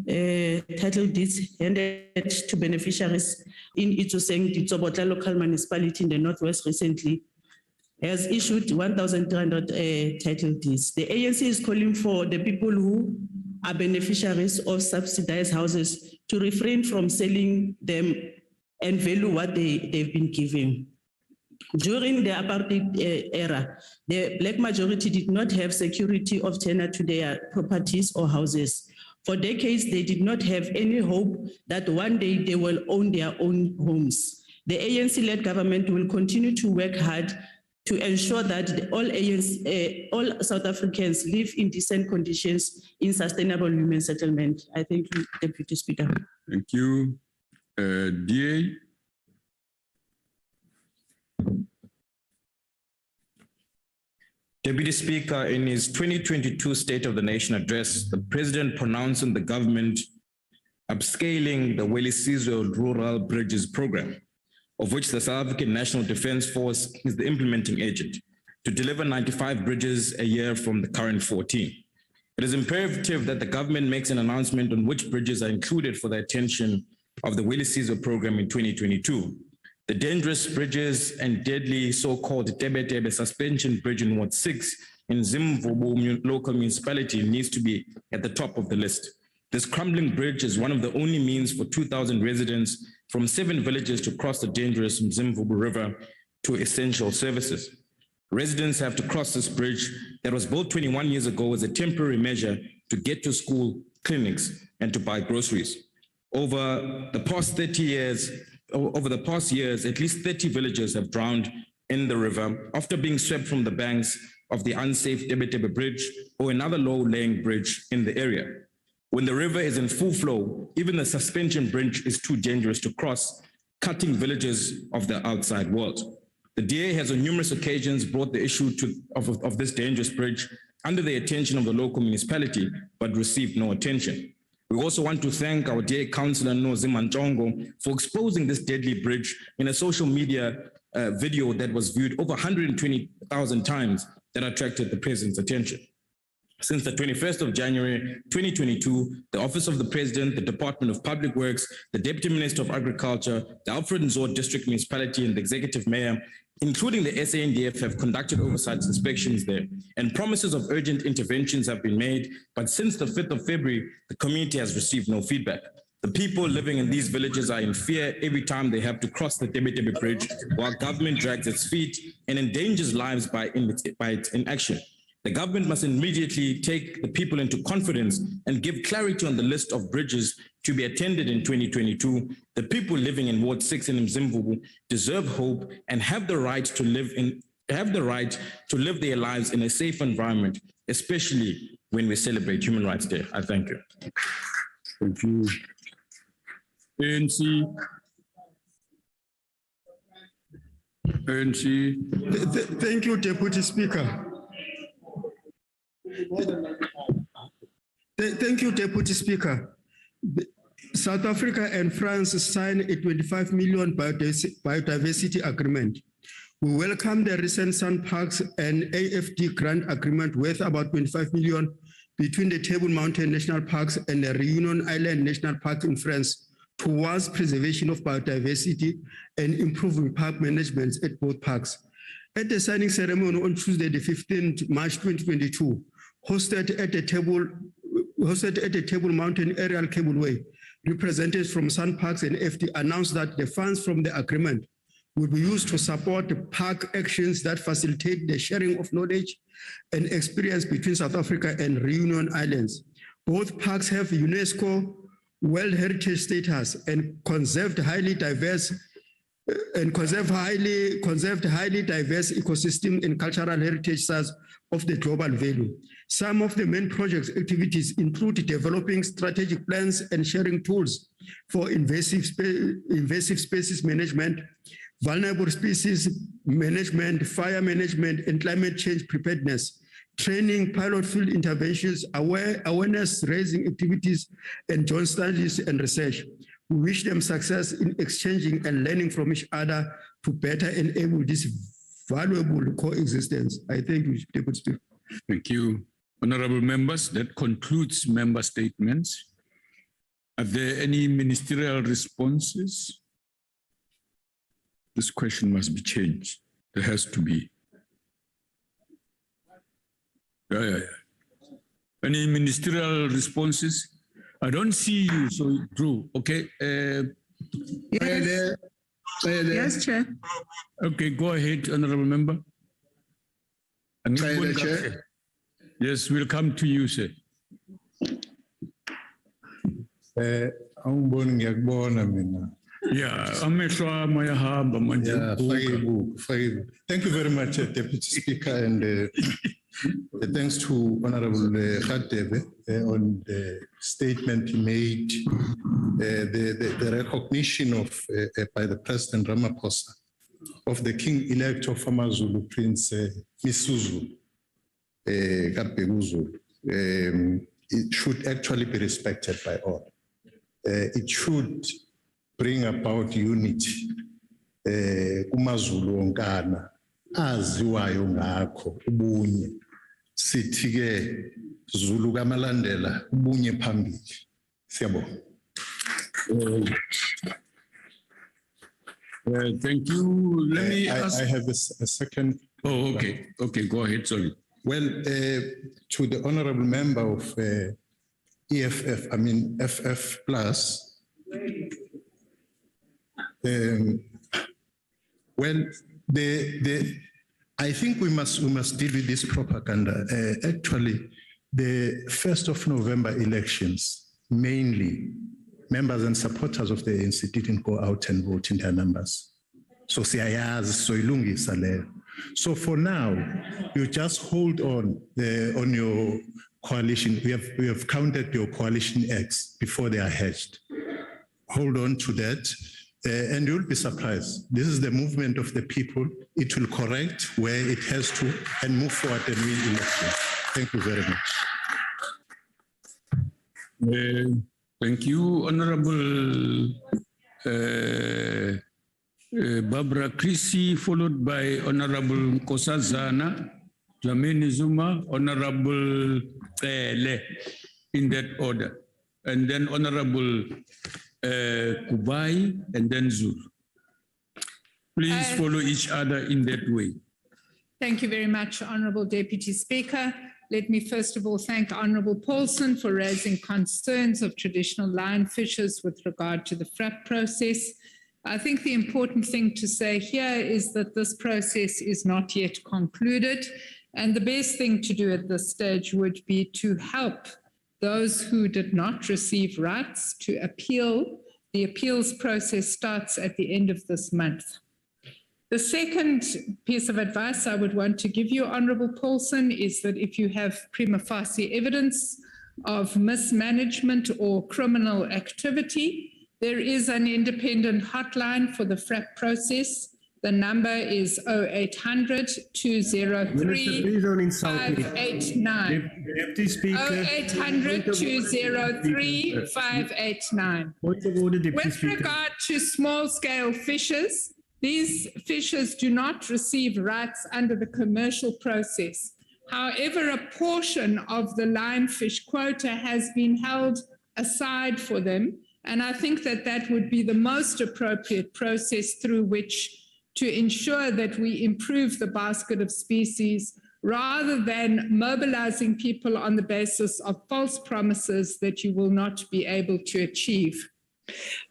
title deeds handed to beneficiaries in Itsoseng, Ditsobotla local municipality in the Northwest recently, has issued 1,300 title deeds. The ANC is calling for the people who are beneficiaries of subsidized houses to refrain from selling them and value what they've been given. During the apartheid era, the black majority did not have security of tenure to their properties or houses. For decades, they did not have any hope that one day they will own their own homes. The ANC-led government will continue to work hard to ensure that all South Africans live in decent conditions in sustainable human settlement. I thank you, Deputy Speaker. Thank you. DA. Deputy Speaker, in his 2022 State of the Nation address, the President pronounced on the government upscaling the Welisizwe Rural Bridges Program, of which the South African National Defence Force is the implementing agent, to deliver 95 bridges a year from the current 14. It is imperative that the government makes an announcement on which bridges are included for the attention of the Welisizwe program in 2022. The dangerous bridges and deadly so-called Tebe suspension bridge in Ward 6 in Zimvubu local municipality needs to be at the top of the list. This crumbling bridge is one of the only means for 2,000 residents from 7 villages to cross the dangerous Zimvubu River to essential services. Residents have to cross this bridge that was built 21 years ago as a temporary measure to get to school, clinics, and to buy groceries. Over the past years, at least 30 villages have drowned in the river after being swept from the banks of the unsafe Tebe Bridge or another low-lying bridge in the area. When the river is in full flow, even the suspension bridge is too dangerous to cross, cutting villages of the outside world. The DA has on numerous occasions brought the issue of this dangerous bridge under the attention of the local municipality, but received no attention. We also want to thank our DA Councillor Nozima Nchongo for exposing this deadly bridge in a social media video that was viewed over 120,000 times that attracted the President's attention. Since the 21st of January 2022, the Office of the President, the Department of Public Works, the Deputy Minister of Agriculture, the Alfred Nzo District Municipality, and the Executive Mayor, including the SANDF, have conducted oversight inspections there, and promises of urgent interventions have been made, but since the 5th of February, the community has received no feedback. The people living in these villages are in fear every time they have to cross the Tebe Bridge, while government drags its feet and endangers lives by its inaction. The government must immediately take the people into confidence and give clarity on the list of bridges to be attended in 2022. The people living in Ward 6 in Mzimvubu deserve hope and have the right to live their lives in a safe environment, especially when we celebrate Human Rights Day. I thank you. Thank you. ANC. Thank you, Deputy Speaker. Thank you, Deputy Speaker. South Africa and France signed a 25 million biodiversity agreement. We welcome the recent Sun Parks and AFD grant agreement worth about 25 million between the Table Mountain National Parks and the Reunion Island National Park in France towards preservation of biodiversity and improving park management at both parks. At the signing ceremony on Tuesday, the 15th March 2022, hosted at the Table Mountain Aerial Cableway, representatives from Sun Parks and FD announced that the funds from the agreement will be used to support the park actions that facilitate the sharing of knowledge and experience between South Africa and Reunion Islands. Both parks have UNESCO World Heritage status and conserved highly diverse ecosystem and cultural heritage sites of the global value. Some of the main project activities include developing strategic plans and sharing tools for invasive species management, vulnerable species management, fire management, and climate change preparedness, training, pilot field interventions, awareness raising activities, and joint studies and research. We wish them success in exchanging and learning from each other to better enable this valuable coexistence. I thank you, Deputy Speaker. Thank you. Honorable members, that concludes member statements. Are there any ministerial responses? This question must be changed. There has to be. Yeah. Any ministerial responses? I don't see you, so Drew, okay. Yes, yes, Chair. Okay, go ahead, Honorable Member. Chair. Yes, we'll come to you, sir. Angiboni ngiyakubona mina. Yeah, amehlo ami ayahamba manje. Yeah, fake. Thank you very much, Deputy Speaker, and thanks to Honorable Radebe on the statement he made, the recognition of by the President Ramaphosa of the King-elect of AmaZulu, Prince Misuzu Kabhekuzulu. It should actually be respected by all. It should bring about unity. KumaZulu onkana aziwayo ngakho ubunye. Sithi ke Zulu kamalandela ubunye phambili. Siyabonga. Thank you. Let me ask. I have a second. Oh, okay. Okay, go ahead. Sorry. Well, to the honorable member of EFF, I mean FF plus. Well, I think we must deal with this propaganda. Actually, the 1st of November elections, mainly members and supporters of the ANC didn't go out and vote in their numbers. So soilungisa leyo. So for now, you just hold on your coalition. We have counted your coalition eggs before they are hatched. Hold on to that, and you'll be surprised. This is the movement of the people. It will correct where it has to and move forward and win elections. Thank you very much. Thank you, Honorable Barbara Chrissy, followed by Honorable Nkosazana, Dlamini Zuma, Honorable Le, in that order, and then Honorable Kubai, and then Zulu. Please follow each other in that way. Thank you very much, Honourable Deputy Speaker. Let me first of all thank Honourable Paulson for raising concerns of traditional lion fishers with regard to the FRAP process. I think the important thing to say here is that this process is not yet concluded, and the best thing to do at this stage would be to help those who did not receive rights to appeal. The appeals process starts at the end of this month. The second piece of advice I would want to give you, Honourable Paulson, is that if you have prima facie evidence of mismanagement or criminal activity, there is an independent hotline for the FRAP process. The number is 0800 203 589. Deputy Speaker. 0800 203 589. Point of order, Deputy With Speaker. regard to small-scale fishers, these fishers do not receive rights under the commercial process. However, a portion of the lionfish quota has been held aside for them, and I think that that would be the most appropriate process through which to ensure that we improve the basket of species rather than mobilizing people on the basis of false promises that you will not be able to achieve.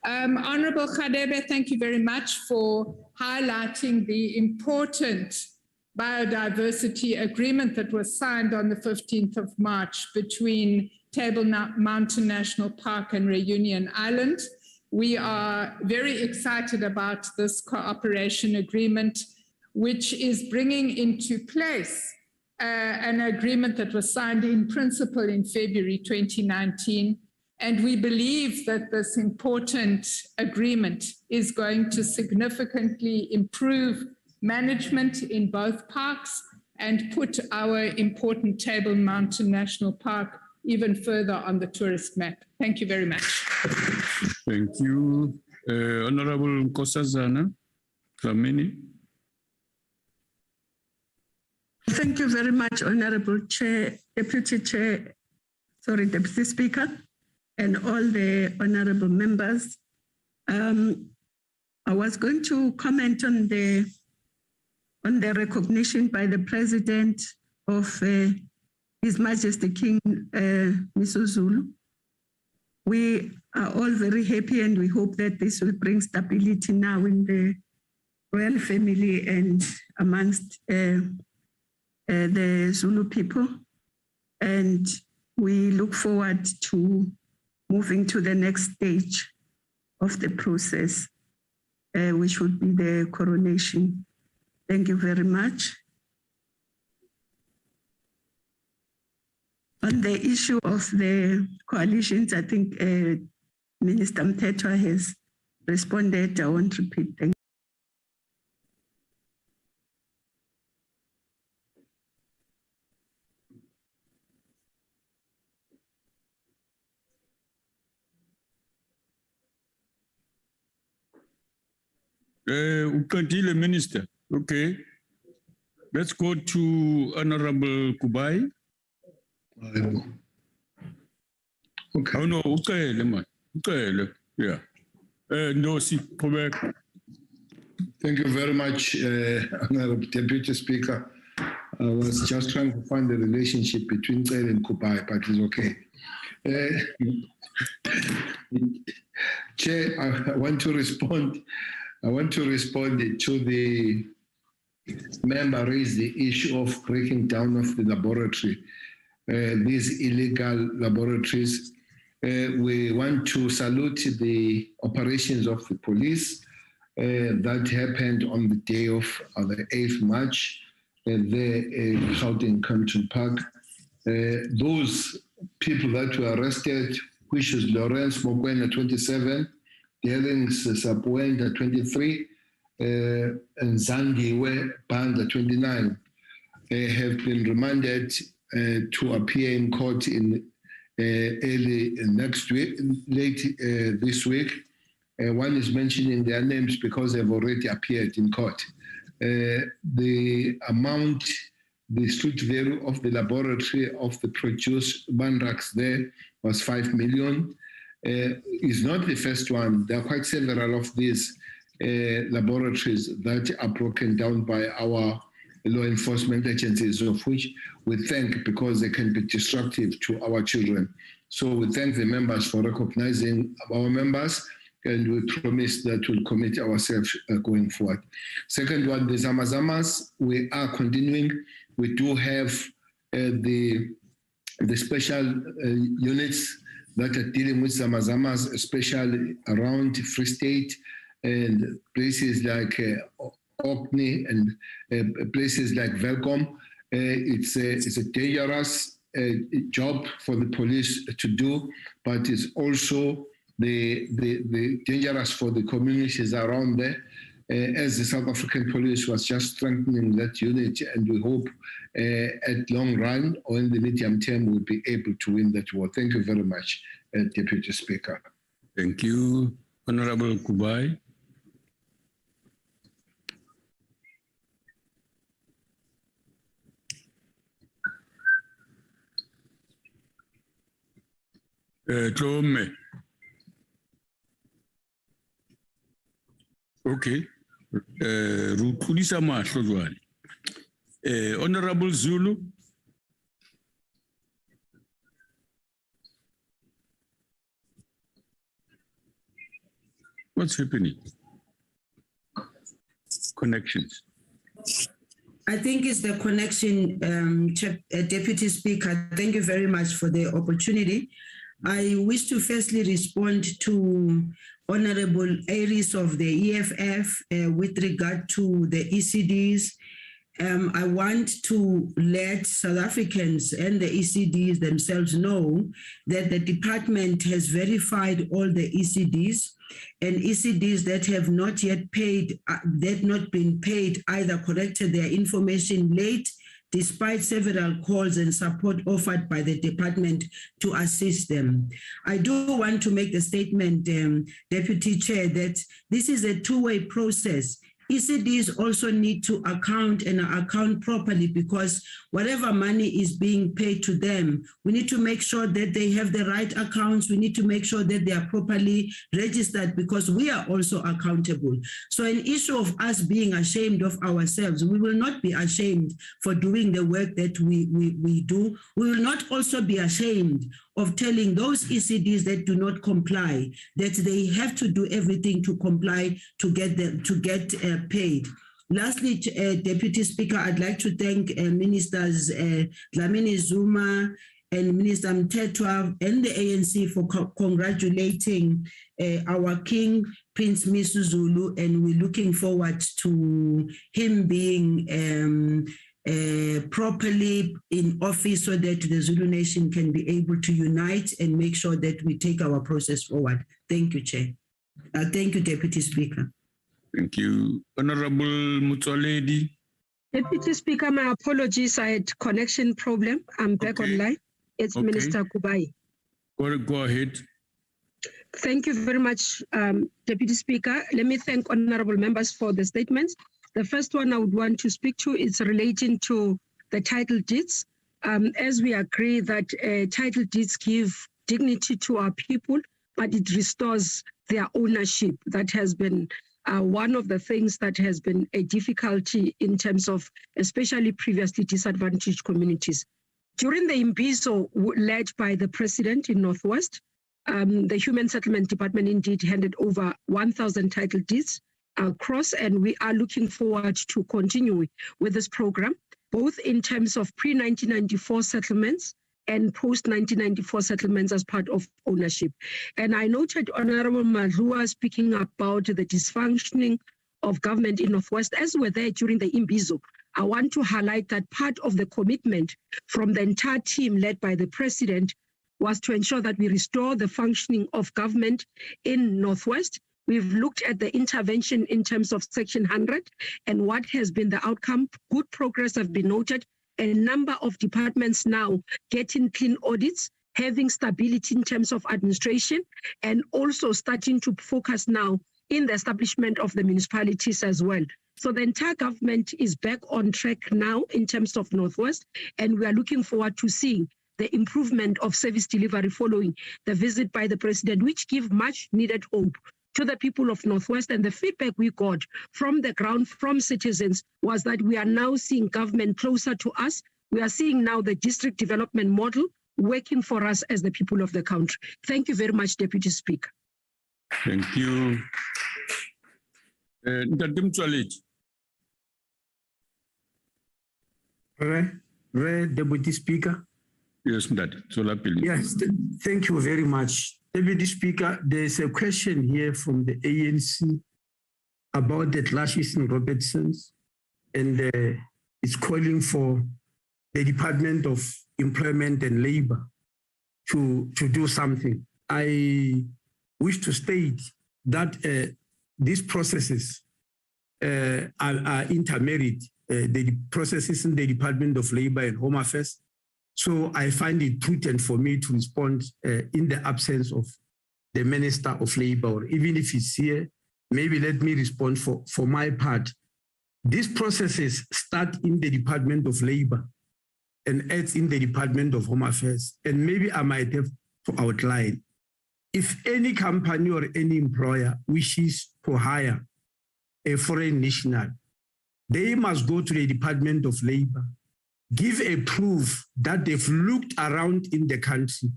Honourable Radebe, thank you very much for highlighting the important biodiversity agreement that was signed on the 15th of March between Table Mountain National Park and Reunion Island. We are very excited about this cooperation agreement, which is bringing into place an agreement that was signed in principle in February 2019. And we believe that this important agreement is going to significantly improve management in both parks and put our important Table Mountain National Park even further on the tourist map. Thank you very much. Thank you. Honorable Nkosazana Dlamini. Thank you very much, Honorable Chair, Deputy Speaker. and all the honorable members. I was going to comment on the recognition by the President of His Majesty King Misuzulu. We are all very happy and we hope that this will bring stability now in the royal family and amongst the Zulu people. And we look forward to moving to the next stage of the process, which would be the coronation. Thank you very much. On the issue of the coalitions, I think Minister Mthethwa has responded. I won't repeat. Thank you. Ukantile Minister. Okay. Let's go to Honorable Kubai. Okay. Oh no, okay, man. Okay, yeah. No, see, correct. Thank you very much, Honorable Deputy Speaker. I was just trying to find the relationship between Cele and Kubai, but it's okay. Chair, I want to respond to the member raised the issue of breaking down of the laboratory, these illegal laboratories. We want to salute the operations of the police that happened on the day of the 8th March there in Gauteng Country Park. Those people that were arrested, which is Lawrence Mokwena, 27, Derlings Sapuenda, 23, and Zandiwe Banda, 29, have been remanded to appear in court in early next week, late this week. One is mentioning their names because they've already appeared in court. The amount, the street value of the laboratory of the produce banracks there was 5 million. Is not the first one. There are quite several of these laboratories that are broken down by our law enforcement agencies, of which we thank because they can be disruptive to our children. So we thank the members for recognizing our members, and we promise that we'll commit ourselves going forward. Second one, the Zamazamas, we are continuing. We do have the special units that are dealing with Zamazamas, especially around Free State and places like Orkney and places like Velcom. It's a dangerous job for the police to do, but it's also the dangerous for the communities around there. As the South African police was just strengthening that unit, and we hope at long run or in the medium term we'll be able to win that war. Thank you very much, Deputy Speaker. Thank you, Honorable Kubai. Tlome. Okay. Rupulisa mahlo jwale. Honorable Zulu. What's happening? Connections. I think it's the connection, Deputy Speaker. Thank you very much for the opportunity. I wish to firstly respond to Honorable Aries of the EFF with regard to the ECDs. I want to let South Africans and the ECDs themselves know that the department has verified all the ECDs, and ECDs that have not yet paid, that not been paid, either corrected their information late, despite several calls and support offered by the department to assist them. I do want to make the statement, Deputy Chair, that this is a two-way process. ECDs also need to account properly, because whatever money is being paid to them, we need to make sure that they have the right accounts. We need to make sure that they are properly registered, because we are also accountable. So an issue of us being ashamed of ourselves, we will not be ashamed for doing the work that we do. We will not also be ashamed of telling those ECDs that do not comply that they have to do everything to comply to get paid. Lastly, Deputy Speaker, I'd like to thank Ministers Dlamini Zuma and Minister Mtetwa and the ANC for congratulating our King, Prince Misuzulu, and we're looking forward to him being properly in office so that the Zulu Nation can be able to unite and make sure that we take our process forward. Thank you, Chair. Thank you, Deputy Speaker. Thank you. Honorable Mutsoledi. Deputy Speaker, my apologies. I had connection problem. I'm back online. It's Minister Kubai. Go ahead. Thank you very much, Deputy Speaker. Let me thank honorable members for the statements. The first one I would want to speak to is relating to the title deeds. As we agree that title deeds give dignity to our people, but it restores their ownership. That has been one of the things that has been a difficulty in terms of especially previously disadvantaged communities. During the Imbizo led by the President in Northwest, the Human Settlement Department indeed handed over 1,000 title deeds across, and we are looking forward to continue with this program, both in terms of pre-1994 settlements and post-1994 settlements as part of ownership. And I noted Honorable Madlua speaking about the dysfunctioning of government in Northwest, as we're there during the Imbizo. I want to highlight that part of the commitment from the entire team led by the President was to ensure that we restore the functioning of government in Northwest. We've looked at the intervention in terms of Section 100 and what has been the outcome. Good progress have been noted. A number of departments now getting clean audits, having stability in terms of administration, and also starting to focus now in the establishment of the municipalities as well. So the entire government is back on track now in terms of Northwest, and we are looking forward to seeing the improvement of service delivery following the visit by the President, which give much needed hope to the people of Northwest. And the feedback we got from the ground, from citizens, was that we are now seeing government closer to us. We are seeing now the district development model working for us as the people of the country. Thank you very much, Deputy Speaker. Thank you. Deputy Speaker. Yes, Yes, thank you very much. Deputy Speaker, there's a question here from the ANC about the clashes in Robertson's, and it's calling for the Department of Employment and Labor to do something. I wish to state that these processes are intermarried, the processes in the Department of Labor and Home Affairs. So I find it prudent for me to respond in the absence of the Minister of Labor, or even if he's here, maybe let me respond for my part. These processes start in the Department of Labor and ends in the Department of Home Affairs. And maybe I might have to outline. If any company or any employer wishes to hire a foreign national, they must go to the Department of Labor, give a proof that they've looked around in the country.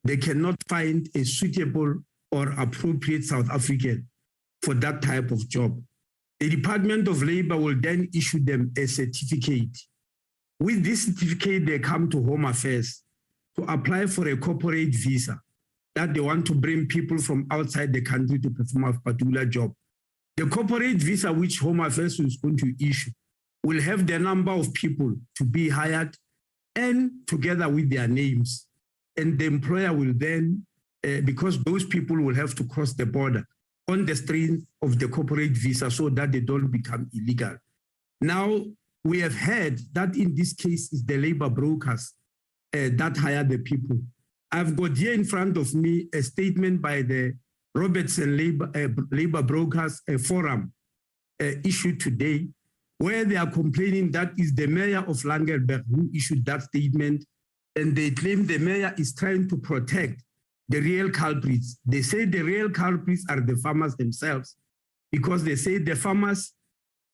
They cannot find a suitable or appropriate South African for that type of job. The Department of Labor will then issue them a certificate. With this certificate, they come to Home Affairs to apply for a corporate visa that they want to bring people from outside the country to perform a particular job. The corporate visa which Home Affairs is going to issue will have the number of people to be hired and together with their names. And the employer will then, because those people will have to cross the border on the strength of the corporate visa so that they don't become illegal. Now, we have heard that in this case is the labor brokers that hire the people. I've got here in front of me a statement by the Robertson Labor Brokers Forum issued today, where they are complaining that is the mayor of Langelberg who issued that statement, and they claim the mayor is trying to protect the real culprits. They say the real culprits are the farmers themselves, because they say the farmers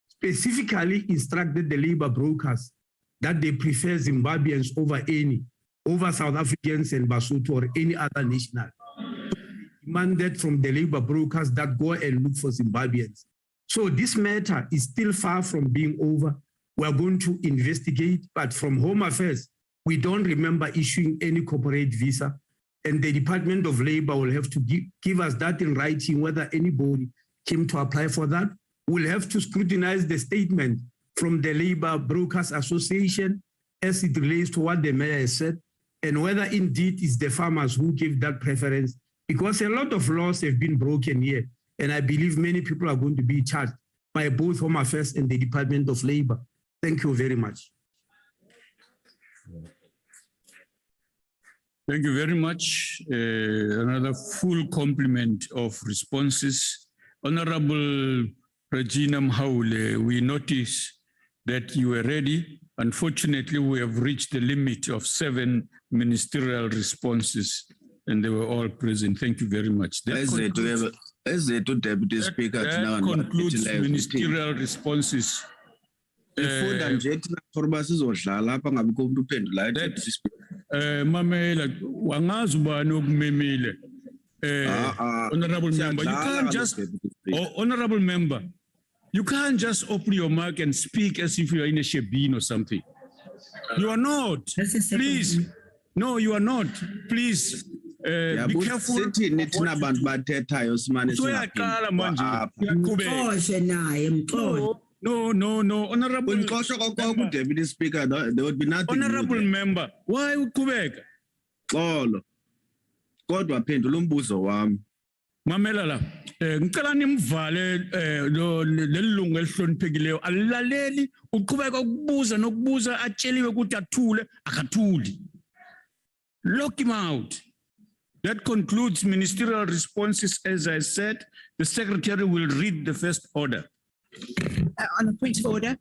specifically instructed the labor brokers that they prefer Zimbabweans over South Africans and Basotho or any other national. Demanded from the labor brokers that go and look for Zimbabweans. So this matter is still far from being over. We are going to investigate, but from Home Affairs, we don't remember issuing any corporate visa, and the Department of Labor will have to give us that in writing, whether anybody came to apply for that. We'll have to scrutinize the statement from the Labor Brokers Association as it relates to what the mayor has said, and whether indeed it's the farmers who give that preference, because a lot of laws have been broken here, and I believe many people are going to be charged by both Home Affairs and the Department of Labor. Thank you very much. Thank you very much. Another full complement of responses. Honorable Regina Mhaule, we notice that you were ready. Unfortunately, we have reached the limit of 7 ministerial responses, and they were all present. Thank you very much. That concludes ministerial responses. Mamela, wangazi ubani okumemile. Honorable member, you can't just, honorable member, you can't just open your mouth and speak as if you are in a shebeen or something. You are not. Please. No, you are not. Please. Be careful. No. Honorable Deputy Speaker, there would be nothing. Honorable member, why ukubeka? Kodwa phendula umbuzo wami. Mamela la, ngicela nimvale lelungu elihloniphekileyo alilaleli uqhubeka ukubuza nokubuza atsheliwe ukuthi athule akathuli. Lock him out. That concludes ministerial responses. As I said, the secretary will read the first order. On the point of order.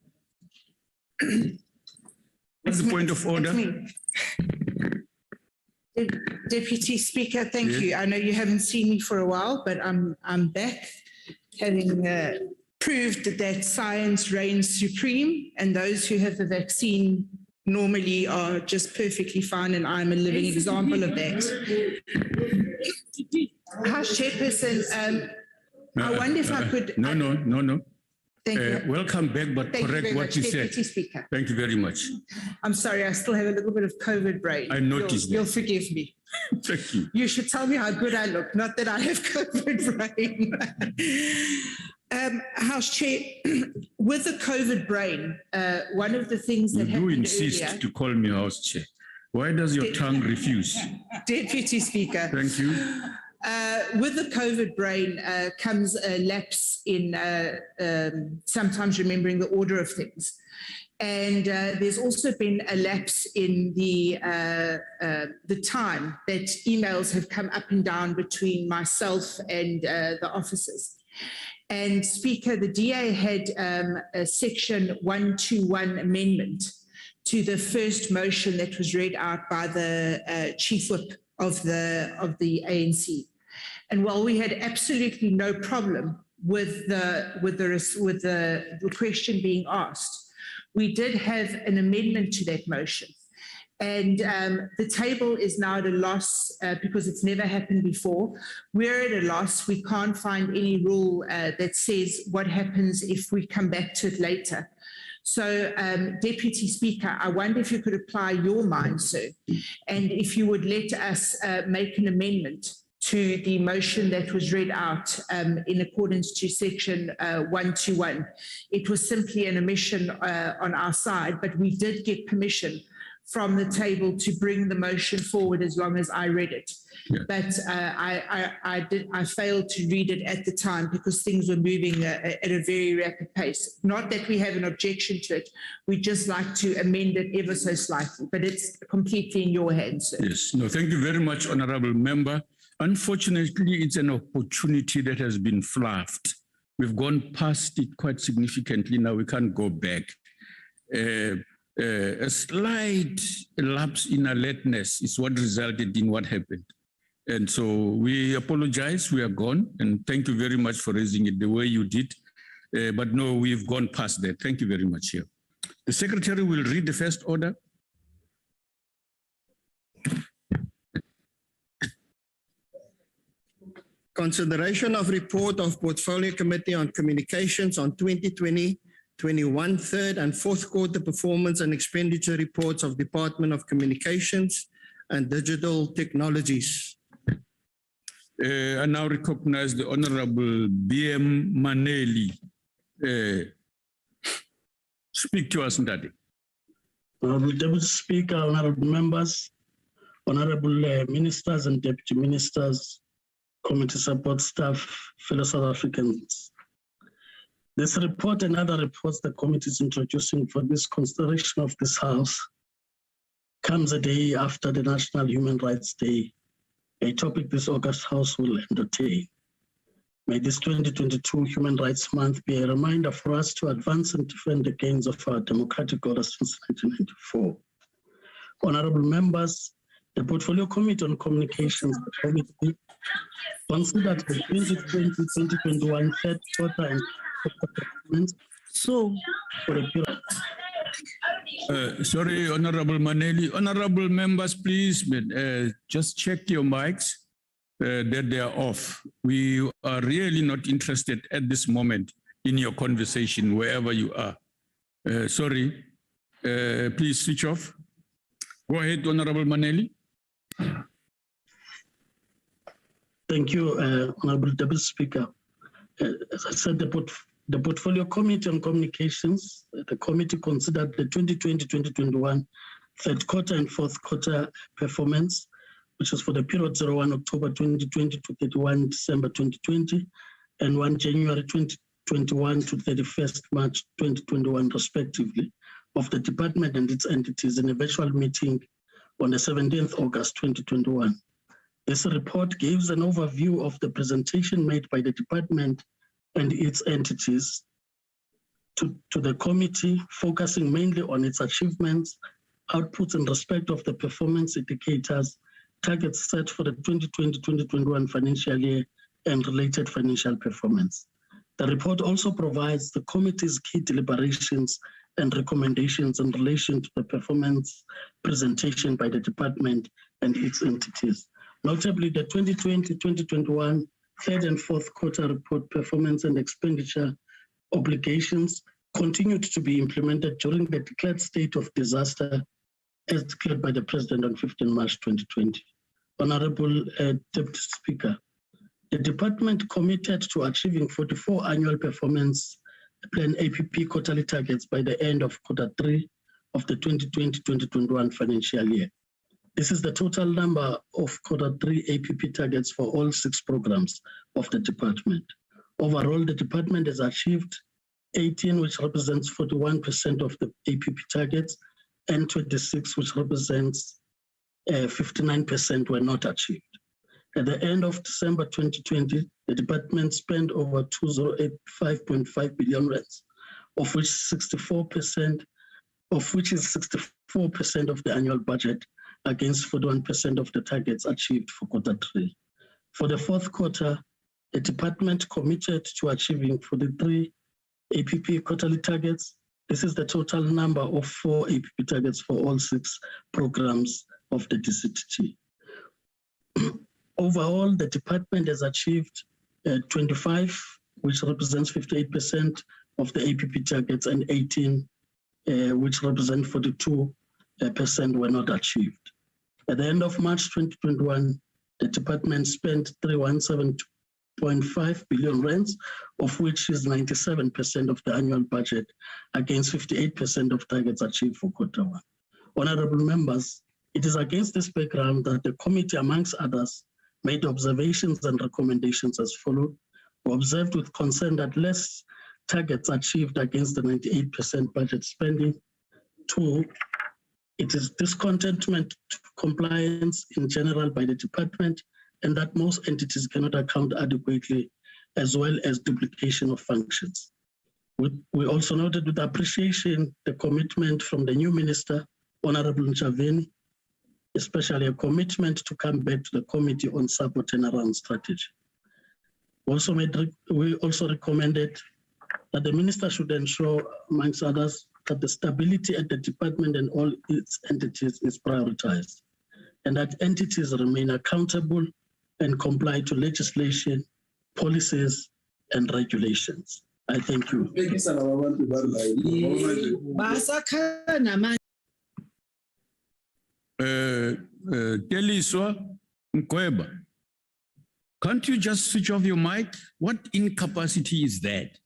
What's the point of order? Deputy Speaker, thank you. I know you haven't seen me for a while, but I'm back, having proved that science reigns supreme, and those who have the vaccine normally are just perfectly fine, and I'm a living example of that. House Chairperson, I wonder if I could... No. Thank you. Welcome back, but Thank correct you what much, you Deputy said. Speaker. Thank you very much. I'm sorry, I still have a little bit of COVID brain. I noticed You'll forgive me. Thank you. You should tell me how good I look, not that I have COVID brain. House Chair, with the COVID brain, one of the things that happened You insist earlier, to call me House Chair. Why does your tongue refuse? Deputy Speaker. Thank you. With the COVID brain comes a lapse in sometimes remembering the order of things. And there's also been a lapse in the time that emails have come up and down between myself and the officers. And Speaker, the DA had a section 121 amendment to the first motion that was read out by the chief whip of the ANC. And while we had absolutely no problem with the question being asked, we did have an amendment to that motion. And the table is now at a loss because it's never happened before. We're at a loss. We can't find any rule that says what happens if we come back to it later. So, Deputy Speaker, I wonder if you could apply your mind, sir, and if you would let us make an amendment to the motion that was read out in accordance to section 121. It was simply an omission on our side, but we did get permission from the table to bring the motion forward as long as I read it. Yeah. But I failed to read it at the time because things were moving at a very rapid pace. Not that we have an objection to it. We just like to amend it ever so slightly, but it's completely in your hands, sir. Yes, no, thank you very much, Honorable Member. Unfortunately, it's an opportunity that has been fluffed We've gone past it quite significantly. Now we can't go back. A slight lapse in alertness is what resulted in what happened. And so we apologize, we are gone, and thank you very much for raising it the way you did. But no, we've gone past that. Thank you very much here. The Secretary will read the first order. Consideration of report of Portfolio Committee on Communications on 2020-21 third and fourth quarter performance and expenditure reports of Department of Communications and Digital Technologies. I now recognize the Honorable B.M. Maneli. Speak to us, Ndadi. Honorable Deputy Speaker, honorable members, honorable ministers and deputy ministers, committee support staff, fellow South Africans. This report and other reports the committee is introducing for this consideration of this House comes a day after the National Human Rights Day, a topic this August House will entertain. May this 2022 Human Rights Month be a reminder for us to advance and defend the gains of our democratic order since 1994. Honorable members, the Portfolio Committee on Communications Committee considered the 2020-2021 third quarter and fourth quarter performance. So, for a period. Sorry, Honorable Maneli. Honorable members, please just check your mics that they are off. We are really not interested at this moment in your conversation, wherever you are. Sorry, please switch off. Go ahead, Honorable Maneli. Thank you, Honorable Deputy Speaker. As I said, the Portfolio Committee on Communications, the committee considered the 2020-2021 third quarter and fourth quarter performance, which is for the period 01 October 2020 to 31 December 2020 and 1 January 2021 to 31st March 2021 respectively, of the department and its entities in a virtual meeting on the 17th August 2021. This report gives an overview of the presentation made by the department and its entities to the committee, focusing mainly on its achievements, outputs in respect of the performance indicators, targets set for the 2020-2021 financial year, and related financial performance. The report also provides the committee's key deliberations and recommendations in relation to the performance presentation by the department and its entities. Notably, the 2020-2021 third and fourth quarter report performance and expenditure obligations continued to be implemented during the declared state of disaster as declared by the President on 15 March 2020. Honorable Deputy Speaker, the department committed to achieving 44 annual performance plan APP quarterly targets by the end of quarter 3 of the 2020-2021 financial year. This is the total number of quarter 3 APP targets for all 6 programs of the department. Overall, the department has achieved 18, which represents 41% of the APP targets, and 26, which represents 59% were not achieved. At the end of December 2020, the department spent over 2085.5 billion rands, of which 64% of the annual budget, against 41% of the targets achieved for quarter 3. For the fourth quarter, the department committed to achieving 43 APP quarterly targets. This is the total number of 4 APP targets for all 6 programs of the DCTT. Overall, the department has achieved 25, which represents 58% of the APP targets, and 18, which represent 42% were not achieved. At the end of March 2021, the department spent 317.5 billion rands, of which is 97% of the annual budget, against 58% of targets achieved for quarter 1. Honorable members, it is against this background that the committee, amongst others, made observations and recommendations as follows. We observed with concern that less targets achieved against the 98% budget spending. 2, it is discontentment to compliance in general by the department, and that most entities cannot account adequately as well as duplication of functions. We also noted with appreciation the commitment from the new minister, Honorable Nchaveni, especially a commitment to come back to the Committee on Support Turnaround Strategy. We also recommended that the minister should ensure, amongst others, that the stability at the department and all its entities is prioritized, and that entities remain accountable and comply to legislation, policies, and regulations. I thank you. Teliswa Mkweba, can't you just switch off your mic? What incapacity is that?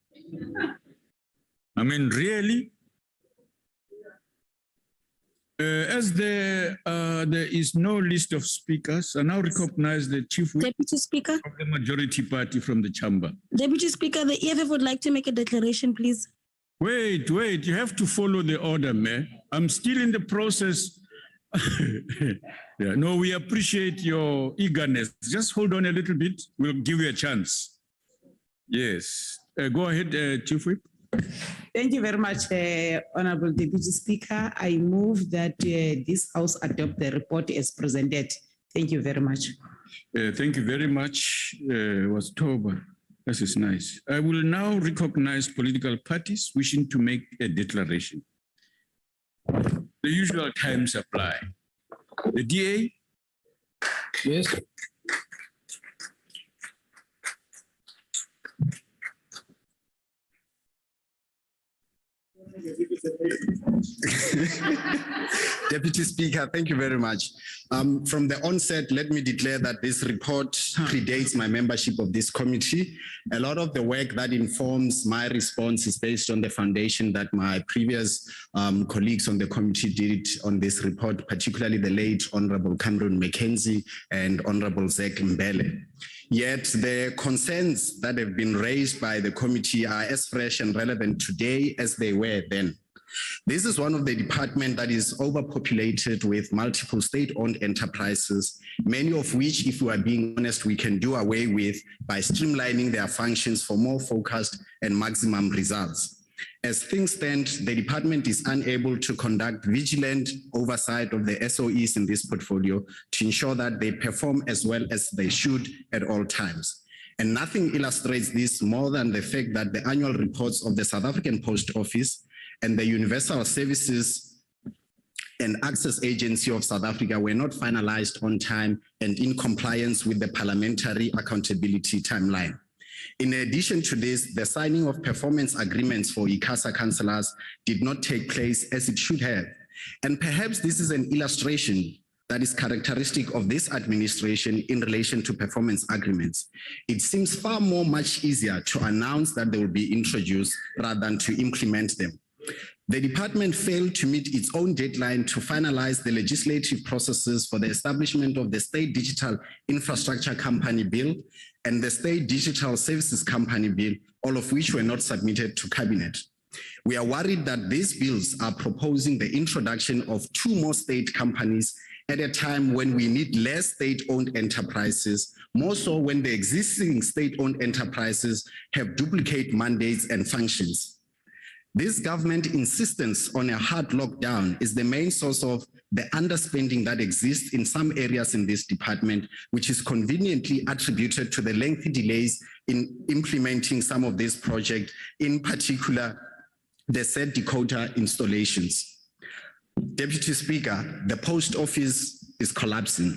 I mean, really? As there is no list of speakers, I now recognize the Chief Whip Deputy Speaker. of the majority party from the chamber. Deputy Speaker, the EFF would like to make a declaration, please. Wait, you have to follow the order, man. I'm still in the process. Yeah, no, we appreciate your eagerness. Just hold on a little bit. We'll give you a chance. Yes. Go ahead, Chief Whip. Thank you very much, Honorable Deputy Speaker. I move that this House adopt the report as presented. Thank you very much. Thank you very much, October. This is nice. I will now recognize political parties wishing to make a declaration. The usual times apply. The DA? Yes. Deputy Speaker, thank you very much. From the onset, let me declare that this report predates my membership of this committee. A lot of the work that informs my response is based on the foundation that my previous colleagues on the committee did on this report, particularly the late Honorable Cameron Mackenzie and Honorable Zach Mbele. Yet the concerns that have been raised by the committee are as fresh and relevant today as they were then. This is one of the departments that is overpopulated with multiple state-owned enterprises, many of which, if we are being honest, we can do away with by streamlining their functions for more focused and maximum results. As things stand, the department is unable to conduct vigilant oversight of the SOEs in this portfolio to ensure that they perform as well as they should at all times. And nothing illustrates this more than the fact that the annual reports of the South African Post Office and the Universal Services and Access Agency of South Africa were not finalized on time and in compliance with the parliamentary accountability timeline. In addition to this, the signing of performance agreements for ICASA councillors did not take place as it should have. And perhaps this is an illustration that is characteristic of this administration in relation to performance agreements. It seems far much easier to announce that they will be introduced rather than to implement them. The department failed to meet its own deadline to finalize the legislative processes for the establishment of the State Digital Infrastructure Company Bill and the State Digital Services Company Bill, all of which were not submitted to Cabinet. We are worried that these bills are proposing the introduction of 2 more state companies at a time when we need less state-owned enterprises, more so when the existing state-owned enterprises have duplicate mandates and functions. This government insistence on a hard lockdown is the main source of the underspending that exists in some areas in this department, which is conveniently attributed to the lengthy delays in implementing some of these projects, in particular, the said decoder installations. Deputy Speaker, the post office is collapsing.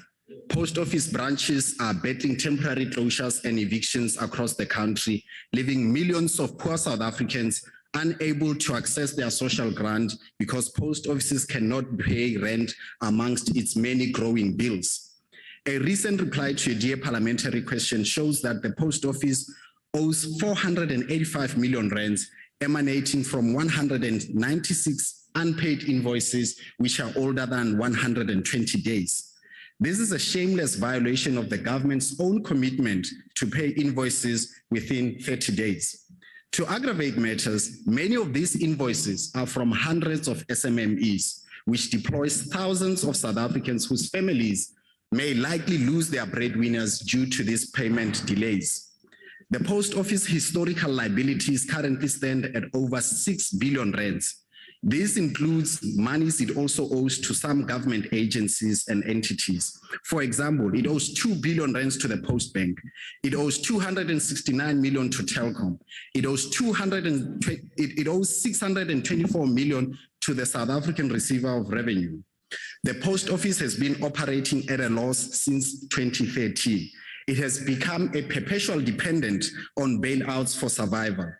Post office branches are battling temporary closures and evictions across the country, leaving millions of poor South Africans unable to access their social grant because post offices cannot pay rent amongst its many growing bills. A recent reply to a dear parliamentary question shows that the post office owes 485 million rands emanating from 196 unpaid invoices which are older than 120 days. This is a shameless violation of the government's own commitment to pay invoices within 30 days. To aggravate matters, many of these invoices are from hundreds of SMMEs, which deploys thousands of South Africans whose families may likely lose their breadwinners due to these payment delays. The post office historical liabilities currently stand at over 6 billion rands. This includes monies it also owes to some government agencies and entities. For example, it owes 2 billion rands to the Post Bank. It owes 269 million to Telkom. It owes 624 million to the South African Receiver of Revenue. The post office has been operating at a loss since 2013. It has become a perpetual dependent on bailouts for survival.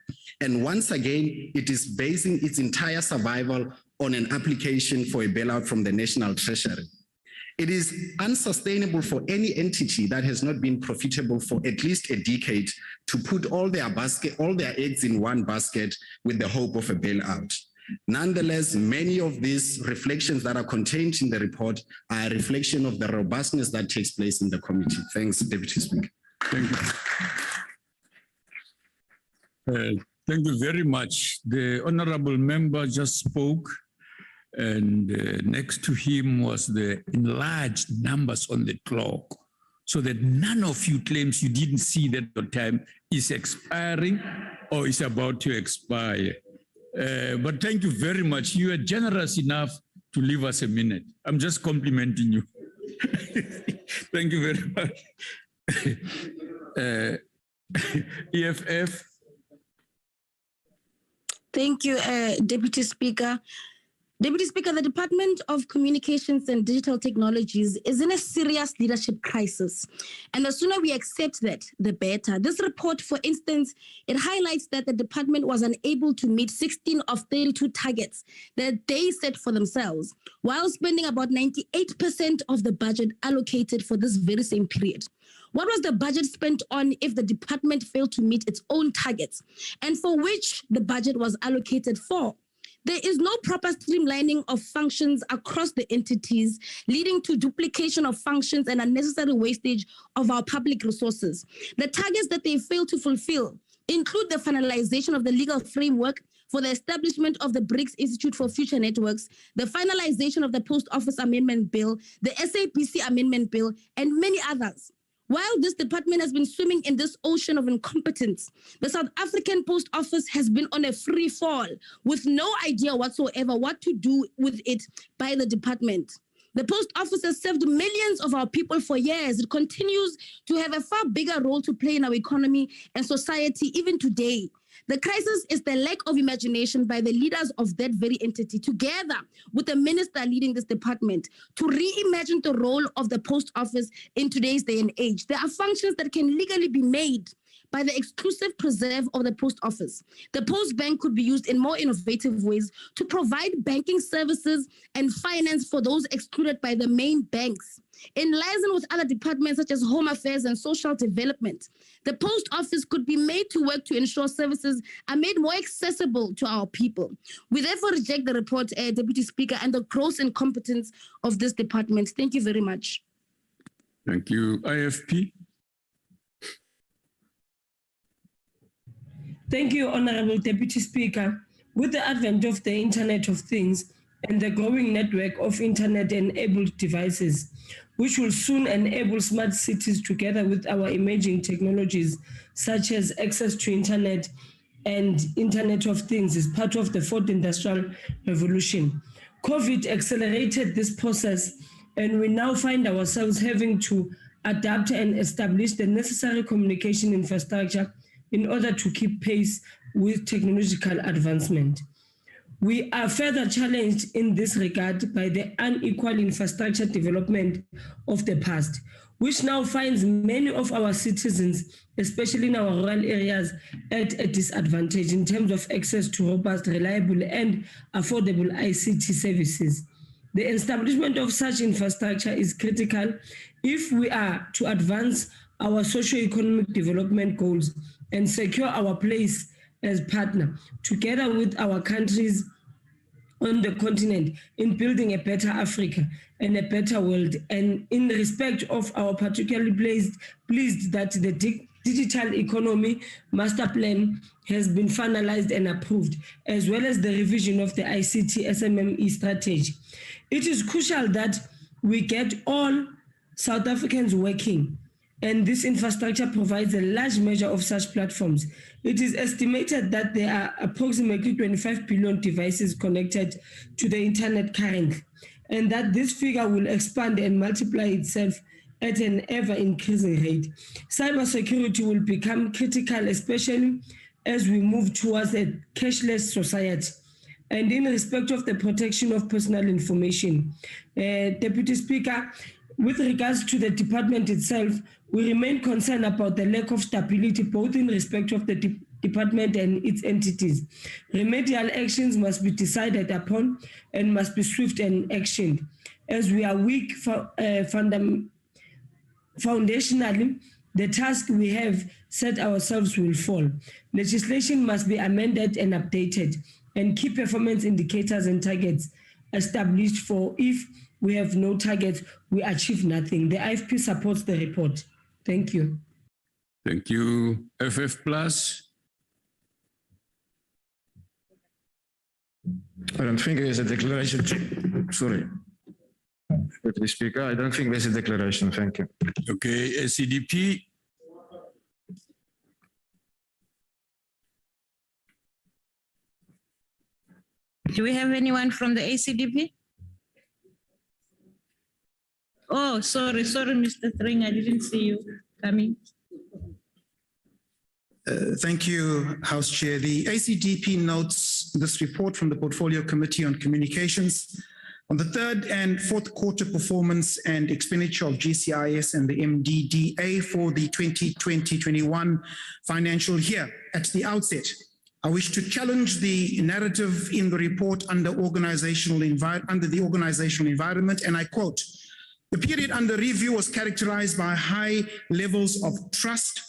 And once again, it is basing its entire survival on an application for a bailout from the National Treasury. It is unsustainable for any entity that has not been profitable for at least a decade to put all their eggs in one basket with the hope of a bailout. Nonetheless, many of these reflections that are contained in the report are a reflection of the robustness that takes place in the committee. Thanks, Deputy Speaker. Thank you. Thank you very much. The honorable member just spoke, and next to him was the enlarged numbers on the clock, so that none of you claims you didn't see that your time is expiring or is about to expire. But thank you very much. You are generous enough to leave us a minute. I'm just complimenting you. Thank you very much. EFF. Thank you, Deputy Speaker. Deputy Speaker, the Department of Communications and Digital Technologies is in a serious leadership crisis. And the sooner we accept that, the better. This report, for instance, it highlights that the department was unable to meet 16 of 32 targets that they set for themselves, while spending about 98% of the budget allocated for this very same period. What was the budget spent on if the department failed to meet its own targets, and for which the budget was allocated for? There is no proper streamlining of functions across the entities, leading to duplication of functions and unnecessary wastage of our public resources. The targets that they fail to fulfill include the finalization of the legal framework for the establishment of the BRICS Institute for Future Networks, the finalization of the Post Office Amendment Bill, the SAPC Amendment Bill, and many others. While this department has been swimming in this ocean of incompetence, the South African Post Office has been on a free fall with no idea whatsoever what to do with it by the department. The Post Office has served millions of our people for years. It continues to have a far bigger role to play in our economy and society even today. The crisis is the lack of imagination by the leaders of that very entity, together with the minister leading this department, to reimagine the role of the post office in today's day and age. There are functions that can legally be made by the exclusive preserve of the post office. The post bank could be used in more innovative ways to provide banking services and finance for those excluded by the main banks. In liaison with other departments such as Home Affairs and Social Development, the post office could be made to work to ensure services are made more accessible to our people. We therefore reject the report, Deputy Speaker, and the gross incompetence of this department. Thank you very much. Thank you. IFP. Thank you, Honorable Deputy Speaker. With the advent of the Internet of Things and the growing network of Internet-enabled devices, which will soon enable smart cities together with our emerging technologies, such as access to Internet and Internet of Things, is part of the fourth industrial revolution. COVID accelerated this process, and we now find ourselves having to adapt and establish the necessary communication infrastructure in order to keep pace with technological advancement. We are further challenged in this regard by the unequal infrastructure development of the past, which now finds many of our citizens, especially in our rural areas, at a disadvantage in terms of access to robust, reliable, and affordable ICT services. The establishment of such infrastructure is critical if we are to advance our socio-economic development goals and secure our place as partner, together with our countries on the continent, in building a better Africa and a better world. And in respect of our particularly pleased that the digital economy master plan has been finalized and approved, as well as the revision of the ICT SMME strategy. It is crucial that we get all South Africans working and this infrastructure provides a large measure of such platforms. It is estimated that there are approximately 25 billion devices connected to the internet currently, and that this figure will expand and multiply itself at an ever-increasing rate. Cybersecurity will become critical, especially as we move towards a cashless society. And in respect of the protection of personal information, Deputy Speaker, with regards to the department itself, we remain concerned about the lack of stability, both in respect of the department and its entities. Remedial actions must be decided upon and must be swift and actioned. As we are weak foundationally, the task we have set ourselves will fall. Legislation must be amended and updated, and key performance indicators and targets established for if we have no targets, we achieve nothing. The IFP supports the report. Thank you. Thank you. FF Plus. I don't think there's a declaration. Sorry. Deputy Speaker, I don't think there's a declaration. Thank you. Okay, SCDP. Do we have anyone from the ACDP? Oh, sorry, Mr. Thring, I didn't see you coming. Thank you, House Chair. The ACDP notes this report from the Portfolio Committee on Communications on the third and fourth quarter performance and expenditure of GCIS and the MDDA for the 2020-21 financial year. At the outset, I wish to challenge the narrative in the report under the organizational environment, and I quote, "The period under review was characterized by high levels of trust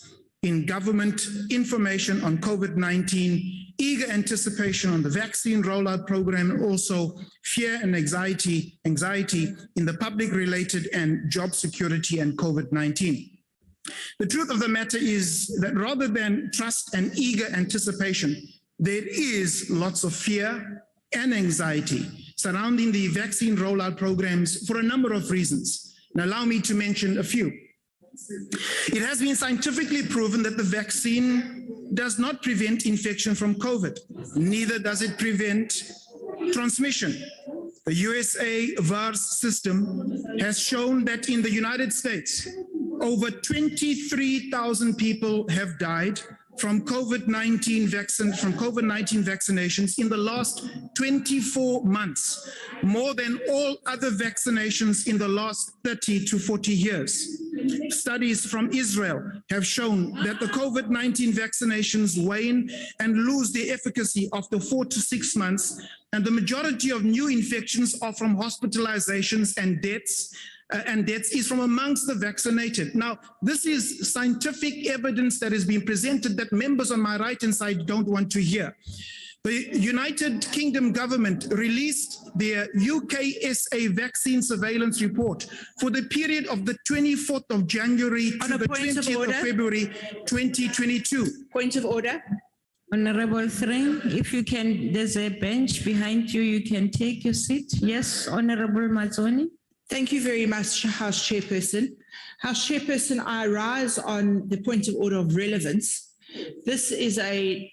in government information on COVID-19, eager anticipation on the vaccine rollout program, and also fear and anxiety in the public-related and job security and COVID-19. The truth of the matter is that rather than trust and eager anticipation, there is lots of fear and anxiety surrounding the vaccine rollout programs for a number of reasons. And allow me to mention a few. It has been scientifically proven that the vaccine does not prevent infection from COVID. Neither does it prevent transmission. The USA VARS system has shown that in the United States, over 23,000 people have died from COVID-19 vaccinations in the last 24 months, more than all other vaccinations in the last 30 to 40 years. Studies from Israel have shown that the COVID-19 vaccinations wane and lose their efficacy after 4 to 6 months, and the majority of new infections are from hospitalizations and deaths is from amongst the vaccinated. Now, this is scientific evidence that is being presented that members on my right-hand side don't want to hear. The United Kingdom government released their UKSA vaccine surveillance report for the period of the 24th of January to the 20th of February 2022. Point of order. Honorable Thring, if you can, there's a bench behind you, you can take your seat. Yes, Honorable Mazzoni. Thank you very much, House Chairperson. House Chairperson, I rise on the point of order of relevance. This is a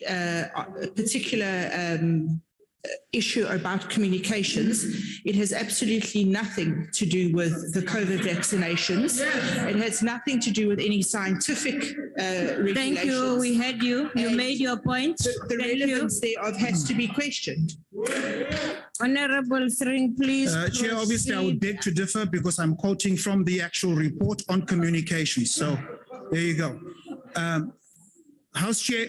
particular issue about communications. It has absolutely nothing to do with the COVID vaccinations. It has nothing to do with any scientific regulations. Thank you. We heard you. You made your point. The relevance thereof has to be questioned. Honorable Thring, please. Chair, obviously I would beg to differ because I'm quoting from the actual report on communications. So there you go. House Chair,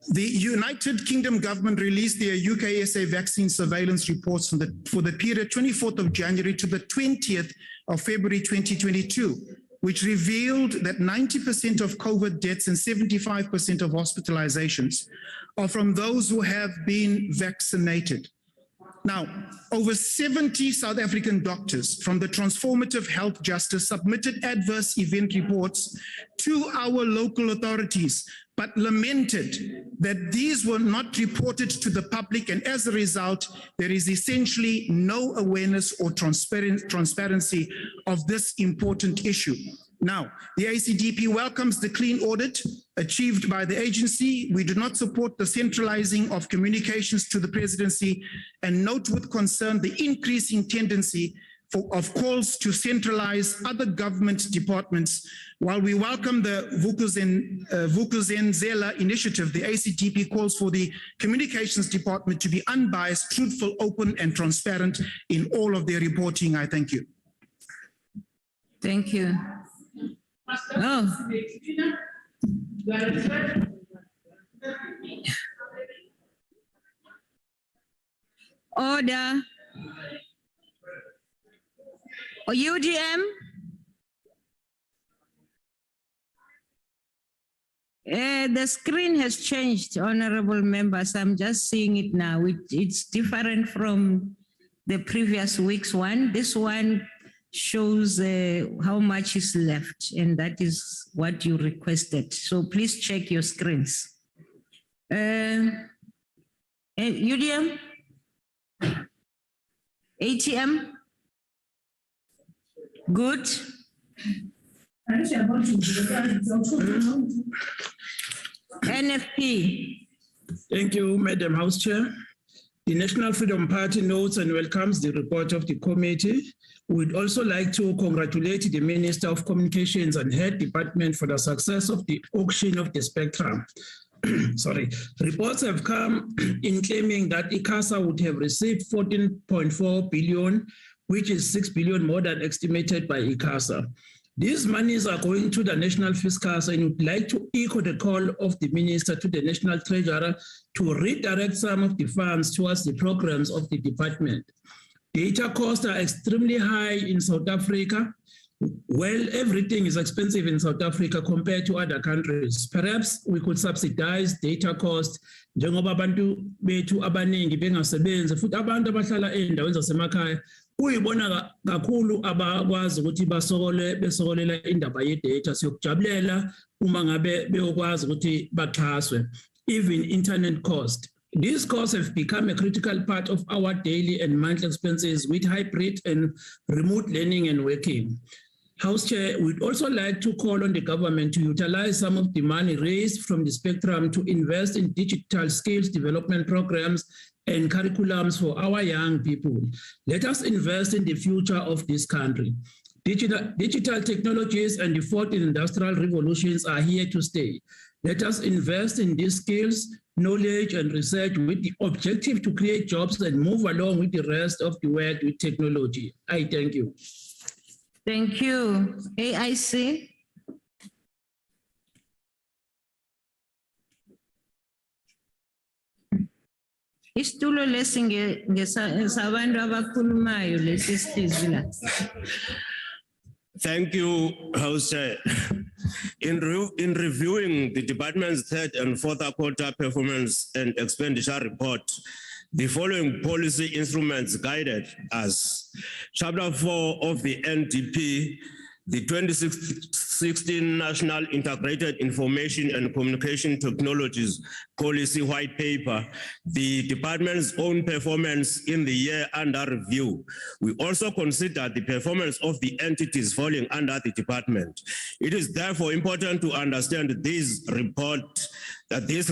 the United Kingdom government released their UKSA vaccine surveillance reports for the period 24th of January to the 20th of February 2022, which revealed that 90% of COVID deaths and 75% of hospitalizations are from those who have been vaccinated. Now, over 70 South African doctors from the Transformative Health Justice submitted adverse event reports to our local authorities, but lamented that these were not reported to the public, and as a result, there is essentially no awareness or transparency of this important issue. Now, the ACDP welcomes the clean audit achieved by the agency. We do not support the centralizing of communications to the presidency and note with concern the increasing tendency of calls to centralize other government departments. While we welcome the Vukuzenzela initiative, the ACDP calls for the communications department to be unbiased, truthful, open, and transparent in all of their reporting. I thank you. Thank you. Oh. Order. Or UDM? The screen has changed, honorable members. I'm just seeing it now. It's different from the previous week's one. This one shows how much is left, and that is what you requested. So please check your screens. UDM? ATM? Good. NFP. Thank you, Madam House Chair. The National Freedom Party notes and welcomes the report of the committee. We'd also like to congratulate the Minister of Communications and Head Department for the success of the auction of the spectrum. Sorry. Reports have come in claiming that ICASA would have received 14.4 billion, which is 6 billion more than estimated by ICASA. These monies are going to the National Fiscus, and would like to echo the call of the Minister to the National Treasurer to redirect some of the funds towards the programs of the department. Data costs are extremely high in South Africa. Well, everything is expensive in South Africa compared to other countries. Perhaps we could subsidize data costs. Njengoba abantu bethu abaningi bengasebenzi futhi abantu abahlala endaweni zasemakhaya uyibona kakhulu abakwazi ukuthi besokolela indaba ye-data. Siyokujabulela uma ngabe beyokwazi ukuthi baxhaswe. Even internet cost. These costs have become a critical part of our daily and monthly expenses with hybrid and remote learning and working. House Chair, we'd also like to call on the government to utilize some of the money raised from the spectrum to invest in digital skills development programs and curriculums for our young people. Let us invest in the future of this country. Digital technologies and the fourth industrial revolutions are here to stay. Let us invest in these skills, knowledge, and research with the objective to create jobs and move along with the rest of the world with technology. I thank you. Thank you. AIC. Isitulo lesi ngesabantu abakhulumayo lesi sisizi la. Thank you, House Chair. In reviewing the department's third and fourth quarter performance and expenditure report, the following policy instruments guided us. Chapter 4 of the NDP, the 2016 National Integrated Information and Communication Technologies Policy White Paper, the department's own performance in the year under review. We also consider the performance of the entities falling under the department. It is therefore important to understand this report against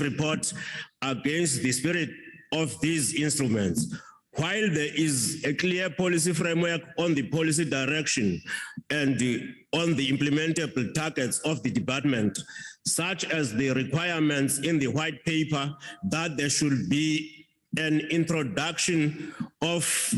the spirit of these instruments. While there is a clear policy framework on the policy direction and on the implementable targets of the department, such as the requirements in the white paper that there should be an introduction of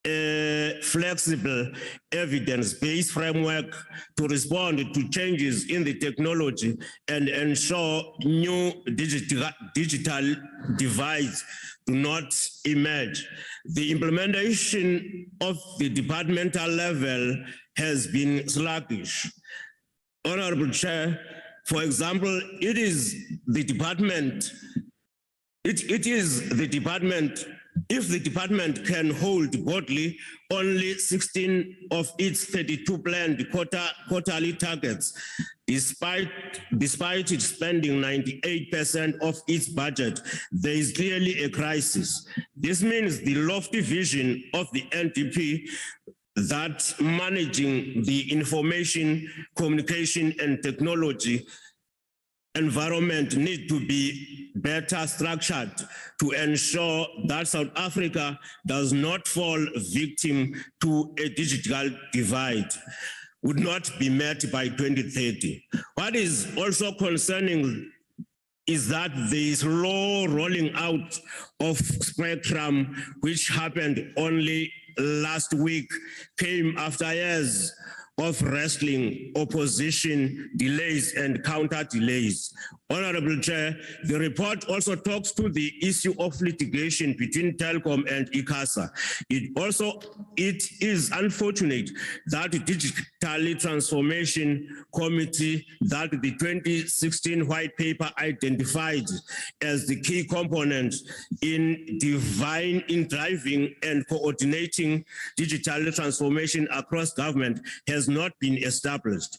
a flexible evidence-based framework to respond to changes in the technology and ensure new digital divides do not emerge. The implementation of the departmental level has been sluggish. Honorable Chair, for example, it is the department, if the department can hold broadly only 16 of its 32 planned quarterly targets, despite it spending 98% of its budget, there is clearly a crisis. This means the lofty vision of the NDP that managing the information, communication, and technology environment need to be better structured to ensure that South Africa does not fall victim to a digital divide, would not be met by 2030. What is also concerning is that the slow rolling out of spectrum, which happened only last week, came after years of wrestling, opposition, delays, and counter delays. Honorable Chair, the report also talks to the issue of litigation between Telkom and ICASA. It is unfortunate that the Digital Transformation Committee that the 2016 white paper identified as the key component in driving and coordinating digital transformation across government has not been established.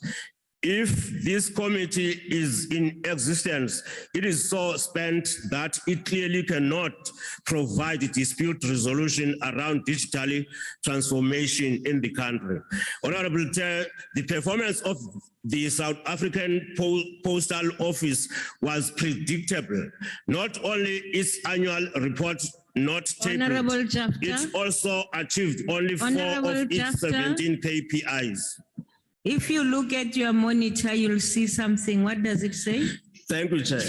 If this committee is in existence, it is so spent that it clearly cannot provide dispute resolution around digital transformation in the country. Honorable Chair, the performance of the South African Postal Office was predictable. Not only its annual report not tabled, Honorable Chapter. it also achieved only 4 of its 17 KPIs. If you look at your monitor, you'll see something. What does it say? Thank you, Chair.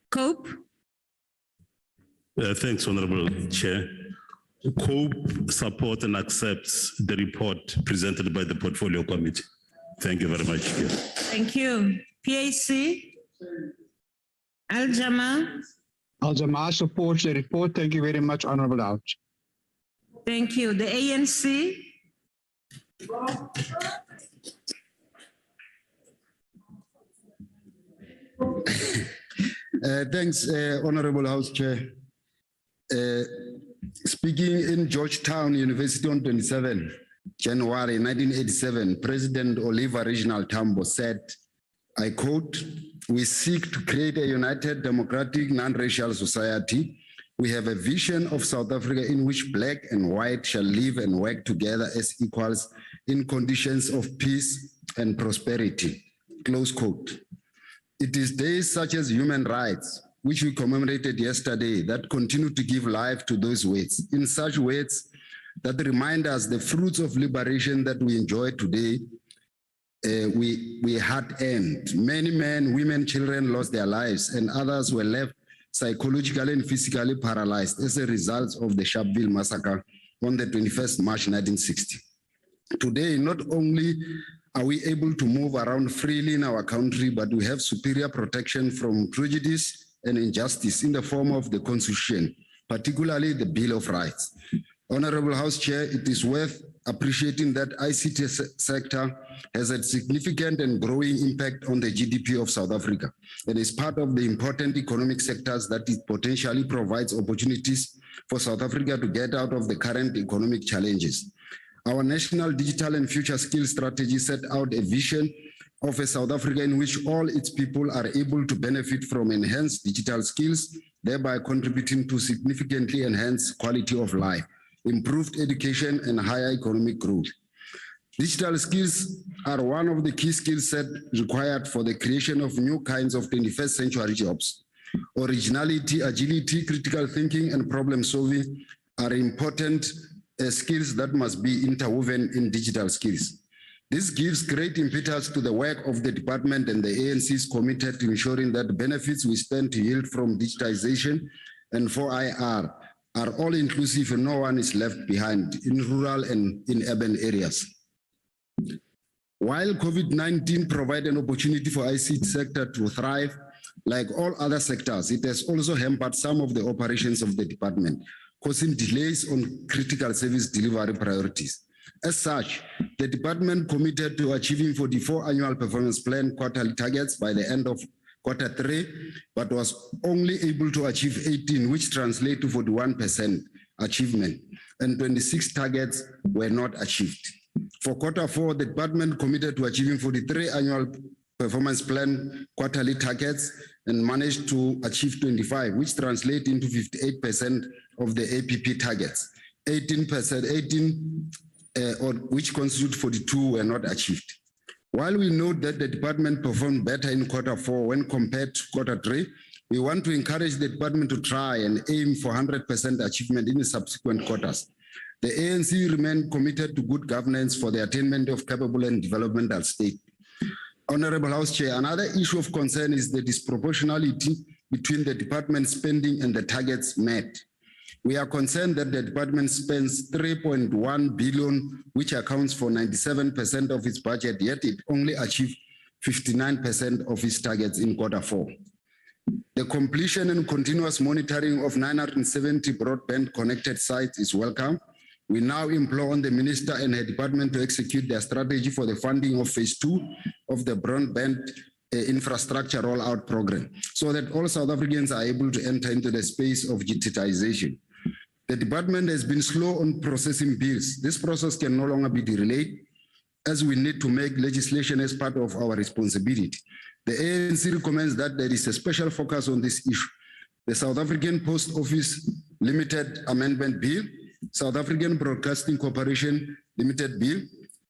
Cope? Thanks, Honorable Chair. COPE supports and accepts the report presented by the Portfolio Committee. Thank you very much. Thank you. PAC? Al-Jamal? Al-Jamal supports the report. Thank you very much, Honorable House. Thank you. The ANC? Thanks, Honorable House Chair. Speaking in Georgetown University on 27 January 1987, President Oliver Reginald Tambo said, I quote, "We seek to create a united, democratic, non-racial society. We have a vision of South Africa in which black and white shall live and work together as equals in conditions of peace and prosperity." Close quote. It is days such as human rights, which we commemorated yesterday, that continue to give life to those words. In such words that remind us the fruits of liberation that we enjoy today, we had earned. Many men, women, children lost their lives, and others were left psychologically and physically paralyzed as a result of the Sharpeville massacre on the 21st March 1960. Today, not only are we able to move around freely in our country, but we have superior protection from prejudice and injustice in the form of the Constitution, particularly the Bill of Rights. Honorable House Chair, it is worth appreciating that ICT sector has a significant and growing impact on the GDP of South Africa and is part of the important economic sectors that it potentially provides opportunities for South Africa to get out of the current economic challenges. Our National Digital and Future Skills Strategy set out a vision of a South Africa in which all its people are able to benefit from enhanced digital skills, thereby contributing to significantly enhanced quality of life, improved education, and higher economic growth. Digital skills are one of the key skill sets required for the creation of new kinds of 21st century jobs. Originality, agility, critical thinking, and problem solving are important skills that must be interwoven in digital skills. This gives great impetus to the work of the department, and the ANC is committed to ensuring that the benefits we stand to yield from digitization and 4IR are all inclusive and no one is left behind in rural and in urban areas. While COVID-19 provides an opportunity for ICT sector to thrive, like all other sectors, it has also hampered some of the operations of the department, causing delays on critical service delivery priorities. As such, the department committed to achieving 44 annual performance plan quarterly targets by the end of Q3, but was only able to achieve 18, which translate to 41% achievement, and 26 targets were not achieved. For Q4, the department committed to achieving 43 annual performance plan quarterly targets and managed to achieve 25, which translate into 58% of the APP targets. 18%, or which constitute 42 were not achieved. While we note that the department performed better in Q4 when compared to Q3, we want to encourage the department to try and aim for 100% achievement in the subsequent quarters. The ANC remain committed to good governance for the attainment of capable and developmental state. Honorable House Chair, another issue of concern is the disproportionality between the department spending and the targets met. We are concerned that the department spends 3.1 billion, which accounts for 97% of its budget, yet it only achieved 59% of its targets in Q4. The completion and continuous monitoring of 970 broadband connected sites is welcome. We now implore on the minister and her department to execute their strategy for the funding of phase 2 of the broadband infrastructure rollout program, so that all South Africans are able to enter into the space of digitization. The department has been slow on processing bills. This process can no longer be delayed, as we need to make legislation as part of our responsibility. The ANC recommends that there is a special focus on this issue. The South African Post Office Limited Amendment Bill, South African Broadcasting Corporation Limited Bill,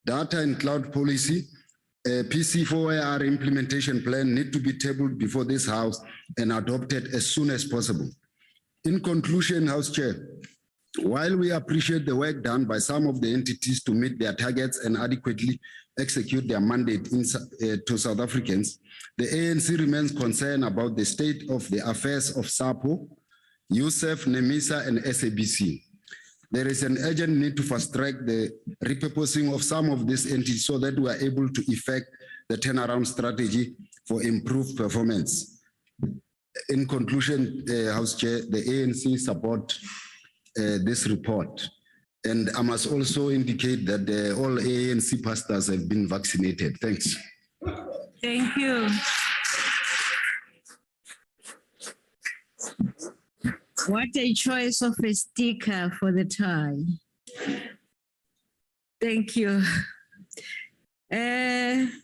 Data and Cloud Policy, PC4AR implementation plan need to be tabled before this House and adopted as soon as possible. In conclusion, House Chair, while we appreciate the work done by some of the entities to meet their targets and adequately execute their mandate to South Africans, the ANC remains concerned about the state of the affairs of SAPO, USEF, NEMISA, and SABC. There is an urgent need to fast-track the repurposing of some of these entities so that we are able to effect the turnaround strategy for improved performance. In conclusion, House Chair, the ANC support this report. And I must also indicate that all ANC pastors have been vaccinated. Thanks. Thank you. What a choice of a sticker for the tie. Thank you.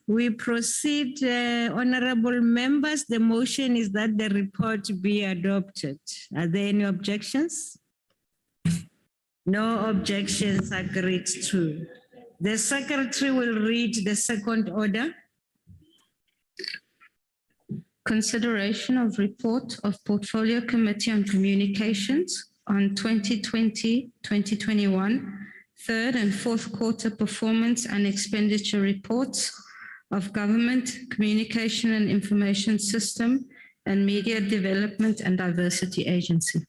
We proceed, honorable members. The motion is that the report be adopted. Are there any objections? No objections, agreed to. The secretary will read the second order. Consideration of report of Portfolio Committee on Communications on 2020-2021, third and fourth quarter performance and expenditure reports of Government Communication and Information System and Media Development and Diversity Agency.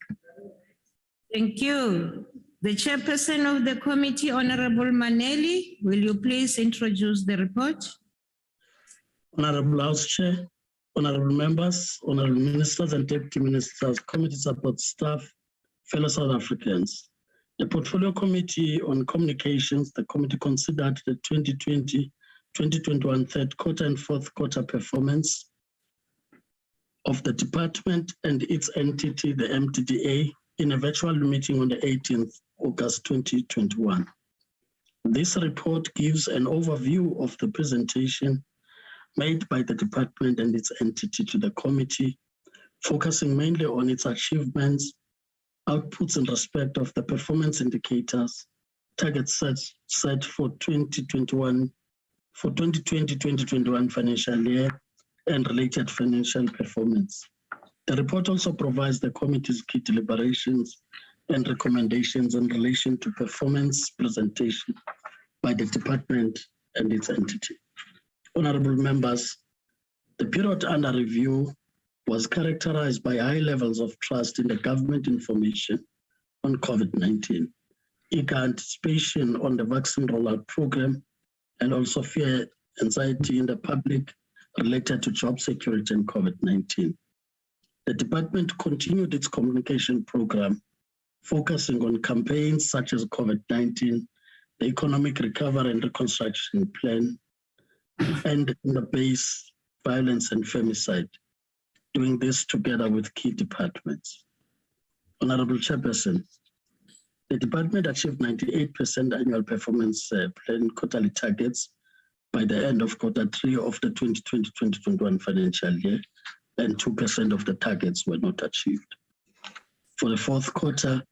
Thank you. The chairperson of the committee, Honorable Maneli, will you please introduce the report? Honorable House Chair, honorable members, honorable ministers and deputy ministers, committee support staff, fellow South Africans. The Portfolio Committee on Communications, the committee considered the 2020-2021 third quarter and fourth quarter performance of the department and its entity, the MTDA, in a virtual meeting on the 18th August 2021. This report gives an overview of the presentation made by the department and its entity to the committee, focusing mainly on its achievements, outputs in respect of the performance indicators, targets set for 2020-2021 financial year, and related financial performance. The report also provides the committee's key deliberations and recommendations in relation to performance presentation by the department and its entity. Honorable members, the period under review was characterized by high levels of trust in the government information on COVID-19, eager anticipation on the vaccine rollout program, and also fear, anxiety in the public related to job security and COVID-19. The department continued its communication program, focusing on campaigns such as COVID-19, the Economic Recovery and Reconstruction Plan, and the base violence and femicide, doing this together with key departments. Honorable Chairperson, the department achieved 98% annual performance plan quarterly targets by the end of Q3 of the 2020-2021 financial year, and 2% of the targets were not achieved. For the fourth quarter,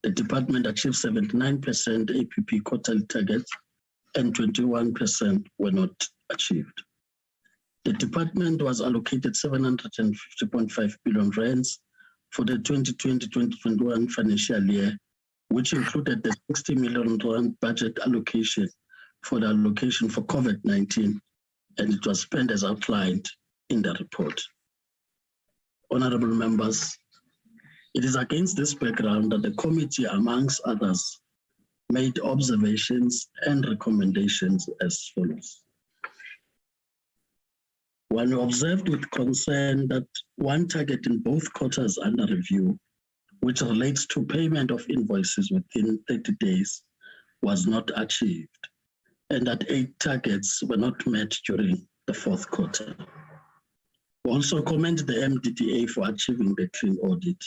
the department achieved 79% APP quarterly targets and 21% were not achieved. The department was allocated 750.5 billion rands for the 2020-2021 financial year, which included the 60 million rand budget allocation for the allocation for COVID-19, and it was spent as outlined in the report. Honorable members, it is against this background that the committee, amongst others, made observations and recommendations as follows. One observed with concern that one target in both quarters under review, which relates to payment of invoices within 30 days, was not achieved, and that 8 targets were not met during the fourth quarter. We also commend the MDDA for achieving the clean audit.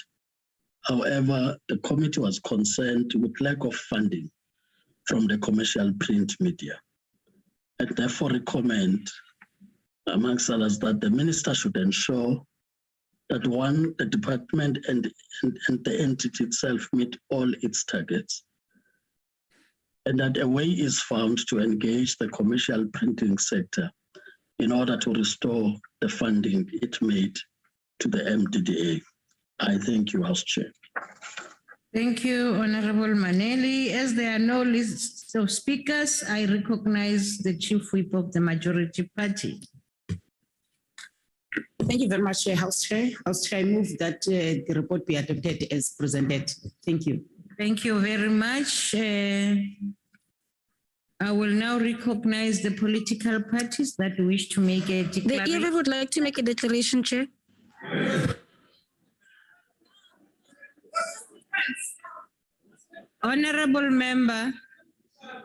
However, the committee was concerned with lack of funding from the commercial print media, and therefore recommend, amongst others, that the minister should ensure that one, the department and the entity itself meet all its targets, and that a way is found to engage the commercial printing sector in order to restore the funding it made to the MDDA. I thank you, House Chair. Thank you, Honorable Maneli. As there are no lists of speakers, I recognize the Chief Whip of the Majority Party. Thank you very much, House Chair. House Chair, I move that the report be adopted as presented. Thank you. Thank you very much. I will now recognize the political parties that wish to make a declaration. The EFF would like to make a declaration, Chair. Honorable Member,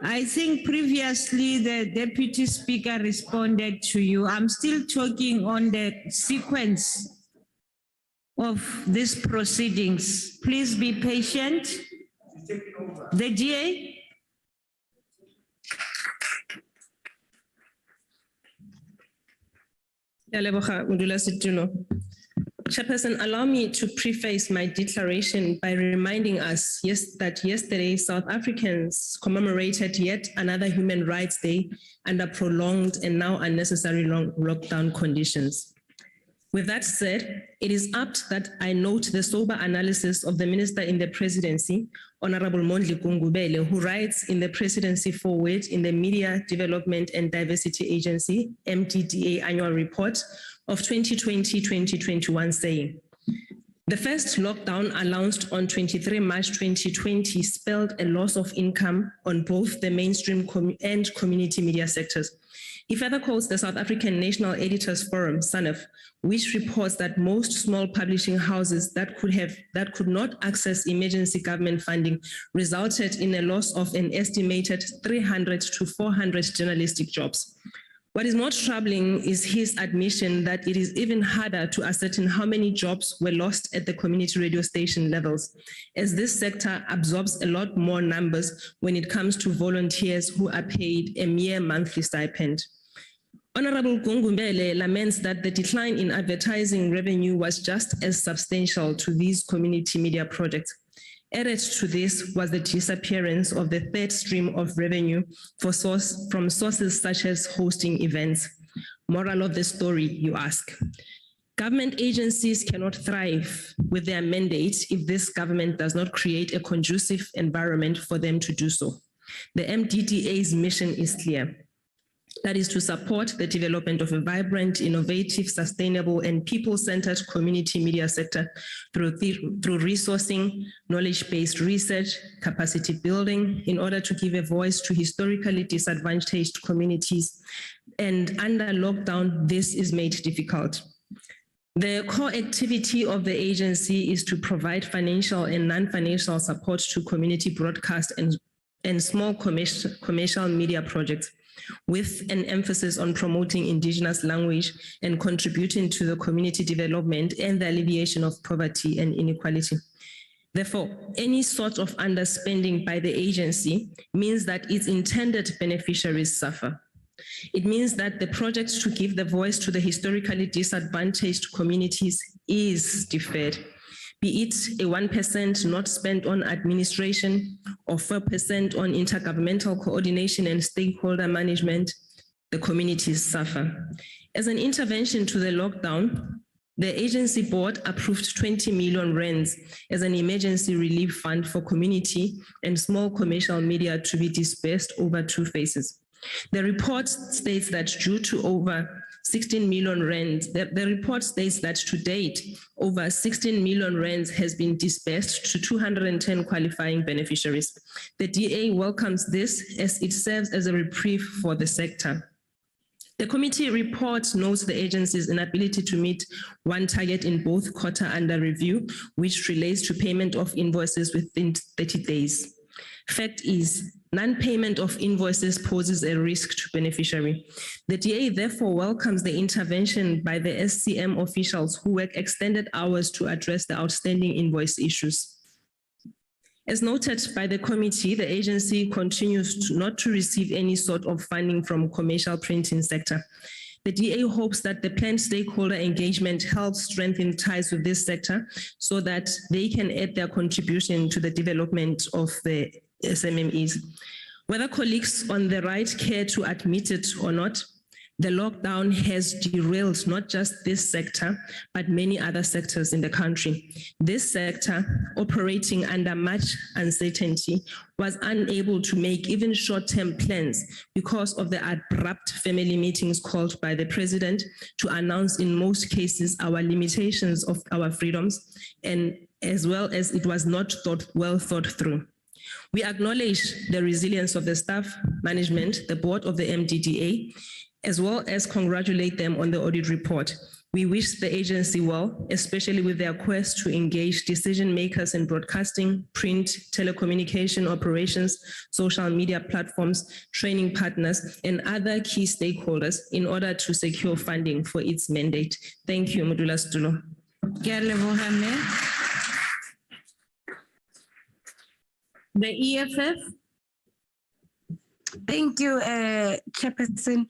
I think previously the Deputy Speaker responded to you. I'm still talking on the sequence of these proceedings. Please be patient. The GA. Chairperson, allow me to preface my declaration by reminding us that yesterday South Africans commemorated yet another Human Rights Day under prolonged and now unnecessary lockdown conditions. With that said, it is apt that I note the sober analysis of the Minister in the Presidency, Honorable Mondli Gungubele, who writes in the Presidency Forward in the Media Development and Diversity Agency, MDDA Annual Report of 2020-2021, saying, the first lockdown announced on 23 March 2020 spelled a loss of income on both the mainstream and community media sectors. He further quotes the South African National Editors Forum, SANEF, which reports that most small publishing houses that could not access emergency government funding resulted in a loss of an estimated 300 to 400 journalistic jobs. What is more troubling is his admission that it is even harder to ascertain how many jobs were lost at the community radio station levels, as this sector absorbs a lot more numbers when it comes to volunteers who are paid a mere monthly stipend. Honorable Gungumbele laments that the decline in advertising revenue was just as substantial to these community media projects. Added to this was the disappearance of the third stream of revenue from sources such as hosting events. Moral of the story, you ask. Government agencies cannot thrive with their mandate if this government does not create a conducive environment for them to do so. The MDDA's mission is clear. That is to support the development of a vibrant, innovative, sustainable, and people-centered community media sector through resourcing, knowledge-based research, capacity building, in order to give a voice to historically disadvantaged communities. And under lockdown, this is made difficult. The core activity of the agency is to provide financial and non-financial support to community broadcast and small commercial media projects, with an emphasis on promoting indigenous language and contributing to the community development and the alleviation of poverty and inequality. Therefore, any sort of underspending by the agency means that its intended beneficiaries suffer. It means that the project to give the voice to the historically disadvantaged communities is deferred, be it a 1% not spent on administration or 4% on intergovernmental coordination and stakeholder management. The communities suffer. As an intervention to the lockdown, the agency board approved 20 million rands as an emergency relief fund for community and small commercial media to be dispersed over 2 phases. The report states that due to over 16 million rands, the report states that to date, over 16 million rands has been dispersed to 210 qualifying beneficiaries. The DA welcomes this as it serves as a reprieve for the sector. The committee report notes the agency's inability to meet one target in both quarter under review, which relates to payment of invoices within 30 days. Fact is, non-payment of invoices poses a risk to beneficiary. The DA therefore welcomes the intervention by the SCM officials who work extended hours to address the outstanding invoice issues. As noted by the committee, the agency continues not to receive any sort of funding from commercial printing sector. The DA hopes that the planned stakeholder engagement helps strengthen ties with this sector so that they can add their contribution to the development of the SMMEs. Whether colleagues on the right care to admit it or not, the lockdown has derailed not just this sector, but many other sectors in the country. This sector, operating under much uncertainty, was unable to make even short-term plans because of the abrupt family meetings called by the president to announce in most cases our limitations of our freedoms, and as well as it was not well thought through. We acknowledge the resilience of the staff, management, the board of the MDDA, as well as congratulate them on the audit report. We wish the agency well, especially with their quest to engage decision makers in broadcasting, print, telecommunication operations, social media platforms, training partners, and other key stakeholders in order to secure funding for its mandate. Thank you, Modula Stulo. The EFF. Thank you, Chairperson.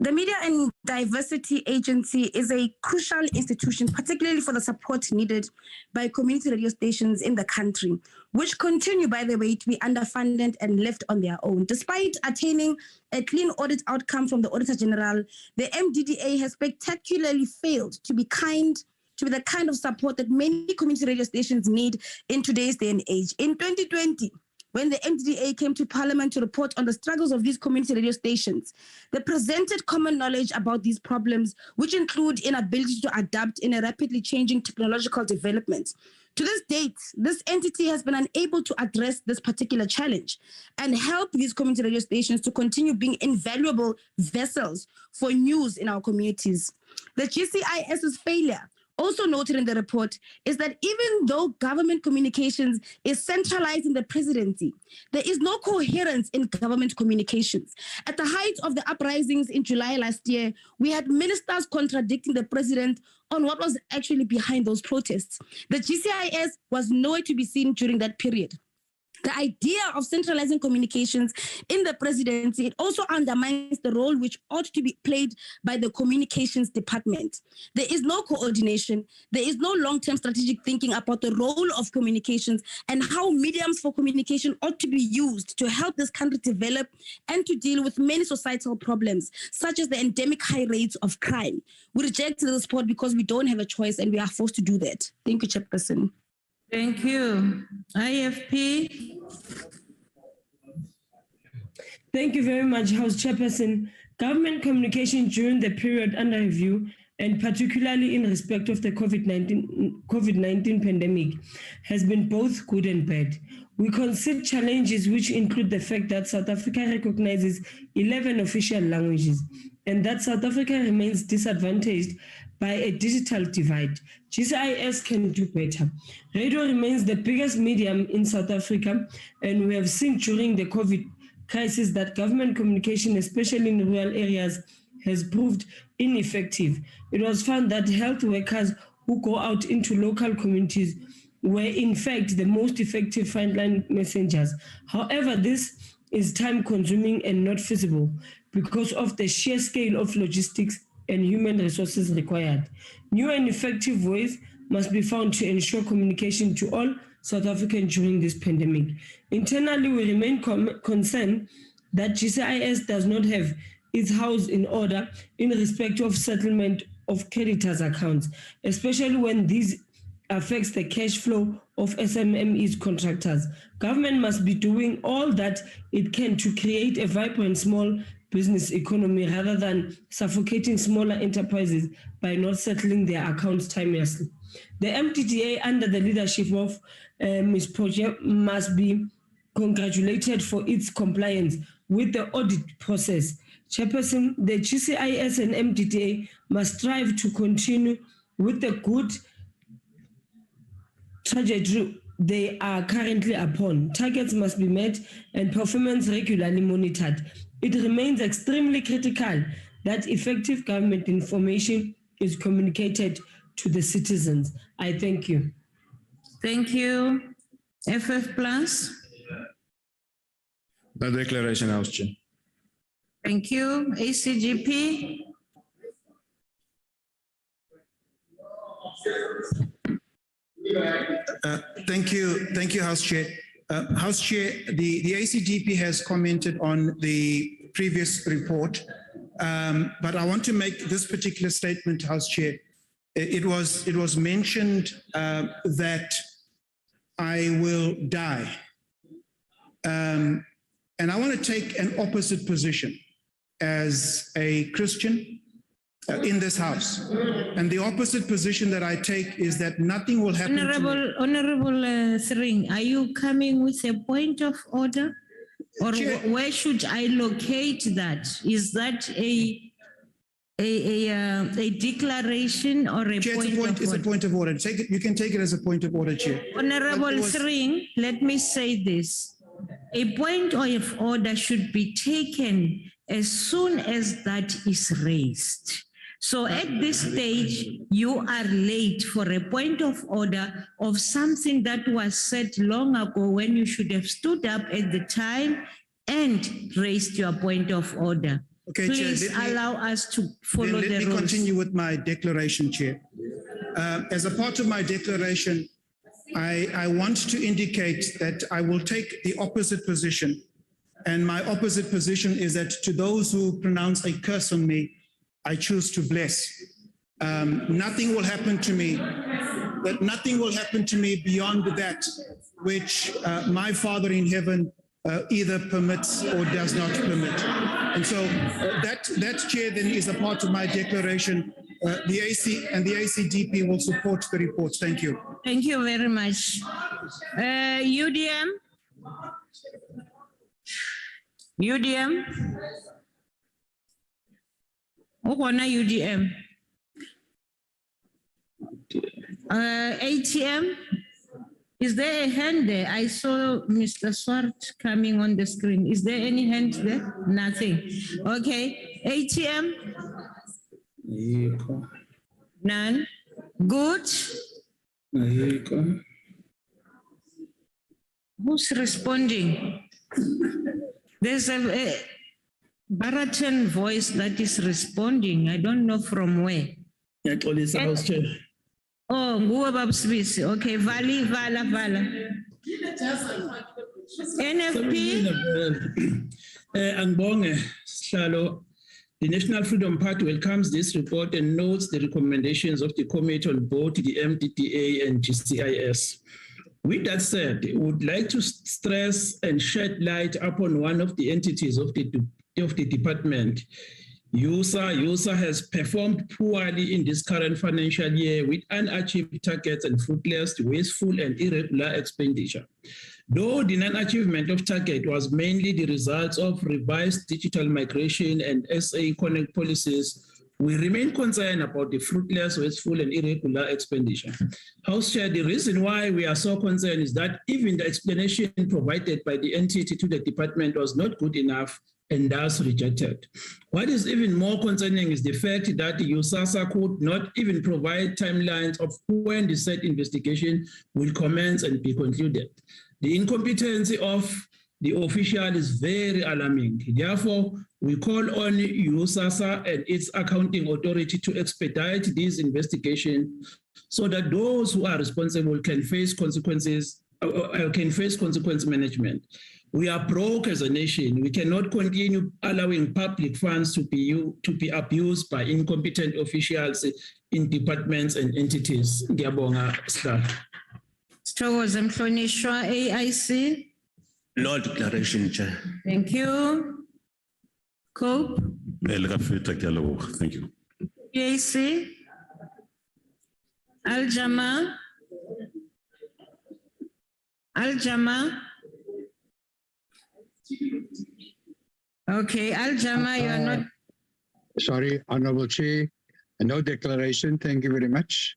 The Media and Diversity Agency is a crucial institution, particularly for the support needed by community radio stations in the country, which continue, by the way, to be underfunded and left on their own. Despite attaining a clean audit outcome from the Auditor General, the MDDA has spectacularly failed to be the kind of support that many community radio stations need in today's day and age. In 2020, when the MDDA came to Parliament to report on the struggles of these community radio stations, they presented common knowledge about these problems, which include inability to adapt in a rapidly changing technological development. To this date, this entity has been unable to address this particular challenge and help these community radio stations to continue being invaluable vessels for news in our communities. The GCIS's failure, also noted in the report, is that even though government communications is centralized in the presidency, there is no coherence in government communications. At the height of the uprisings in July last year, we had ministers contradicting the president on what was actually behind those protests. The GCIS was nowhere to be seen during that period. The idea of centralizing communications in the presidency, it also undermines the role which ought to be played by the communications department. There is no coordination. There is no long-term strategic thinking about the role of communications and how mediums for communication ought to be used to help this country develop and to deal with many societal problems, such as the endemic high rates of crime. We reject the support because we don't have a choice and we are forced to do that. Thank you, Chairperson. Thank you. IFP. Thank you very much, House Chairperson. Government communication during the period under review, and particularly in respect of the COVID-19 pandemic, has been both good and bad. We concede challenges which include the fact that South Africa recognizes 11 official languages and that South Africa remains disadvantaged by a digital divide. GCIS can do better. Radio remains the biggest medium in South Africa, and we have seen during the COVID crisis that government communication, especially in rural areas, has proved ineffective. It was found that health workers who go out into local communities were in fact the most effective frontline messengers. However, this is time consuming and not feasible because of the sheer scale of logistics and human resources required. New and effective ways must be found to ensure communication to all South Africans during this pandemic. Internally, we remain concerned that GCIS does not have its house in order in respect of settlement of creditors' accounts, especially when these affects the cash flow of SMME's contractors. Government must be doing all that it can to create a vibrant small business economy rather than suffocating smaller enterprises by not settling their accounts timelessly. The MTTA under the leadership of Ms. Poche must be congratulated for its compliance with the audit process. Chairperson, the GCIS and MTTA must strive to continue with the good trajectory they are currently upon. Targets must be met and performance regularly monitored. It remains extremely critical that effective government information is communicated to the citizens. I thank you. Thank you. FF Plus. No declaration, House Chair. Thank you. ACGP. Thank you, House Chair. House Chair, the ACDP has commented on the previous report, but I want to make this particular statement, House Chair. It was mentioned that I will die, and I want to take an opposite position as a Christian in this house. And the opposite position that I take is that nothing will happen to me. Honorable Sring, are you coming with a point of order? Or where should I locate that? Is that a declaration or a Chair, point of order? It's a point of order. You can take it as a point of order, Chair. Honorable Sring, let me say this. A point of order should be taken as soon as that is raised. So at this stage, you are late for a point of order of something that was said long ago when you should have stood up at the time and raised your point of order. Okay, Please Chair, allow us to follow the rules. Let me rules. continue with my declaration, Chair. As a part of my declaration, I want to indicate that I will take the opposite position. And my opposite position is that to those who pronounce a curse on me, I choose to bless. Nothing will happen to me, but nothing will happen to me beyond that which my Father in heaven either permits or does not permit. And so that, Chair, then is a part of my declaration. The AC and the ACDP will support the report. Thank you. Thank you very much. UDM? UDM? UDM? ATM? Is there a hand there? I saw Mr. Swart coming on the screen. Is there any hand there? Nothing. Okay. ATM? None. Good. Who's responding? There's a baritone voice that is responding. I don't know from where. Oh, okay, Vala. NFP? Angbonge, Slalo, the National Freedom Party welcomes this report and notes the recommendations of the committee on both the MTTA and GCIS. With that said, we would like to stress and shed light upon one of the entities of the department. USA has performed poorly in this current financial year with unachieved targets and fruitless, wasteful, and irregular expenditure. Though the non-achievement of target was mainly the result of revised digital migration and SA Connect policies, we remain concerned about the fruitless, wasteful, and irregular expenditure. House Chair, the reason why we are so concerned is that even the explanation provided by the entity to the department was not good enough and thus rejected. What is even more concerning is the fact that the USASA could not even provide timelines of when the said investigation will commence and be concluded. The incompetency of the official is very alarming. Therefore, we call on USASA and its accounting authority to expedite this investigation so that those who are responsible can face consequences, can face consequence management. We are broke as a nation. We cannot continue allowing public funds to be abused by incompetent officials in departments and entities. Ngiyabonga, Sir. Sithokoze Mhlonishwa, AIC. No declaration, Chair. Thank you. Cope. Thank you. PAC. Al-Jama. Al-Jama. Okay, Al-Jama, you are not. Sorry, Honorable Chair, no declaration. Thank you very much.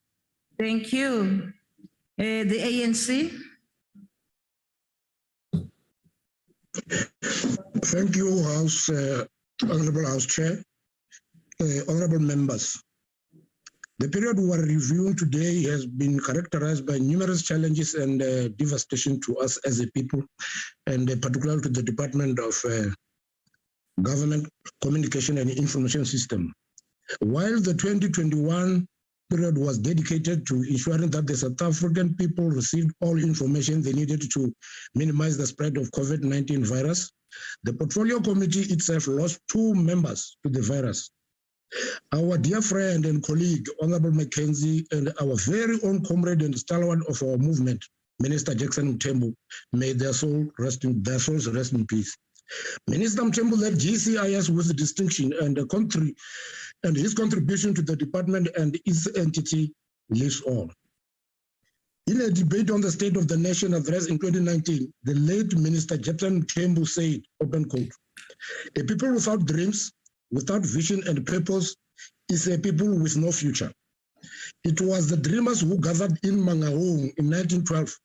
Thank you. The ANC. Thank you, Honorable House Chair, honorable members. The period we are reviewing today has been characterized by numerous challenges and devastation to us as a people, and particularly to the Department of Government, Communication and Information System. While the 2021 period was dedicated to ensuring that the South African people received all information they needed to minimize the spread of COVID-19 virus, the Portfolio Committee itself lost 2 members to the virus. Our dear friend and colleague, Honorable Mackenzie, and our very own comrade and stalwart of our movement, Minister Jackson Mthembu, may their souls rest in peace. Minister Mthembu led GCIS with distinction, and his contribution to the department and its entity lives on. In a debate on the State of the Nation address in 2019, the late Minister Jackson Mthembu said, open quote, "A people without dreams, without vision and purpose is a people with no future. It was the dreamers who gathered in Mangaung in 1912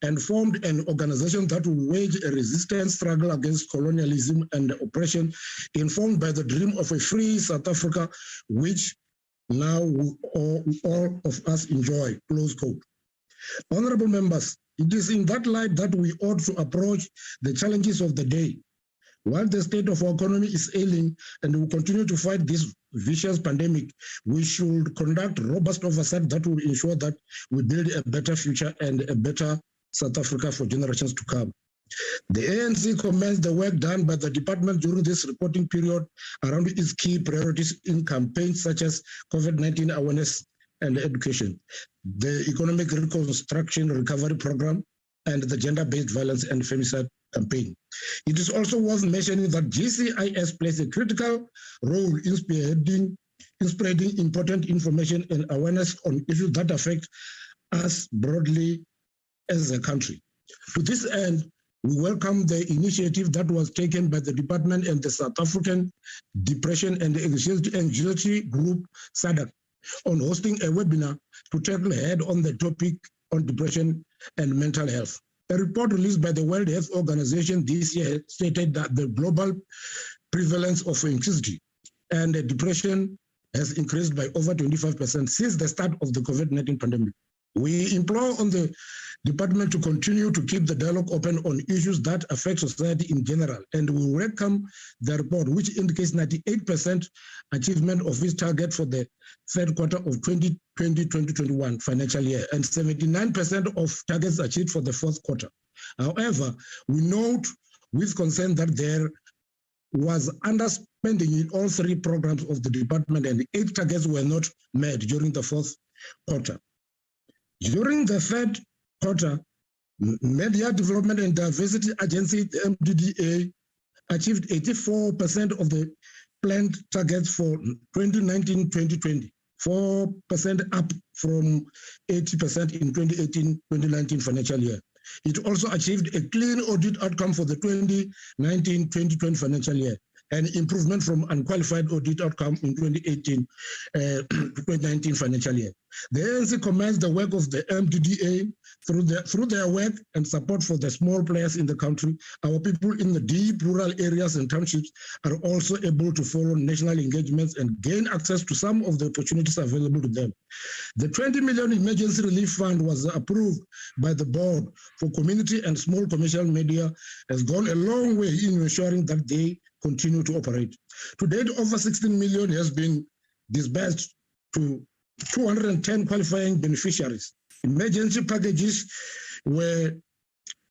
and formed an organization that would wage a resistance struggle against colonialism and oppression, informed by the dream of a free South Africa, which now all of us enjoy," close quote. Honorable members, it is in that light that we ought to approach the challenges of the day. While the state of our economy is ailing and we continue to fight this vicious pandemic, we should conduct robust oversight that will ensure that we build a better future and a better South Africa for generations to come. The ANC commends the work done by the department during this reporting period around its key priorities in campaigns such as COVID-19 awareness and education, the Economic Reconstruction Recovery Program, and the Gender-Based Violence and Femicide campaign. It is also worth mentioning that GCIS plays a critical role in spreading important information and awareness on issues that affect us broadly as a country. To this end, we welcome the initiative that was taken by the department and the South African Depression and Anxiety Group, SADC, on hosting a webinar to tackle head on the topic on depression and mental health. A report released by the World Health Organization this year stated that the global prevalence of anxiety and depression has increased by over 25% since the start of the COVID-19 pandemic. We implore on the department to continue to keep the dialogue open on issues that affect society in general, and we welcome the report, which indicates 98% achievement of its target for the third quarter of 2020-2021 financial year, and 79% of targets achieved for the fourth quarter. However, we note with concern that there was underspending in all 3 programs of the department, and 8 targets were not met during the fourth quarter. During the third quarter, Media Development and Diversity Agency, the MDDA, achieved 84% of the planned targets for 2019-2020, 4% up from 80% in 2018-2019 financial year. It also achieved a clean audit outcome for the 2019-2020 financial year. and improvement from unqualified audit outcome in 2018 to 2019 financial year. The ANC commends the work of the MDDA through their work and support for the small players in the country. Our people in the deep rural areas and townships are also able to follow national engagements and gain access to some of the opportunities available to them. The 20 million emergency relief fund was approved by the board for community and small commercial media has gone a long way in ensuring that they continue to operate. To date, over 16 million has been disbursed to 210 qualifying beneficiaries. Emergency packages were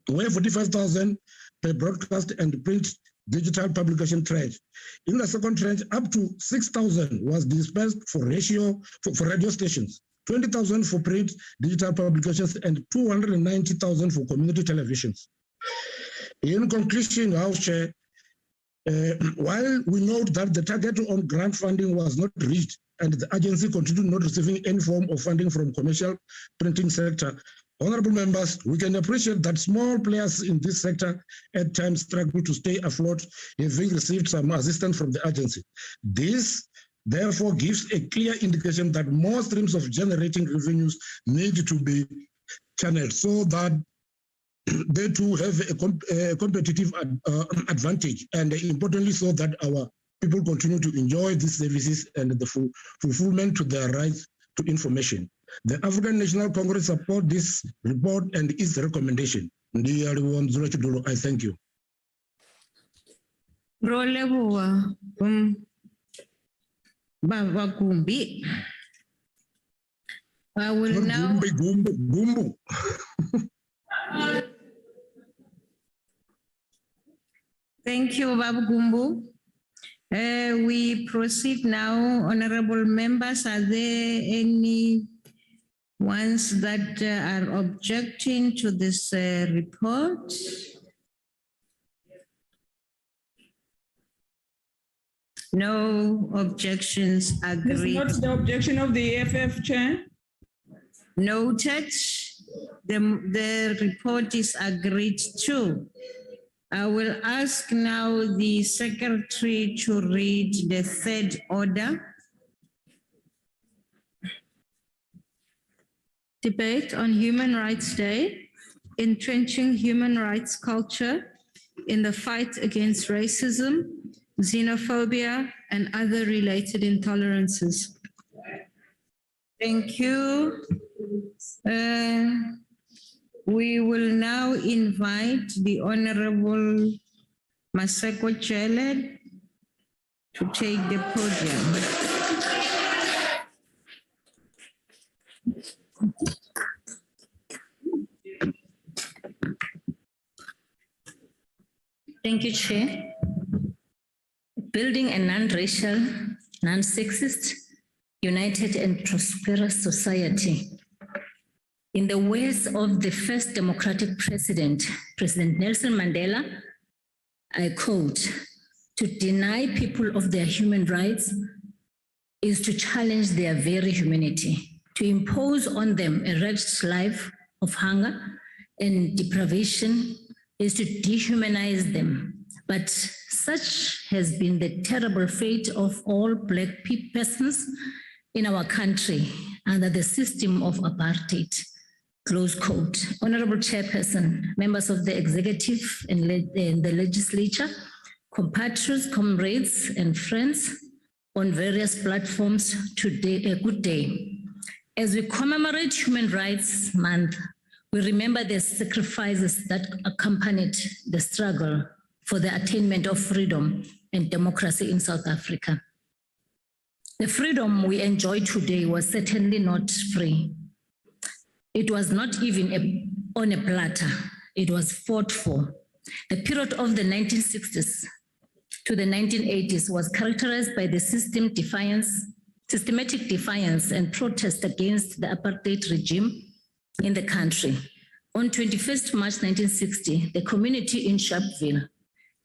45,000 per broadcast and print digital publication tranche. In the second tranche, up to 6,000 was disbursed for radio stations, 20,000 for print digital publications, and 290,000 for community televisions. In conclusion, House Chair, while we note that the target on grant funding was not reached and the agency continued not receiving any form of funding from commercial printing sector, honorable members, we can appreciate that small players in this sector at times struggle to stay afloat, having received some assistance from the agency. This therefore gives a clear indication that more streams of generating revenues need to be channeled so that they too have a competitive advantage, and importantly so that our people continue to enjoy these services and the fulfillment to their rights to information. The African National Congress support this report and its recommendation. I thank you. I will now. Thank you, Babu Gumbu. We proceed now, honorable members. Are there any ones that are objecting to this report? No objections, agreed. What's the objection of the EFF, Chair? Noted. The report is agreed to. I will ask now the secretary to read the third order. Debate on Human Rights Day, entrenching human rights culture in the fight against racism, xenophobia, and other related intolerances. Thank you. We will now invite the Honorable Maseko Chele to take the podium. Thank you, Chair. Building a non-racial, non-sexist, united and prosperous society. In the words of the first democratic president, President Nelson Mandela, I quote, "To deny people of their human rights is to challenge their very humanity. To impose on them a wretched life of hunger and deprivation is to dehumanize them. But such has been the terrible fate of all Black persons in our country under the system of apartheid." Close quote. Honorable Chairperson, members of the executive and the legislature, compatriots, comrades, and friends on various platforms today, a good day. As we commemorate Human Rights Month, we remember the sacrifices that accompanied the struggle for the attainment of freedom and democracy in South Africa. The freedom we enjoy today was certainly not free. It was not even on a platter. It was fought for. The period of the 1960s to the 1980s was characterized by the systematic defiance and protest against the apartheid regime in the country. On 21st March 1960, the community in Sharpeville,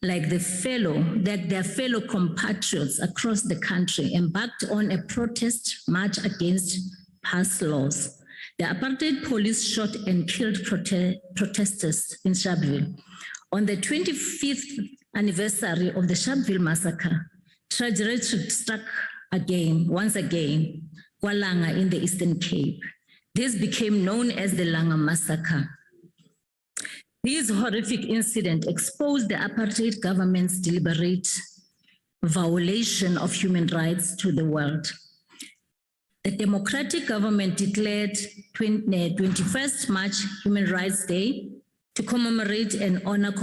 like their fellow compatriots across the country, embarked on a protest march against past laws. The apartheid police shot and killed protesters in Sharpeville. On the 25th anniversary of the Sharpeville massacre, tragedy struck once again, Kwalanga in the Eastern Cape. This became known as the Langa Massacre. This horrific incident exposed the apartheid government's deliberate violation of human rights to the world. The democratic government declared 21st March Human Rights Day to commemorate and honor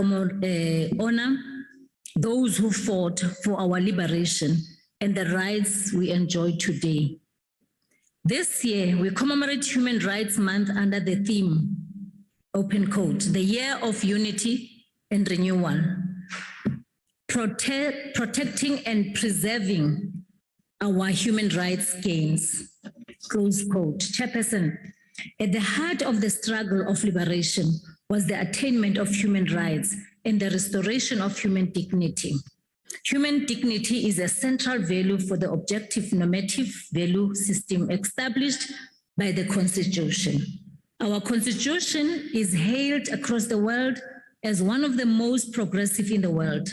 those who fought for our liberation and the rights we enjoy today. This year, we commemorate Human Rights Month under the theme, open quote, the year of unity and renewal, protecting and preserving our human rights gains, close quote. Chairperson, at the heart of the struggle of liberation was the attainment of human rights and the restoration of human dignity. Human dignity is a central value for the objective normative value system established by the Constitution. Our Constitution is hailed across the world as one of the most progressive in the world.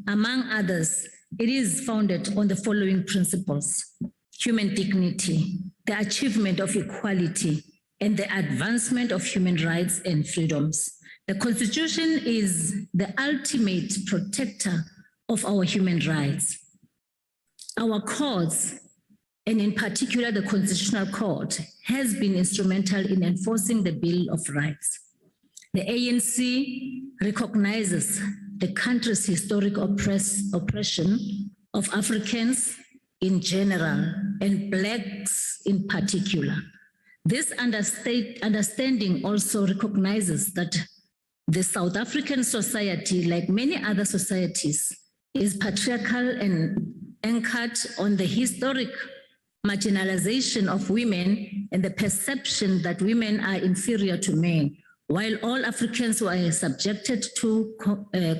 Among others, it is founded on the following principles: human dignity, the achievement of equality, and the advancement of human rights and freedoms. The Constitution is the ultimate protector of our human rights. Our courts, and in particular the Constitutional Court, has been instrumental in enforcing the Bill of Rights. The ANC recognizes the country's historic oppression of Africans in general and Blacks in particular. This understanding also recognizes that the South African society, like many other societies, is patriarchal and anchored on the historic marginalization of women and the perception that women are inferior to men, while all Africans were subjected to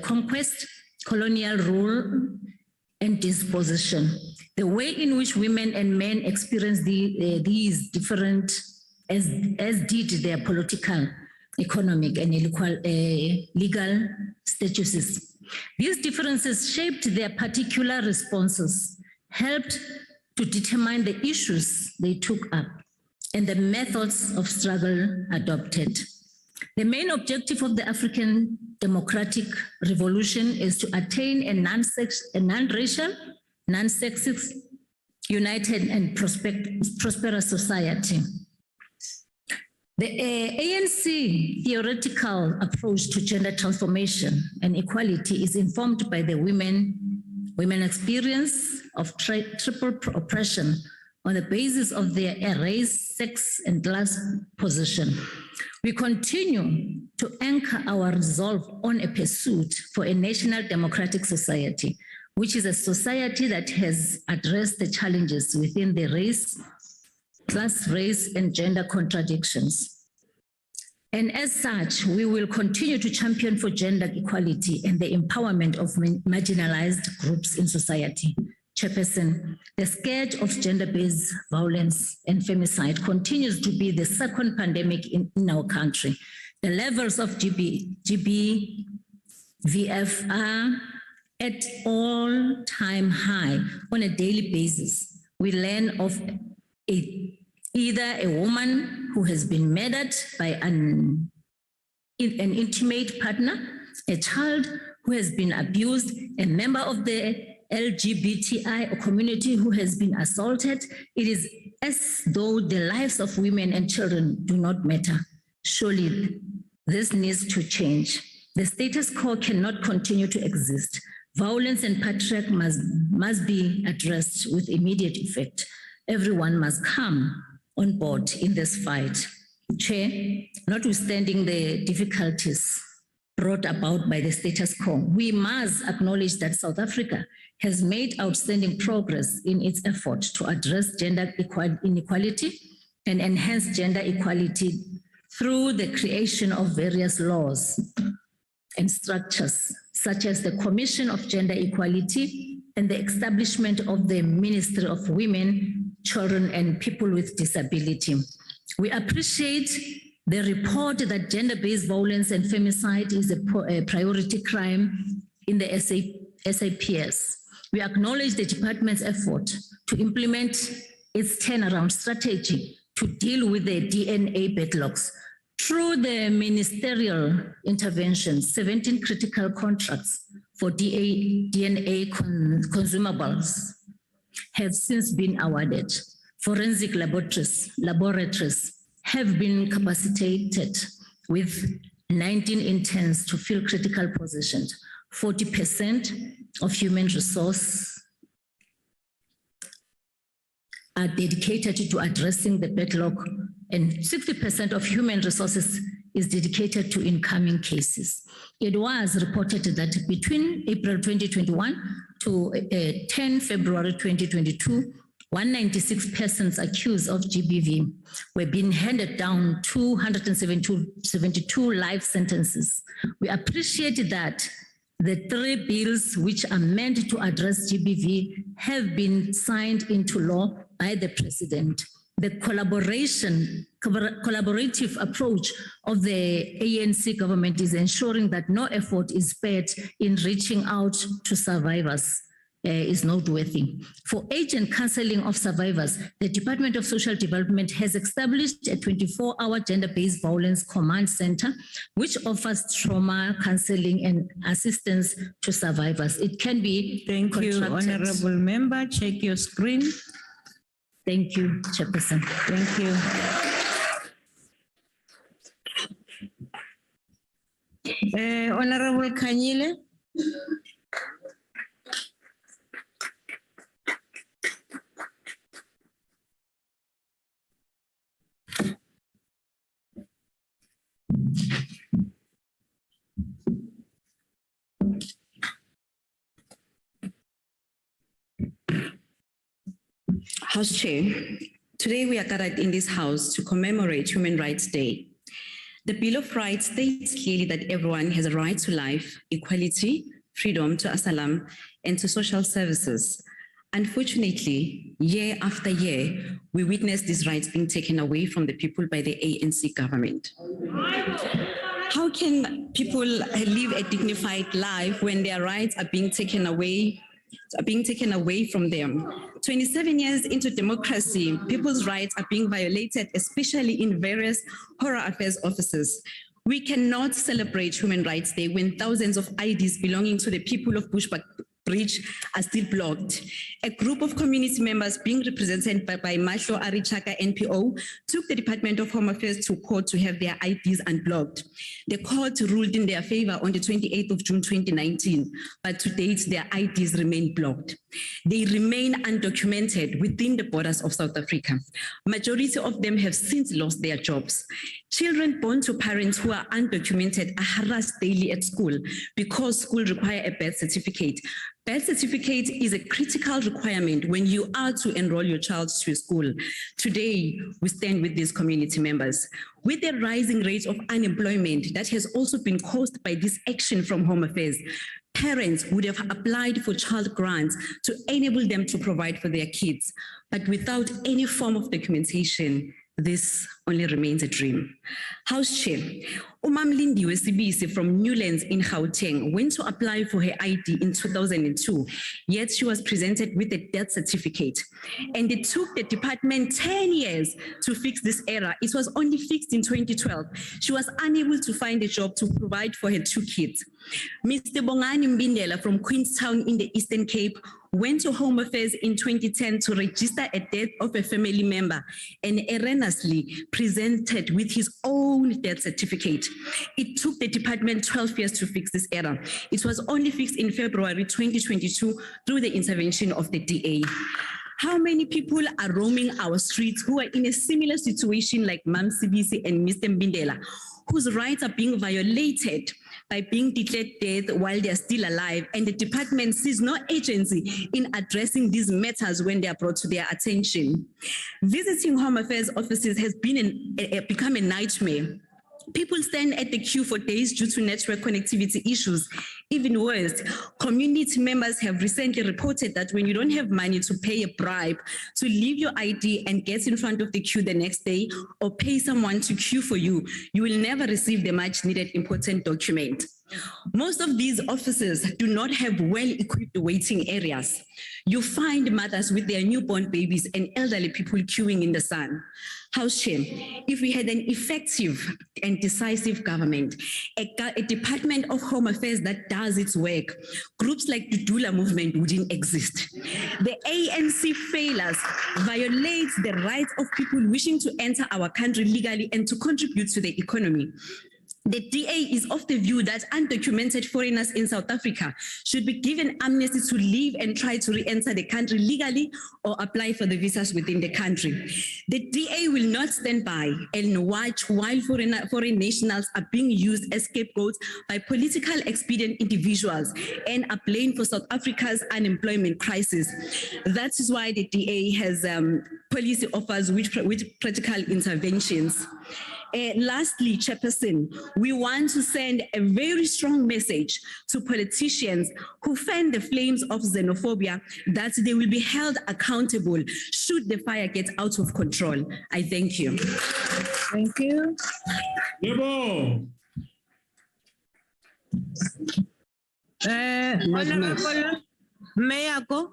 conquest, colonial rule, and dispossession. The way in which women and men experience these different, as did their political, economic, and legal statuses. These differences shaped their particular responses, helped to determine the issues they took up and the methods of struggle adopted. The main objective of the African Democratic Revolution is to attain a non-racial, non-sexist, united and prosperous society. The ANC theoretical approach to gender transformation and equality is informed by the women experience of triple oppression on the basis of their race, sex, and class position. We continue to anchor our resolve on a pursuit for a national democratic society, which is a society that has addressed the challenges within the race, class, race, and gender contradictions. And as such, we will continue to champion for gender equality and the empowerment of marginalized groups in society. Chairperson, the scourge of gender-based violence and femicide continues to be the second pandemic in our country. The levels of GBVF are at all-time high on a daily basis. We learn of either a woman who has been murdered by an intimate partner, a child who has been abused, a member of the LGBTI community who has been assaulted. It is as though the lives of women and children do not matter. Surely this needs to change. The status quo cannot continue to exist. Violence and patriarchy must be addressed with immediate effect. Everyone must come on board in this fight. Chair, notwithstanding the difficulties brought about by the status quo, we must acknowledge that South Africa has made outstanding progress in its effort to address gender inequality and enhance gender equality through the creation of various laws and structures, such as the Commission of Gender Equality and the establishment of the Ministry of Women, Children, and People with Disability. We appreciate the report that gender-based violence and femicide is a priority crime in the SAPS. We acknowledge the department's effort to implement its turnaround strategy to deal with the DNA backlogs. Through the ministerial interventions, 17 critical contracts for DNA consumables have since been awarded. Forensic laboratories have been capacitated with 19 interns to fill critical positions. 40% of human resource are dedicated to addressing the backlog, and 60% of human resources is dedicated to incoming cases. It was reported that between April 2021 to 10 February 2022, 196 persons accused of GBV were being handed down 272 life sentences. We appreciate that the 3 bills which are meant to address GBV have been signed into law by the President. The collaborative approach of the ANC government is ensuring that no effort is spared in reaching out to survivors. Is noteworthy. For agent counseling of survivors, the Department of Social Development has established a 24-hour gender-based violence command center, which offers trauma counseling and assistance to survivors. It can be Thank you, Honorable Member. Check your screen. Thank you, Chairperson. Thank you. Honorable Kanyile. House Chair, today we are gathered in this House to commemorate Human Rights Day. The Bill of Rights states clearly that everyone has a right to life, equality, freedom, to asylum, and to social services. Unfortunately, year after year, we witness these rights being taken away from the people by the ANC government. How can people live a dignified life when their rights are being taken away from them? 27 years into democracy, people's rights are being violated, especially in various horror affairs offices. We cannot celebrate Human Rights Day when thousands of IDs belonging to the people of Bushbuck Bridge are still blocked. A group of community members being represented by Mahlo Arichaka NPO took the Department of Home Affairs to court to have their IDs unblocked. The court ruled in their favor on the 28th of June 2019, but to date their IDs remain blocked. They remain undocumented within the borders of South Africa. Majority of them have since lost their jobs. Children born to parents who are undocumented are harassed daily at school because school require a birth certificate. Birth certificate is a critical requirement when you are to enroll your child to a school. Today, we stand with these community members. With the rising rate of unemployment that has also been caused by this action from Home Affairs, parents would have applied for child grants to enable them to provide for their kids, but without any form of documentation, this only remains a dream. House Chair, Umamlindi Sibisi from Newlands in Gauteng went to apply for her ID in 2002, yet she was presented with a death certificate. And it took the department 10 years to fix this error. It was only fixed in 2012. She was unable to find a job to provide for her 2 kids. Mr. Bongani Mbindela from Queenstown in the Eastern Cape went to Home Affairs in 2010 to register a death of a family member and erroneously presented with his own death certificate. It took the department 12 years to fix this error. It was only fixed in February 2022 through the intervention of the DA. How many people are roaming our streets who are in a similar situation like Mam Sibisi and Mr. Mbindela, whose rights are being violated by being declared dead while they are still alive, and the department sees no agency in addressing these matters when they are brought to their attention. Visiting Home Affairs offices has become a nightmare. People stand at the queue for days due to network connectivity issues. Even worse, community members have recently reported that when you don't have money to pay a bribe to leave your ID and get in front of the queue the next day, or pay someone to queue for you, you will never receive the much needed important document. Most of these offices do not have well-equipped waiting areas. You find mothers with their newborn babies and elderly people queuing in the sun. House Chair, if we had an effective and decisive government, a Department of Home Affairs that does its work, groups like the Dula movement wouldn't exist. The ANC failures violates the rights of people wishing to enter our country legally and to contribute to the economy. The DA is of the view that undocumented foreigners in South Africa should be given amnesty to leave and try to re-enter the country legally or apply for the visas within the country. The DA will not stand by and watch while foreign nationals are being used as scapegoats by political expedient individuals and are blamed for South Africa's unemployment crisis. That is why the DA has policy offers with practical interventions. Lastly, Chairperson, we want to send a very strong message to politicians who fan the flames of xenophobia that they will be held accountable should the fire get out of control. I thank you. Thank you. Honorable Mayako.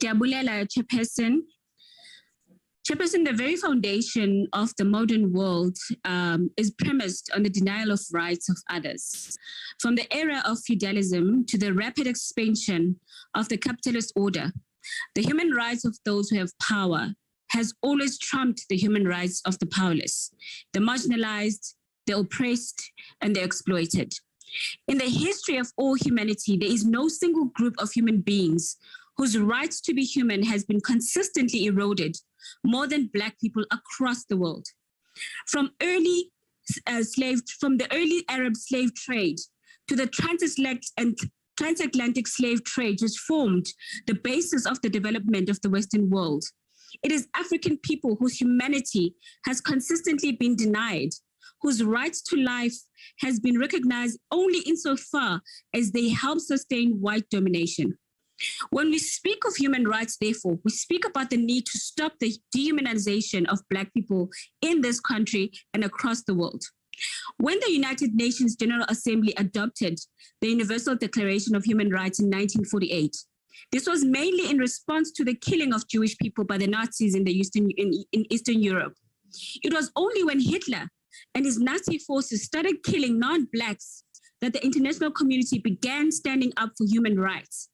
Diabulela, Chairperson. Chairperson, the very foundation of the modern world is premised on the denial of rights of others. From the era of feudalism to the rapid expansion of the capitalist order, the human rights of those who have power has always trumped the human rights of the powerless, the marginalized, the oppressed, and the exploited. In the history of all humanity, there is no single group of human beings whose rights to be human has been consistently eroded more than Black people across the world. From the early Arab slave trade to the transatlantic slave trade, which formed the basis of the development of the Western world. It is African people whose humanity has consistently been denied, whose rights to life has been recognized only insofar as they help sustain white domination. When we speak of human rights, therefore, we speak about the need to stop the dehumanization of Black people in this country and across the world. When the United Nations General Assembly adopted the Universal Declaration of Human Rights in 1948, this was mainly in response to the killing of Jewish people by the Nazis in Eastern Europe. It was only when Hitler and his Nazi forces started killing non-Blacks that the international community began standing up for human rights.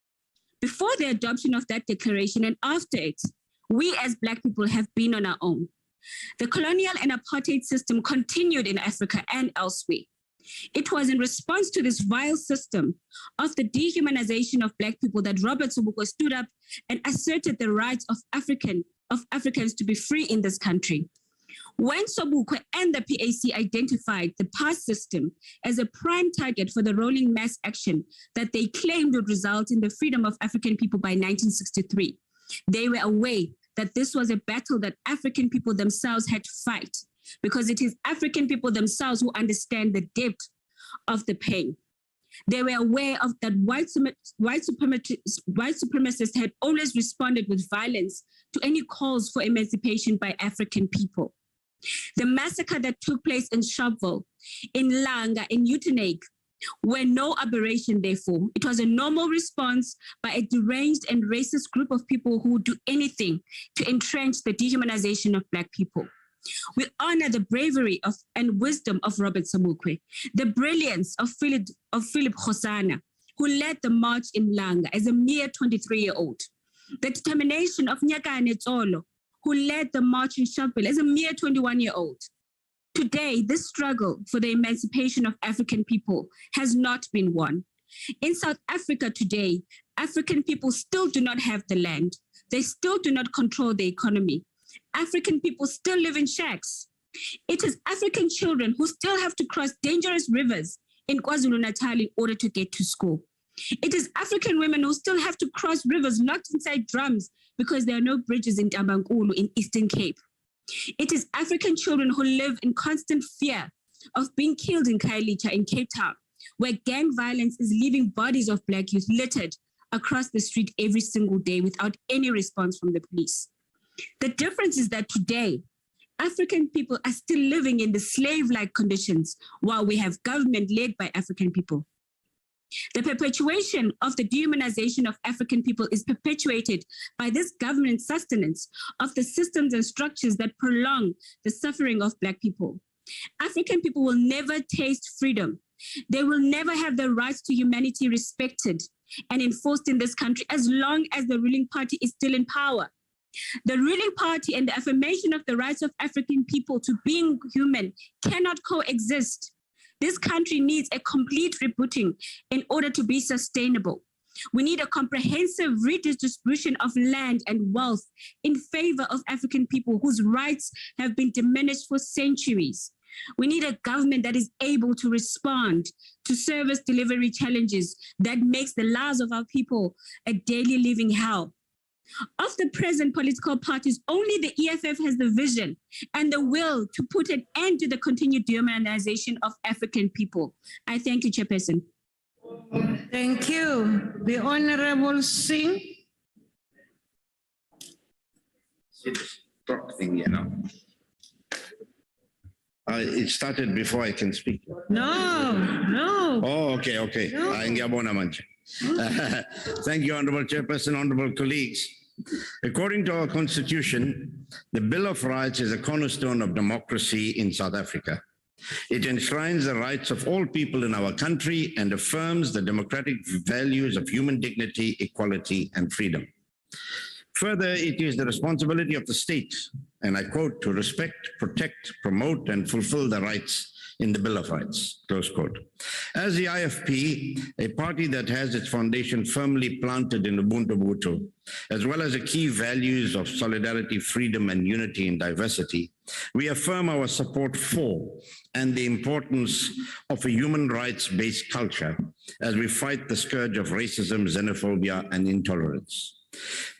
Before the adoption of that declaration and after it, we as Black people have been on our own. The colonial and apartheid system continued in Africa and elsewhere. It was in response to this vile system of the dehumanization of Black people that Robert Sobukwe stood up and asserted the rights of Africans to be free in this country. When Sobukwe and the PAC identified the past system as a prime target for the rolling mass action that they claimed would result in the freedom of African people by 1963, they were aware that this was a battle that African people themselves had to fight, because it is African people themselves who understand the depth of the pain. They were aware of that white supremacists had always responded with violence to any calls for emancipation by African people. The massacre that took place in Sharpeville, in Langa, in Uitenhage, were no aberration, therefore. It was a normal response by a deranged and racist group of people who would do anything to entrench the dehumanization of Black people. We honor the bravery and wisdom of Robert Sobukwe, the brilliance of Philip Khosana, who led the march in Langa as a mere 23-year-old, the determination of Nyakane Tsolo, who led the march in Sharpeville as a mere 21-year-old. Today, this struggle for the emancipation of African people has not been won. In South Africa today, African people still do not have the land. They still do not control the economy. African people still live in shacks. It is African children who still have to cross dangerous rivers in KwaZulu-Natal in order to get to school. It is African women who still have to cross rivers locked inside drums because there are no bridges in Tabankulu in Eastern Cape. It is African children who live in constant fear of being killed in Khayelitsha in Cape Town, where gang violence is leaving bodies of Black youth littered across the street every single day without any response from the police. The difference is that today, African people are still living in the slave-like conditions while we have government led by African people. The perpetuation of the dehumanization of African people is perpetuated by this government sustenance of the systems and structures that prolong the suffering of Black people. African people will never taste freedom. They will never have the rights to humanity respected and enforced in this country as long as the ruling party is still in power. The ruling party and the affirmation of the rights of African people to being human cannot coexist. This country needs a complete rebooting in order to be sustainable. We need a comprehensive redistribution of land and wealth in favor of African people whose rights have been diminished for centuries. We need a government that is able to respond to service delivery challenges that makes the lives of our people a daily living hell. Of the present political parties, only the EFF has the vision and the will to put an end to the continued dehumanization of African people. I thank you, Chairperson. Thank you. The Honorable Singh. It started before I can speak. No. Oh, okay. No. Ngiyabona manje. Thank you, Honorable Chairperson, honorable colleagues. According to our Constitution, the Bill of Rights is a cornerstone of democracy in South Africa. It enshrines the rights of all people in our country and affirms the democratic values of human dignity, equality, and freedom. Further, it is the responsibility of the state, and I quote, to respect, protect, promote, and fulfill the rights in the Bill of Rights, close quote. As the IFP, a party that has its foundation firmly planted in Ubuntu, as well as the key values of solidarity, freedom, and unity in diversity, we affirm our support for and the importance of a human rights-based culture as we fight the scourge of racism, xenophobia, and intolerance.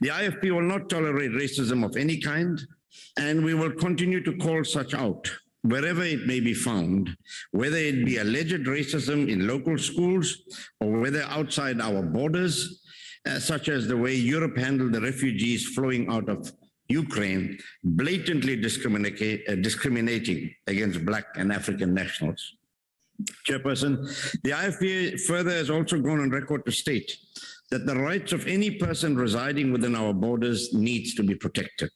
The IFP will not tolerate racism of any kind, and we will continue to call such out wherever it may be found, whether it be alleged racism in local schools or whether outside our borders, such as the way Europe handled the refugees flowing out of Ukraine, blatantly discriminating against Black and African nationals. Chairperson, the IFP further has also gone on record to state that the rights of any person residing within our borders needs to be protected,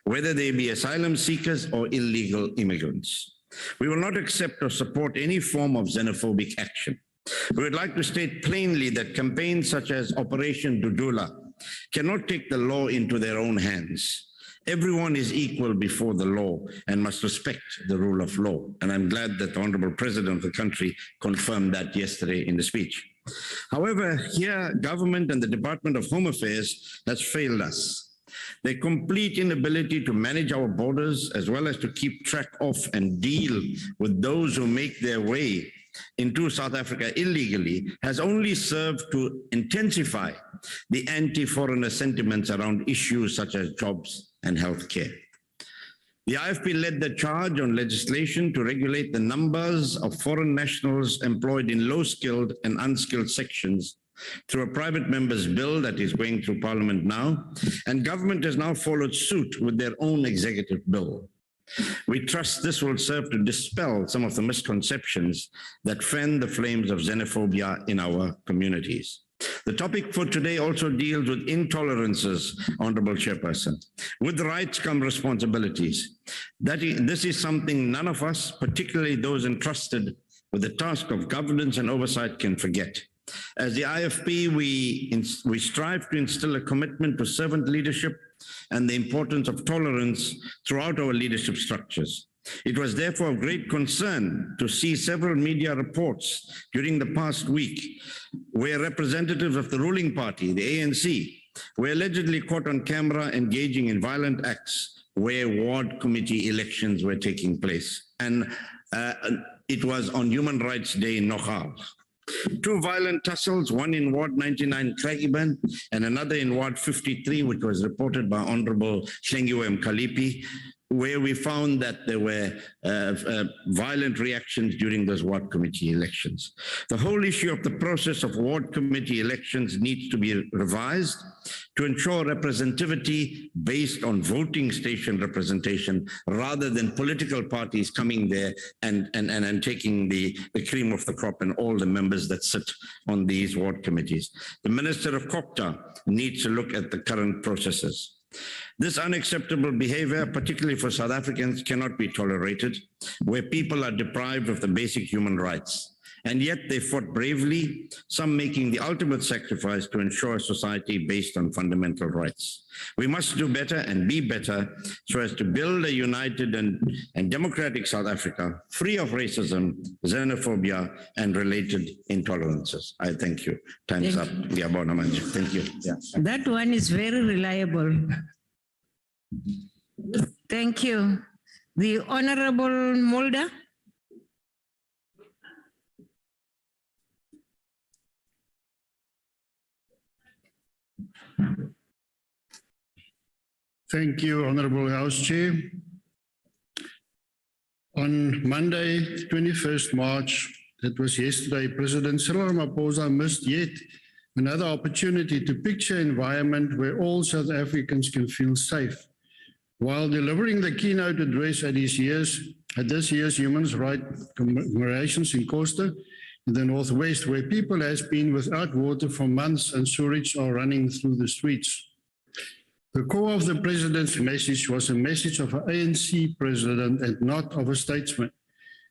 whether they be asylum seekers or illegal immigrants. We will not accept or support any form of xenophobic action. We would like to state plainly that campaigns such as Operation Dudula cannot take the law into their own hands. Everyone is equal before the law and must respect the rule of law. And I'm glad that the Honorable President of the country confirmed that yesterday in the speech. However, here, government and the Department of Home Affairs has failed us. Their complete inability to manage our borders, as well as to keep track of and deal with those who make their way into South Africa illegally, has only served to intensify the anti-foreigner sentiments around issues such as jobs and healthcare. The IFP led the charge on legislation to regulate the numbers of foreign nationals employed in low-skilled and unskilled sections through a private member's bill that is going through Parliament now, and government has now followed suit with their own executive bill. We trust this will serve to dispel some of the misconceptions that fan the flames of xenophobia in our communities. The topic for today also deals with intolerances, Honorable Chairperson. With rights come responsibilities. This is something none of us, particularly those entrusted with the task of governance and oversight, can forget. As the IFP, we strive to instill a commitment to servant leadership and the importance of tolerance throughout our leadership structures. It was therefore of great concern to see several media reports during the past week where representatives of the ruling party, the ANC, were allegedly caught on camera engaging in violent acts where ward committee elections were taking place. And it was on Human Rights Day in Nogal. Two violent tussles, one in Ward 99 Craigieburn and another in Ward 53, which was reported by Honorable Hlengiwe Mkalipi, where we found that there were violent reactions during those ward committee elections. The whole issue of the process of ward committee elections needs to be revised to ensure representativity based on voting station representation rather than political parties coming there and taking the cream of the crop and all the members that sit on these ward committees. The Minister of COPTA needs to look at the current processes. This unacceptable behavior, particularly for South Africans, cannot be tolerated, where people are deprived of the basic human rights. And yet they fought bravely, some making the ultimate sacrifice to ensure a society based on fundamental rights. We must do better and be better so as to build a united and democratic South Africa, free of racism, xenophobia, and related intolerances. I thank you. Time's up. Thank you. Yeah. That one is very reliable. Thank you. The Honorable Mulder. Thank you, Honorable House Chair. On Monday, 21st March, that was yesterday, President Cyril Ramaphosa missed yet another opportunity to picture an environment where all South Africans can feel safe. While delivering the keynote address at this year's Human Rights commemorations in Costa, in the Northwest, where people have been without water for months and sewage are running through the streets. The core of the President's message was a message of an ANC President and not of a statesman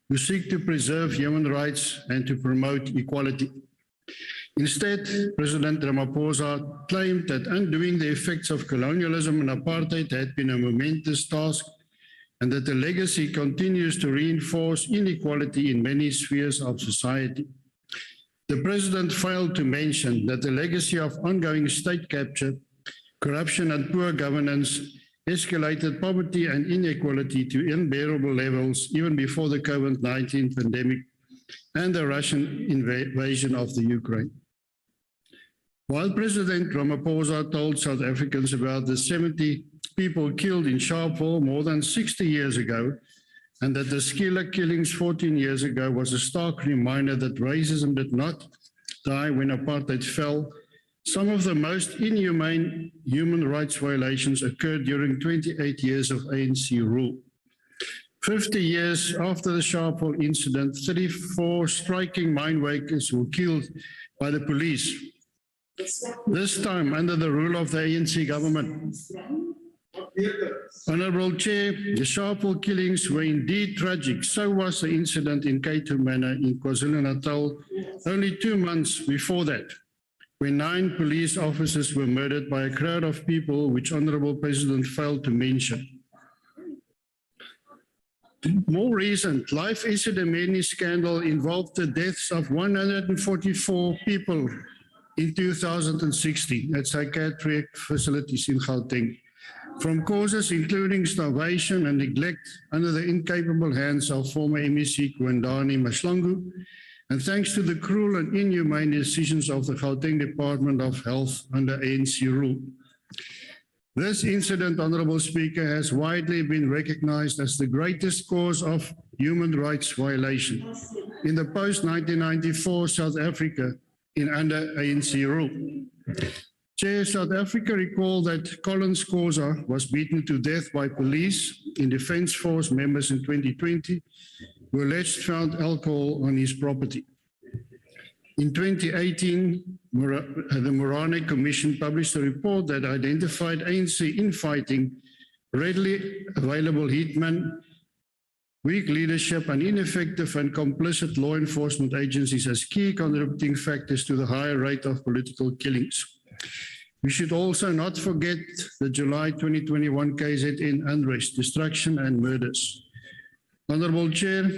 who seek to preserve human rights and to promote equality. Instead, President Ramaphosa claimed that undoing the effects of colonialism and apartheid had been a momentous task and that the legacy continues to reinforce inequality in many spheres of society. The President failed to mention that the legacy of ongoing state capture, corruption and poor governance escalated poverty and inequality to unbearable levels even before the COVID-19 pandemic and the Russian invasion of the Ukraine. While President Ramaphosa told South Africans about the 70 people killed in Sharpeville more than 60 years ago, and that the Skiller killings 14 years ago was a stark reminder that racism did not die when apartheid fell, some of the most inhumane human rights violations occurred during 28 years of ANC rule. 50 years after the Sharpeville incident, 34 striking mineworkers were killed by the police, this time under the rule of the ANC government. Honourable Chair, the Sharpeville killings were indeed tragic. So was the incident in Cato Manor in KwaZulu-Natal only 2 months before that, when 9 police officers were murdered by a crowd of people, which Honourable President failed to mention. More recent, Life Esidimeni scandal involved the deaths of 144 people in 2016 at psychiatric facilities in Gauteng, from causes including starvation and neglect under the incapable hands of former MEC Kwendani Mashlangu, and thanks to the cruel and inhumane decisions of the Gauteng Department of Health under ANC rule. This incident, Honourable Speaker, has widely been recognized as the greatest cause of human rights violation in the post-1994 South Africa under ANC rule. Chair, South Africa recalled that Collins Khoza was beaten to death by police in Defence Force members in 2020, who alleged found alcohol on his property. In 2018, the Morane Commission published a report that identified ANC infighting, readily available hitmen, weak leadership, and ineffective and complicit law enforcement agencies as key contributing factors to the higher rate of political killings. We should also not forget the July 2021 KZN unrest, destruction and murders. Honourable Chair,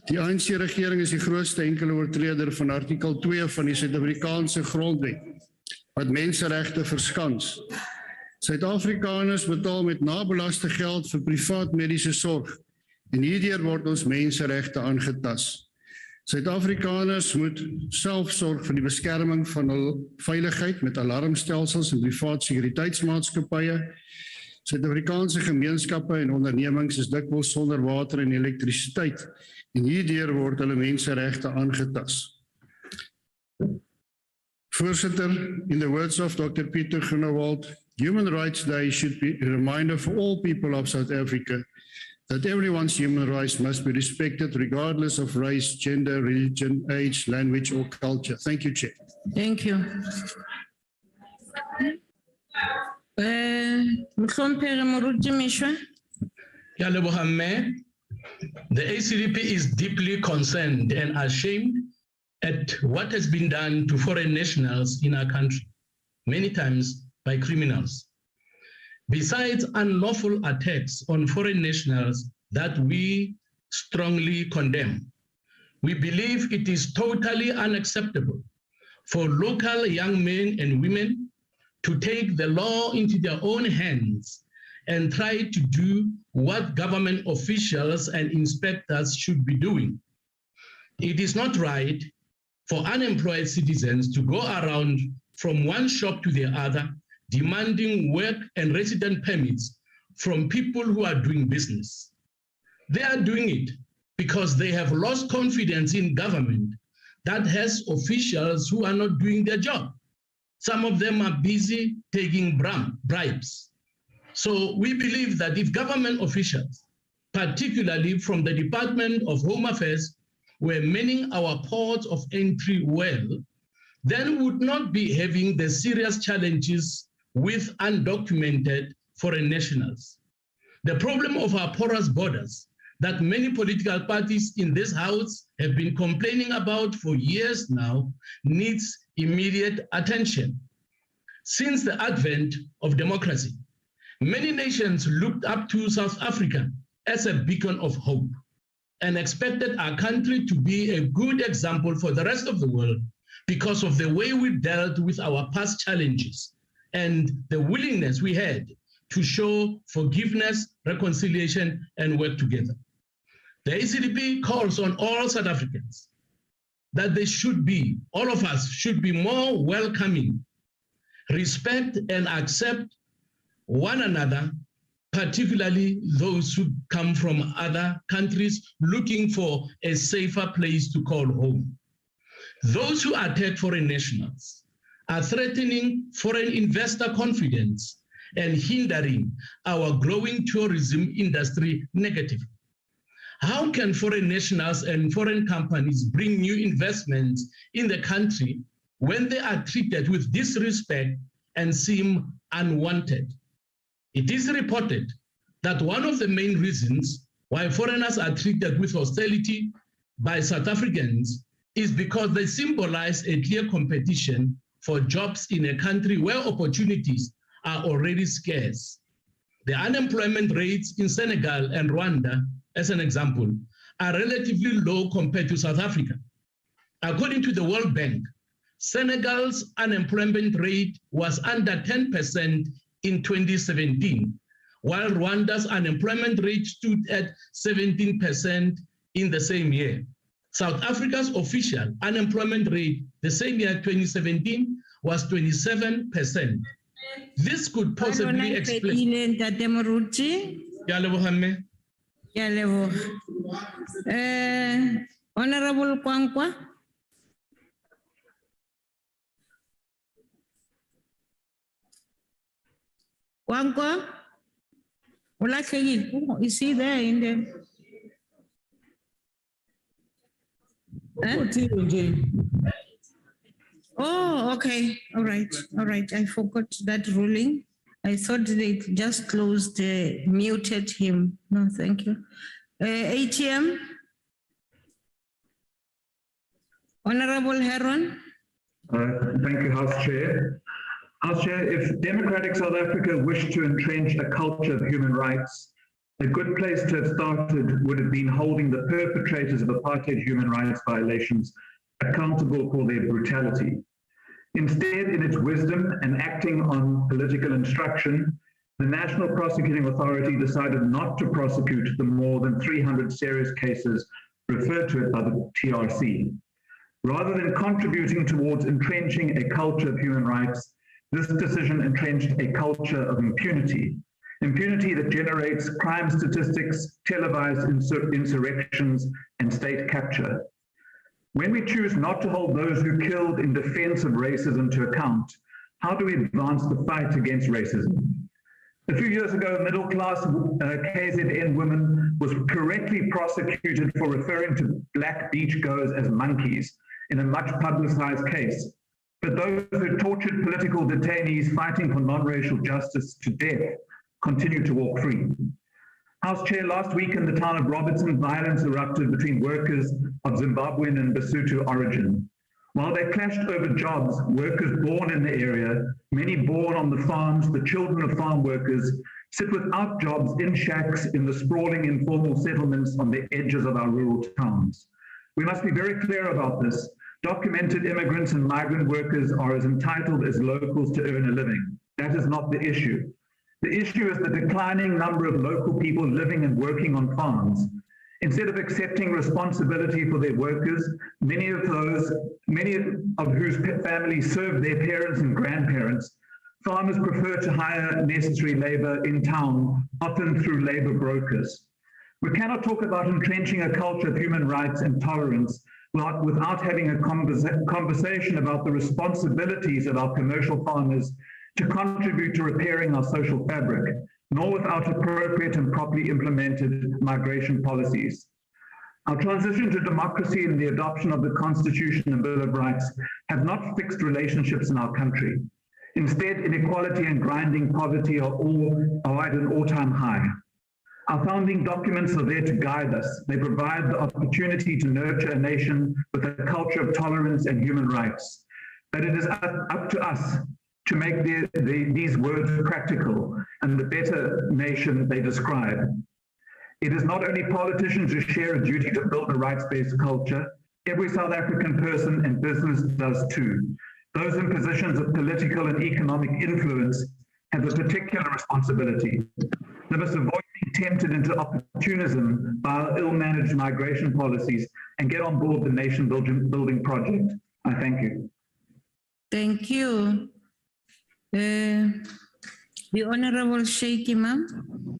die ANC-regering is die grootste enkele oortreder van artikel 2 van die Suid-Afrikaanse grondwet, wat menseregte verskans. Suid-Afrikaners betaal met nabelaste geld vir privaat mediese sorg, en hierdeur word ons menseregte aangetast. Suid-Afrikaners moet self sorg vir die beskerming van hul veiligheid met alarmstelsels en privaat sekuriteitsmaatskappye, Suid-Afrikaanse gemeenskappe en ondernemings is dikwels sonder water en elektrisiteit en hierdeur word hulle menseregte aangetast. Voorzitter, in the words of Dr. Peter Groenewald, Human Rights Day should be a reminder for all people of South Africa that everyone's human rights must be respected regardless of race, gender, religion, age, language, or culture. Thank you, Chair. Thank you. Mhlomphehi Moruti Mishwa. Ke a leboga mme. The ACDP is deeply concerned and ashamed at what has been done to foreign nationals in our country, many times by criminals. Besides unlawful attacks on foreign nationals that we strongly condemn, we believe it is totally unacceptable for local young men and women to take the law into their own hands and try to do what government officials and inspectors should be doing. It is not right for unemployed citizens to go around from one shop to the other demanding work and resident permits from people who are doing business. They are doing it because they have lost confidence in government that has officials who are not doing their job. Some of them are busy taking bribes. So we believe that if government officials, particularly from the Department of Home Affairs, were manning our ports of entry well, then we would not be having the serious challenges with undocumented foreign nationals. The problem of our porous borders that many political parties in this House have been complaining about for years now needs immediate attention. Since the advent of democracy, many nations looked up to South Africa as a beacon of hope and expected our country to be a good example for the rest of the world because of the way we dealt with our past challenges and the willingness we had to show forgiveness, reconciliation, and work together. The ACDP calls on all South Africans that they should be, all of us should be more welcoming, respect and accept one another, particularly those who come from other countries looking for a safer place to call home. Those who attack foreign nationals are threatening foreign investor confidence and hindering our growing tourism industry negatively. How can foreign nationals and foreign companies bring new investments in the country when they are treated with disrespect and seem unwanted? It is reported that one of the main reasons why foreigners are treated with hostility by South Africans is because they symbolize a clear competition for jobs in a country where opportunities are already scarce. The unemployment rates in Senegal and Rwanda, as an example, are relatively low compared to South Africa. According to the World Bank, Senegal's unemployment rate was under 10% in 2017, while Rwanda's unemployment rate stood at 17% in the same year. South Africa's official unemployment rate the same year, 2017, was 27%. This could possibly explain. Honorable Kwankwa. Kwankwa, is he there in the? Oh, okay. All right. All right. I forgot that ruling. I thought they just closed, muted him. No, thank you. ATM. Honorable Heron. Thank you, House Chair. House Chair, if democratic South Africa wished to entrench a culture of human rights, a good place to have started would have been holding the perpetrators of apartheid human rights violations accountable for their brutality. Instead, in its wisdom and acting on political instruction, the National Prosecuting Authority decided not to prosecute the more than 300 serious cases referred to it by the TRC. Rather than contributing towards entrenching a culture of human rights, this decision entrenched a culture of impunity, impunity that generates crime statistics, televised insurrections, and state capture. When we choose not to hold those who killed in defense of racism to account, how do we advance the fight against racism? A few years ago, a middle-class KZN woman was correctly prosecuted for referring to black beachgoers as monkeys in a much publicized case. But those who tortured political detainees fighting for non-racial justice to death continue to walk free. House Chair, last week in the town of Robertson, violence erupted between workers of Zimbabwean and Basotho origin. While they clashed over jobs, workers born in the area, many born on the farms, the children of farm workers, sit without jobs in shacks in the sprawling informal settlements on the edges of our rural towns. We must be very clear about this. Documented immigrants and migrant workers are as entitled as locals to earn a living. That is not the issue. The issue is the declining number of local people living and working on farms. Instead of accepting responsibility for their workers, many of whose families serve their parents and grandparents, farmers prefer to hire necessary labor in town, often through labor brokers. We cannot talk about entrenching a culture of human rights and tolerance without having a conversation about the responsibilities of our commercial farmers to contribute to repairing our social fabric, nor without appropriate and properly implemented migration policies. Our transition to democracy and the adoption of the Constitution and Bill of Rights have not fixed relationships in our country. Instead, inequality and grinding poverty are at an all-time high. Our founding documents are there to guide us. They provide the opportunity to nurture a nation with a culture of tolerance and human rights. But it is up to us to make these words practical and the better nation they describe. It is not only politicians who share a duty to build a rights-based culture. Every South African person and business does too. Those in positions of political and economic influence have a particular responsibility. They must avoid being tempted into opportunism by our ill-managed migration policies and get on board the nation-building project. I thank you. Thank you. The Honorable Sheikh Imam.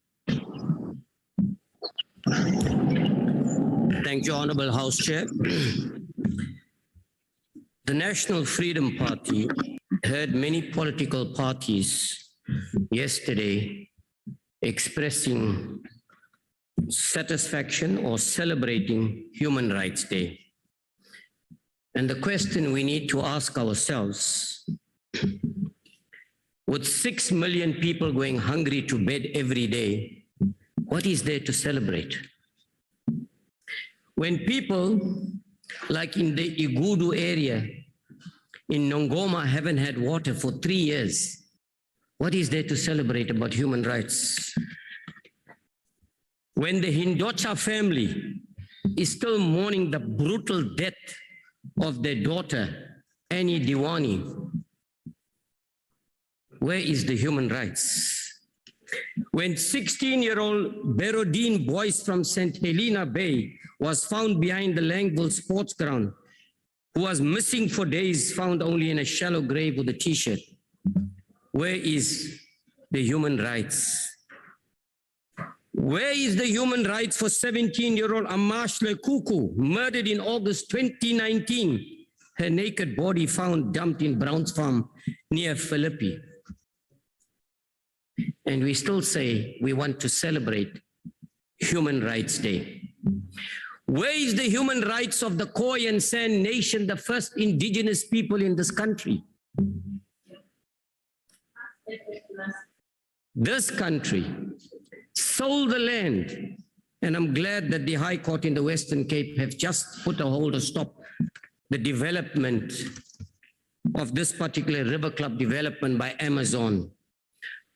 Thank you, Honorable House Chair. The National Freedom Party heard many political parties yesterday expressing satisfaction or celebrating Human Rights Day. And the question we need to ask ourselves, with 6 million people going hungry to bed every day, what is there to celebrate? When people, like in the Igudu area, in Nongoma, haven't had water for 3 years, what is there to celebrate about human rights? When the Hindocha family is still mourning the brutal death of their daughter, Annie Diwani, where is the human rights? When 16-year-old Berodine Boyce from St. Helena Bay was found behind the Langville Sports Ground, who was missing for days, found only in a shallow grave with a t-shirt, where is the human rights? Where is the human rights for 17-year-old Amash Lekuku, murdered in August 2019, her naked body found dumped in Brown's Farm near Philippi? And we still say we want to celebrate Human Rights Day. Where is the human rights of the Khoi and San Nation, the first indigenous people in this country? This country sold the land, and I'm glad that the High Court in the Western Cape have just put a hold or stop the development of this particular river club development by Amazon.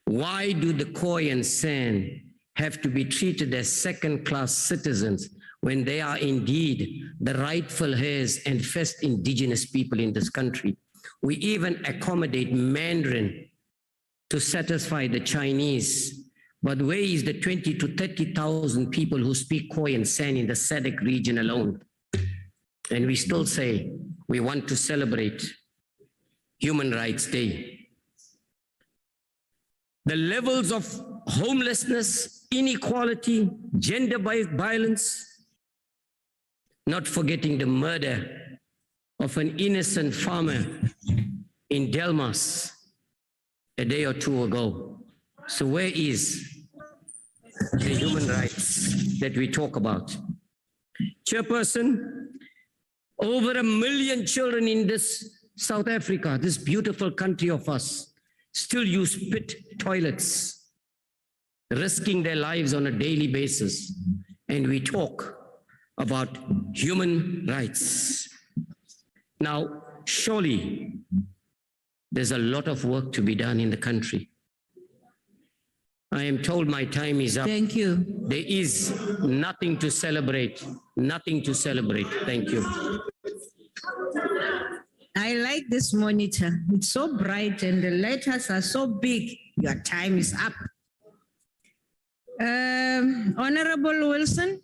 Why do the Khoi and San have to be treated as second-class citizens when they are indeed the rightful heirs and first indigenous people in this country? We even accommodate Mandarin to satisfy the Chinese. But where is the 20 to 30,000 people who speak Khoi and San in the SADC region alone? And we still say we want to celebrate Human Rights Day. the levels of homelessness, inequality, gender violence, not forgetting the murder of an innocent farmer in Delmas a day or two ago. So where is the human rights that we talk about? Chairperson, over 1 million children in this South Africa, this beautiful country of us, still use pit toilets, risking their lives on a daily basis. And we talk about human rights. Now, surely there's a lot of work to be done in the country. I am told my time is up. Thank you. There is nothing to celebrate, nothing to celebrate. Thank you. I like this monitor. It's so bright and the letters are so big. Your time is up. Honorable Wilson.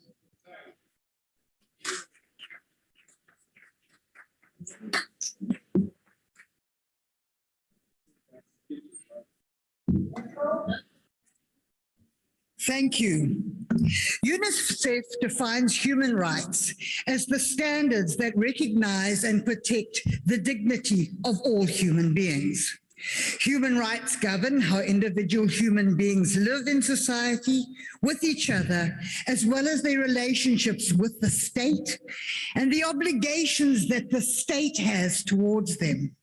Thank you. UNICEF defines human rights as the standards that recognize and protect the dignity of all human beings. Human rights govern how individual human beings live in society with each other, as well as their relationships with the state and the obligations that the state has towards them.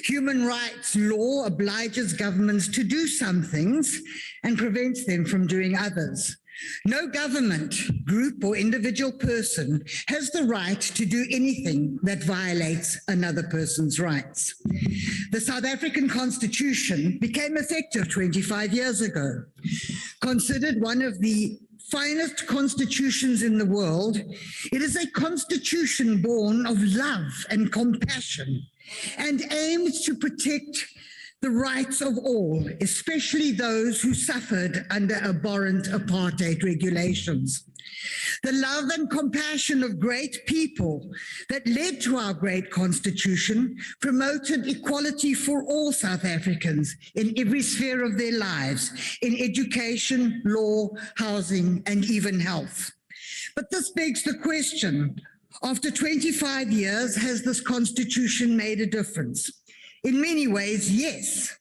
Human rights law obliges governments to do some things and prevents them from doing others. No government, group, or individual person has the right to do anything that violates another person's rights. The South African Constitution became effective 25 years ago. Considered one of the finest constitutions in the world, it is a constitution born of love and compassion and aims to protect the rights of all, especially those who suffered under abhorrent apartheid regulations. The love and compassion of great people that led to our great constitution promoted equality for all South Africans in every sphere of their lives, in education, law, housing, and even health. But this begs the question, after 25 years, has this constitution made a difference? In many ways, yes.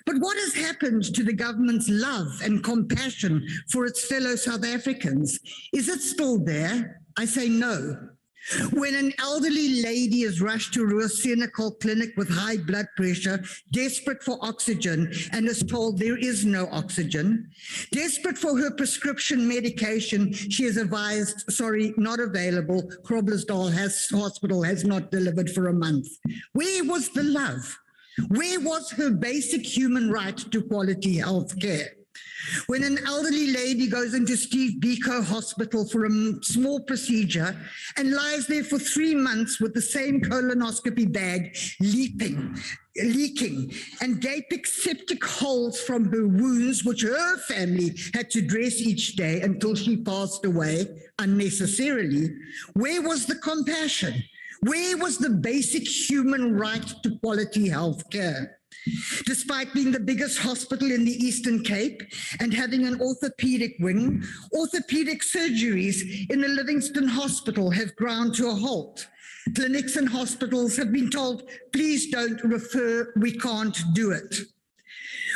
But what has happened to the government's love and compassion for its fellow South Africans? Is it still there? I say no. When an elderly lady is rushed to a Ruasinakal clinic with high blood pressure, desperate for oxygen, and is told there is no oxygen, desperate for her prescription medication, she is advised, sorry, not available, Groblersdal Hospital has not delivered for a month. Where was the love? Where was her basic human right to quality health care? When an elderly lady goes into Steve Biko Hospital for a small procedure and lies there for 3 months with the same colonoscopy bag leaking, and gaping septic holes from her wounds, which her family had to dress each day until she passed away unnecessarily, where was the compassion? Where was the basic human right to quality health care? Despite being the biggest hospital in the Eastern Cape and having an orthopedic wing, orthopedic surgeries in the Livingston Hospital have ground to a halt. Clinics and hospitals have been told, please don't refer, we can't do it.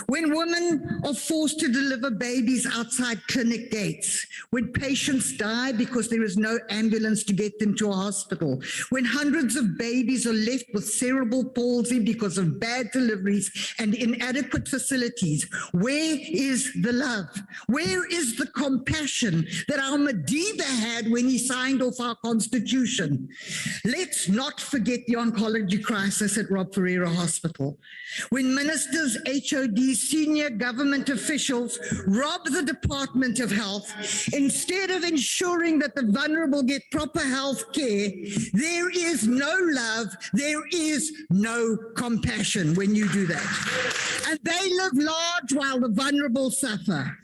When women are forced to deliver babies outside clinic gates, when patients die because there is no ambulance to get them to a hospital, when hundreds of babies are left with cerebral palsy because of bad deliveries and inadequate facilities, where is the love? Where is the compassion that our Madiba had when he signed off our constitution? Let's not forget the oncology crisis at Rob Ferreira Hospital. When ministers, HODs, senior government officials rob the Department of Health, instead of ensuring that the vulnerable get proper health care, there is no love, there is no compassion when you do that. And they live large while the vulnerable suffer.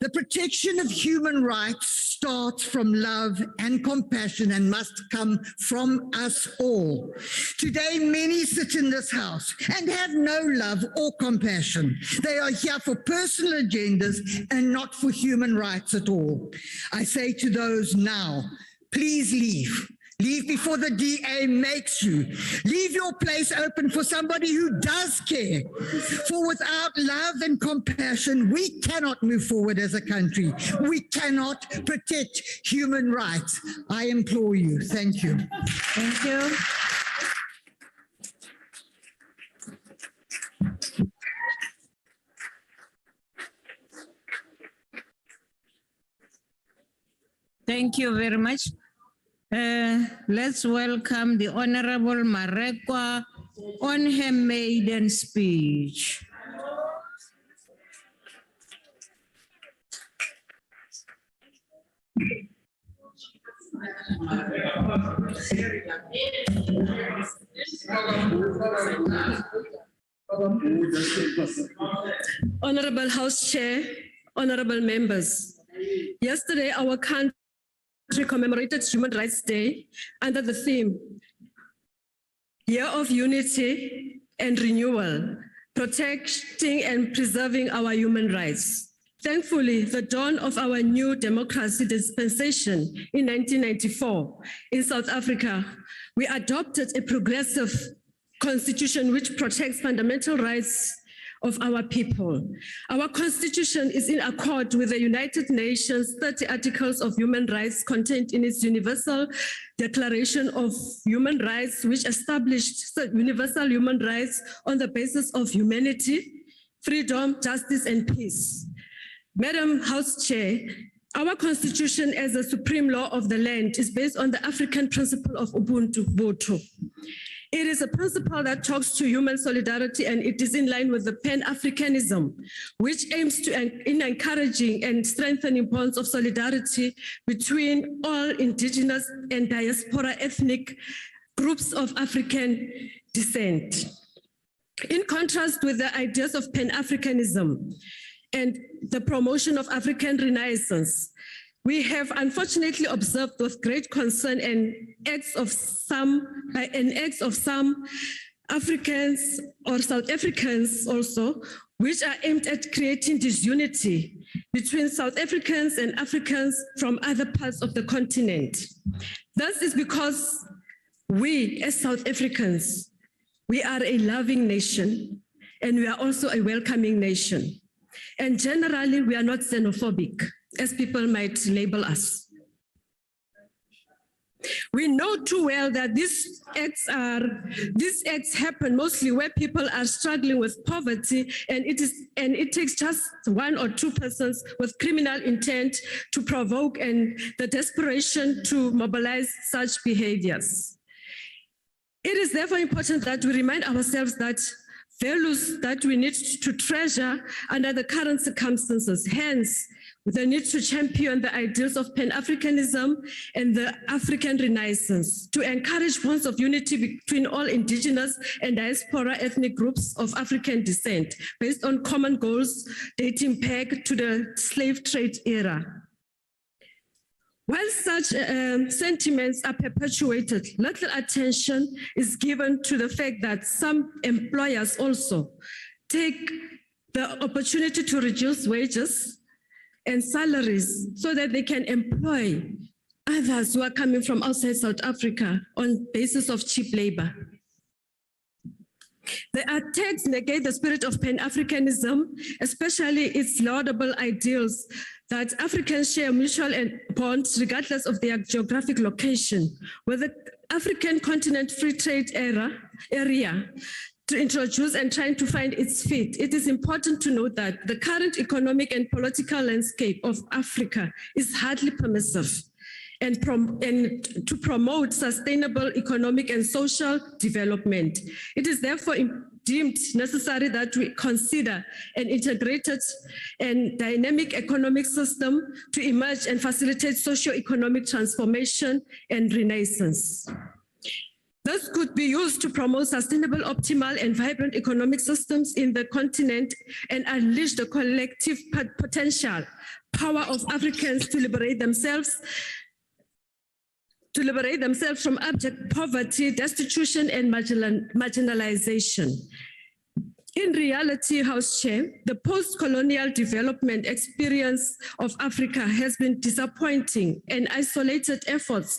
The protection of human rights starts from love and compassion and must come from us all. Today, many sit in this house and have no love or compassion. They are here for personal agendas and not for human rights at all. I say to those now, please leave. Leave before the DA makes you. Leave your place open for somebody who does care. For without love and compassion, we cannot move forward as a country. We cannot protect human rights. I implore you. Thank you. Thank you. Thank you very much. Let's welcome the Honorable Marekwa on her maiden speech. Honorable House Chair, honorable members, yesterday our country commemorated Human Rights Day under the theme, Year of Unity and Renewal, Protecting and Preserving Our Human Rights. Thankfully, the dawn of our new democracy dispensation in 1994 in South Africa, we adopted a progressive constitution which protects fundamental rights of our people. Our constitution is in accord with the United Nations 30 Articles of Human Rights contained in its Universal Declaration of Human Rights, which established universal human rights on the basis of humanity, freedom, justice, and peace. Madam House Chair, our constitution as a supreme law of the land is based on the African principle of Ubuntu Botho. It is a principle that talks to human solidarity, and it is in line with the Pan-Africanism, which aims to in encouraging and strengthening bonds of solidarity between all indigenous and diaspora ethnic groups of African descent. In contrast with the ideas of Pan-Africanism and the promotion of African Renaissance, we have unfortunately observed with great concern and acts of some Africans or South Africans also, which are aimed at creating disunity between South Africans and Africans from other parts of the continent. This is because we as South Africans, we are a loving nation and we are also a welcoming nation. And generally, we are not xenophobic, as people might label us. We know too well that these acts happen mostly where people are struggling with poverty, and it takes just one or two persons with criminal intent to provoke and the desperation to mobilize such behaviors. It is therefore important that we remind ourselves that values that we need to treasure under the current circumstances. Hence, the need to champion the ideals of Pan-Africanism and the African Renaissance, to encourage bonds of unity between all indigenous and diaspora ethnic groups of African descent, based on common goals dating back to the slave trade era. While such sentiments are perpetuated, little attention is given to the fact that some employers also take the opportunity to reduce wages and salaries so that they can employ others who are coming from outside South Africa on basis of cheap labor. The attacks negate the spirit of Pan-Africanism, especially its laudable ideals that Africans share mutual bonds regardless of their geographic location. With the African continent free trade area to introduce and trying to find its feet, it is important to note that the current economic and political landscape of Africa is hardly permissive and to promote sustainable economic and social development. It is therefore deemed necessary that we consider an integrated and dynamic economic system to emerge and facilitate socio-economic transformation and renaissance. This could be used to promote sustainable, optimal, and vibrant economic systems in the continent and unleash the collective potential power of Africans to liberate themselves from abject poverty, destitution, and marginalization. In reality, House Chair, the post-colonial development experience of Africa has been disappointing, and isolated efforts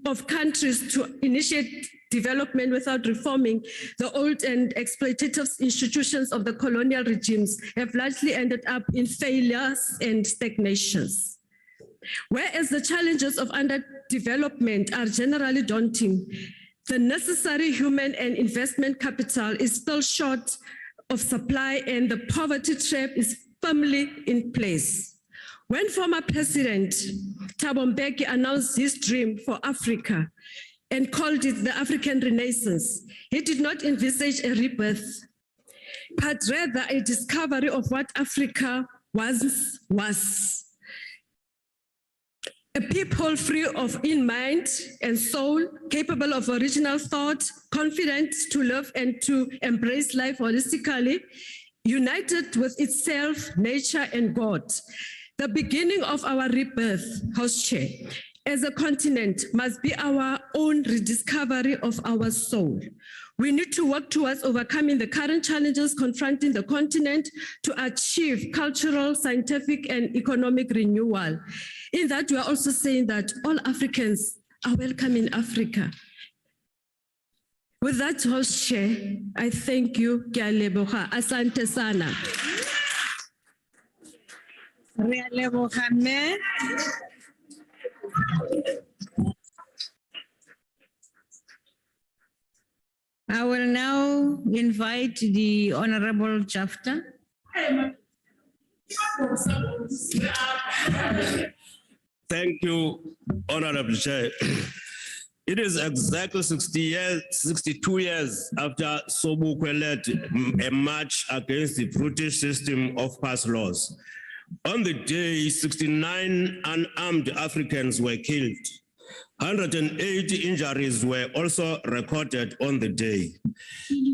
of countries to initiate development without reforming the old and exploitative institutions of the colonial regimes have largely ended up in failures and stagnations. Whereas the challenges of underdevelopment are generally daunting, the necessary human and investment capital is still short of supply, and the poverty trap is firmly in place. When former President Thabo Mbeki announced his dream for Africa and called it the African Renaissance, he did not envisage a rebirth, but rather a discovery of what Africa once was. A people free in mind and soul, capable of original thought, confident to love and to embrace life holistically, united with itself, nature, and God. The beginning of our rebirth, House Chair, as a continent must be our own rediscovery of our soul. We need to work towards overcoming the current challenges confronting the continent to achieve cultural, scientific, and economic renewal. In that, we are also saying that all Africans are welcome in Africa. With that, House Chair, I thank you. Ke a leboga. Asante sana. Re a leboga, mme. I will now invite the Honorable Chapter. Thank you, Honorable Chair. It is exactly 62 years after Sobukwe led a march against the British system of pass laws. On the day, 69 unarmed Africans were killed. 180 injuries were also recorded on the day.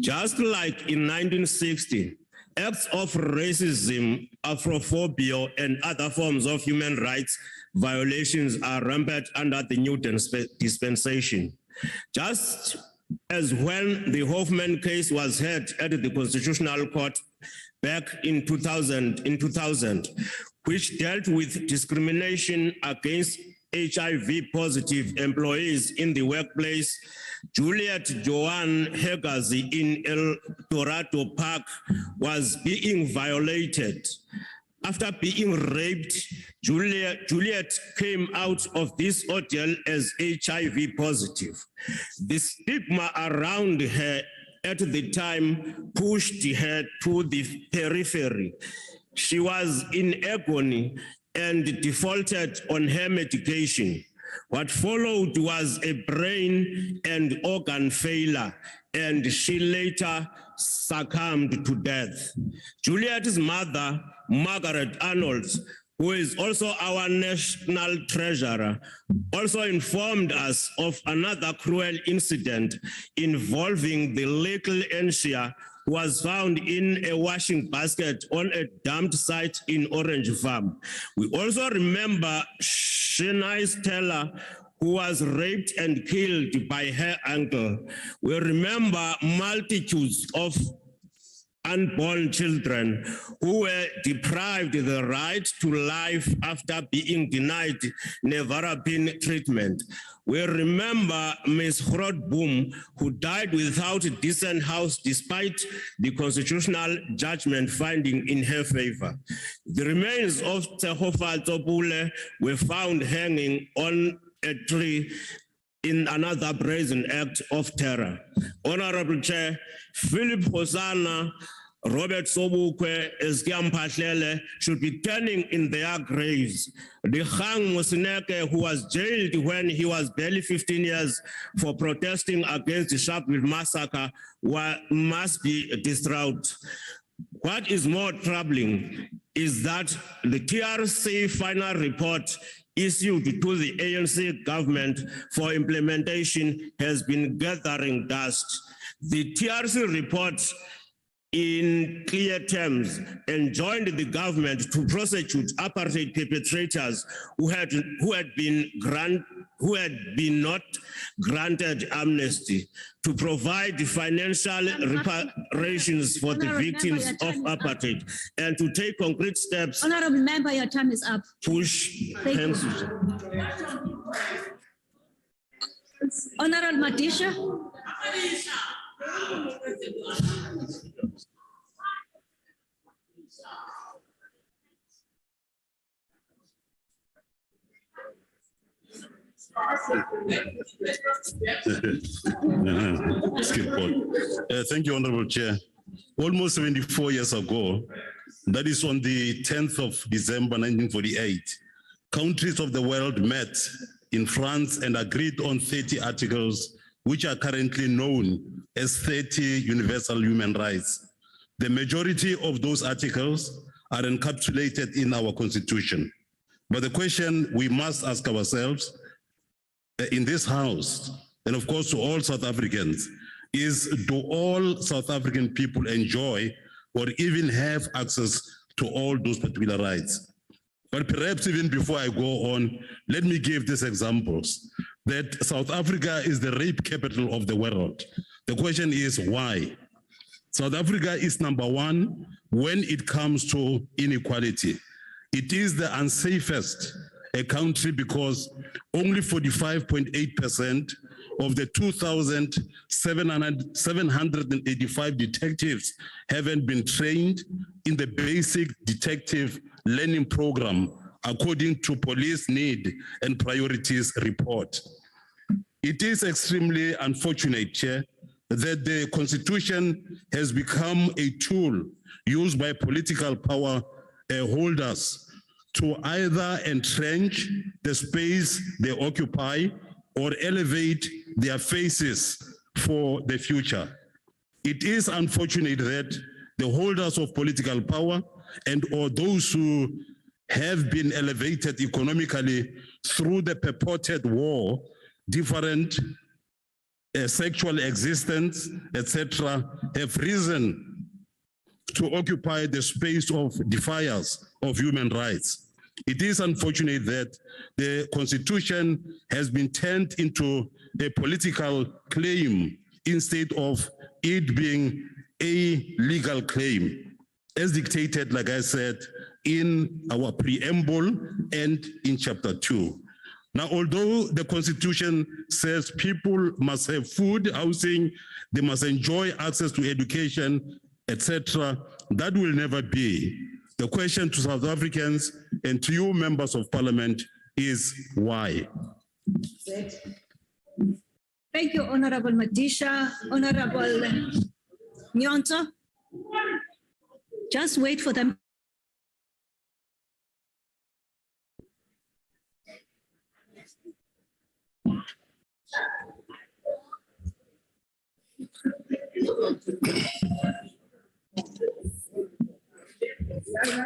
Just like in 1960, acts of racism, Afrophobia, and other forms of human rights violations are rampant under the new dispensation. Just as when the Hoffman case was heard at the Constitutional Court back in 2000, which dealt with discrimination against HIV-positive employees in the workplace, Juliet Joanne Hegazi in El Dorado Park was being violated. After being raped, Juliet came out of this ordeal as HIV positive. The stigma around her at the time pushed her to the periphery. She was in agony and defaulted on her medication. What followed was a brain and organ failure, and she later succumbed to death. Juliet's mother, Margaret Arnold, who is also our national treasurer, also informed us of another cruel incident involving the little Enshia, who was found in a washing basket on a dumped site in Orange Farm. We also remember Shania Stella, who was raped and killed by her uncle. We remember multitudes of unborn children who were deprived the right to life after being denied nevirapine treatment. We remember Ms. Grootboom, who died without a decent house despite the constitutional judgment finding in her favor. The remains of Tsehofa Tsopule were found hanging on a tree in another brazen act of terror. Honorable Chair, Philip Hosanna, Robert Sobukwe, Eskiam Patlele should be turning in their graves. The Khang Mosineke, who was jailed when he was barely 15 years for protesting against the Sharpeville massacre, must be distraught. What is more troubling is that the TRC final report issued to the ANC government for implementation has been gathering dust. The TRC report in clear terms enjoined the government to prosecute apartheid perpetrators who had been not granted amnesty, to provide financial reparations for the victims of apartheid, and to take concrete steps. Honorable member, your time is up. Push. Thank you. Honorable Madisha. Thank you, Honorable Chair. Almost 74 years ago, that is on the 10th of December 1948, countries of the world met in France and agreed on 30 articles which are currently known as 30 universal human rights. The majority of those articles are encapsulated in our constitution. But the question we must ask ourselves in this House, and of course to all South Africans, is do all South African people enjoy or even have access to all those particular rights? But perhaps even before I go on, let me give these examples. That South Africa is the rape capital of the world. The question is why? South Africa is #1 when it comes to inequality. It is the unsafest country because only 45.8% of the 2,785 detectives haven't been trained in the basic detective learning program according to Police Need and Priorities report. It is extremely unfortunate, Chair, that the Constitution has become a tool used by political power holders to either entrench the space they occupy or elevate their faces for the future. It is unfortunate that the holders of political power and or those who have been elevated economically through the purported war, different sexual existence, etc., have risen to occupy the space of defiers of human rights. It is unfortunate that the Constitution has been turned into a political claim instead of it being a legal claim, as dictated, like I said, in our preamble and in Chapter 2. Now, although the Constitution says people must have food, housing, they must enjoy access to education, etc., that will never be. The question to South Africans and to you, members of parliament, is why? Thank you, Honorable Madisha. Honorable Nyonto. Just wait for them.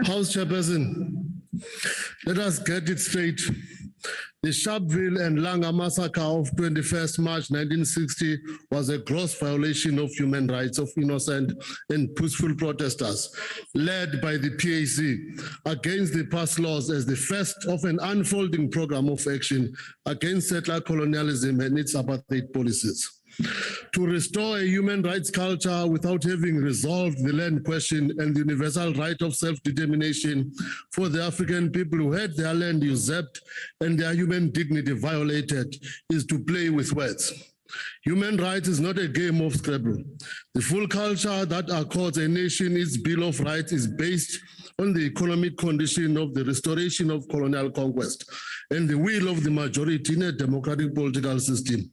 House Chairperson, let us get it straight. The Sharpeville and Langa massacre of 21st March 1960 was a gross violation of human rights of innocent and peaceful protesters, led by the PAC, against the past laws as the first of an unfolding program of action against settler colonialism and its apartheid policies. To restore a human rights culture without having resolved the land question and the universal right of self-determination for the African people who had their land usurped and their human dignity violated is to play with words. Human rights is not a game of Scrabble. The full culture that accords a nation its Bill of Rights is based on the economic condition of the restoration of colonial conquest and the will of the majority in a democratic political system.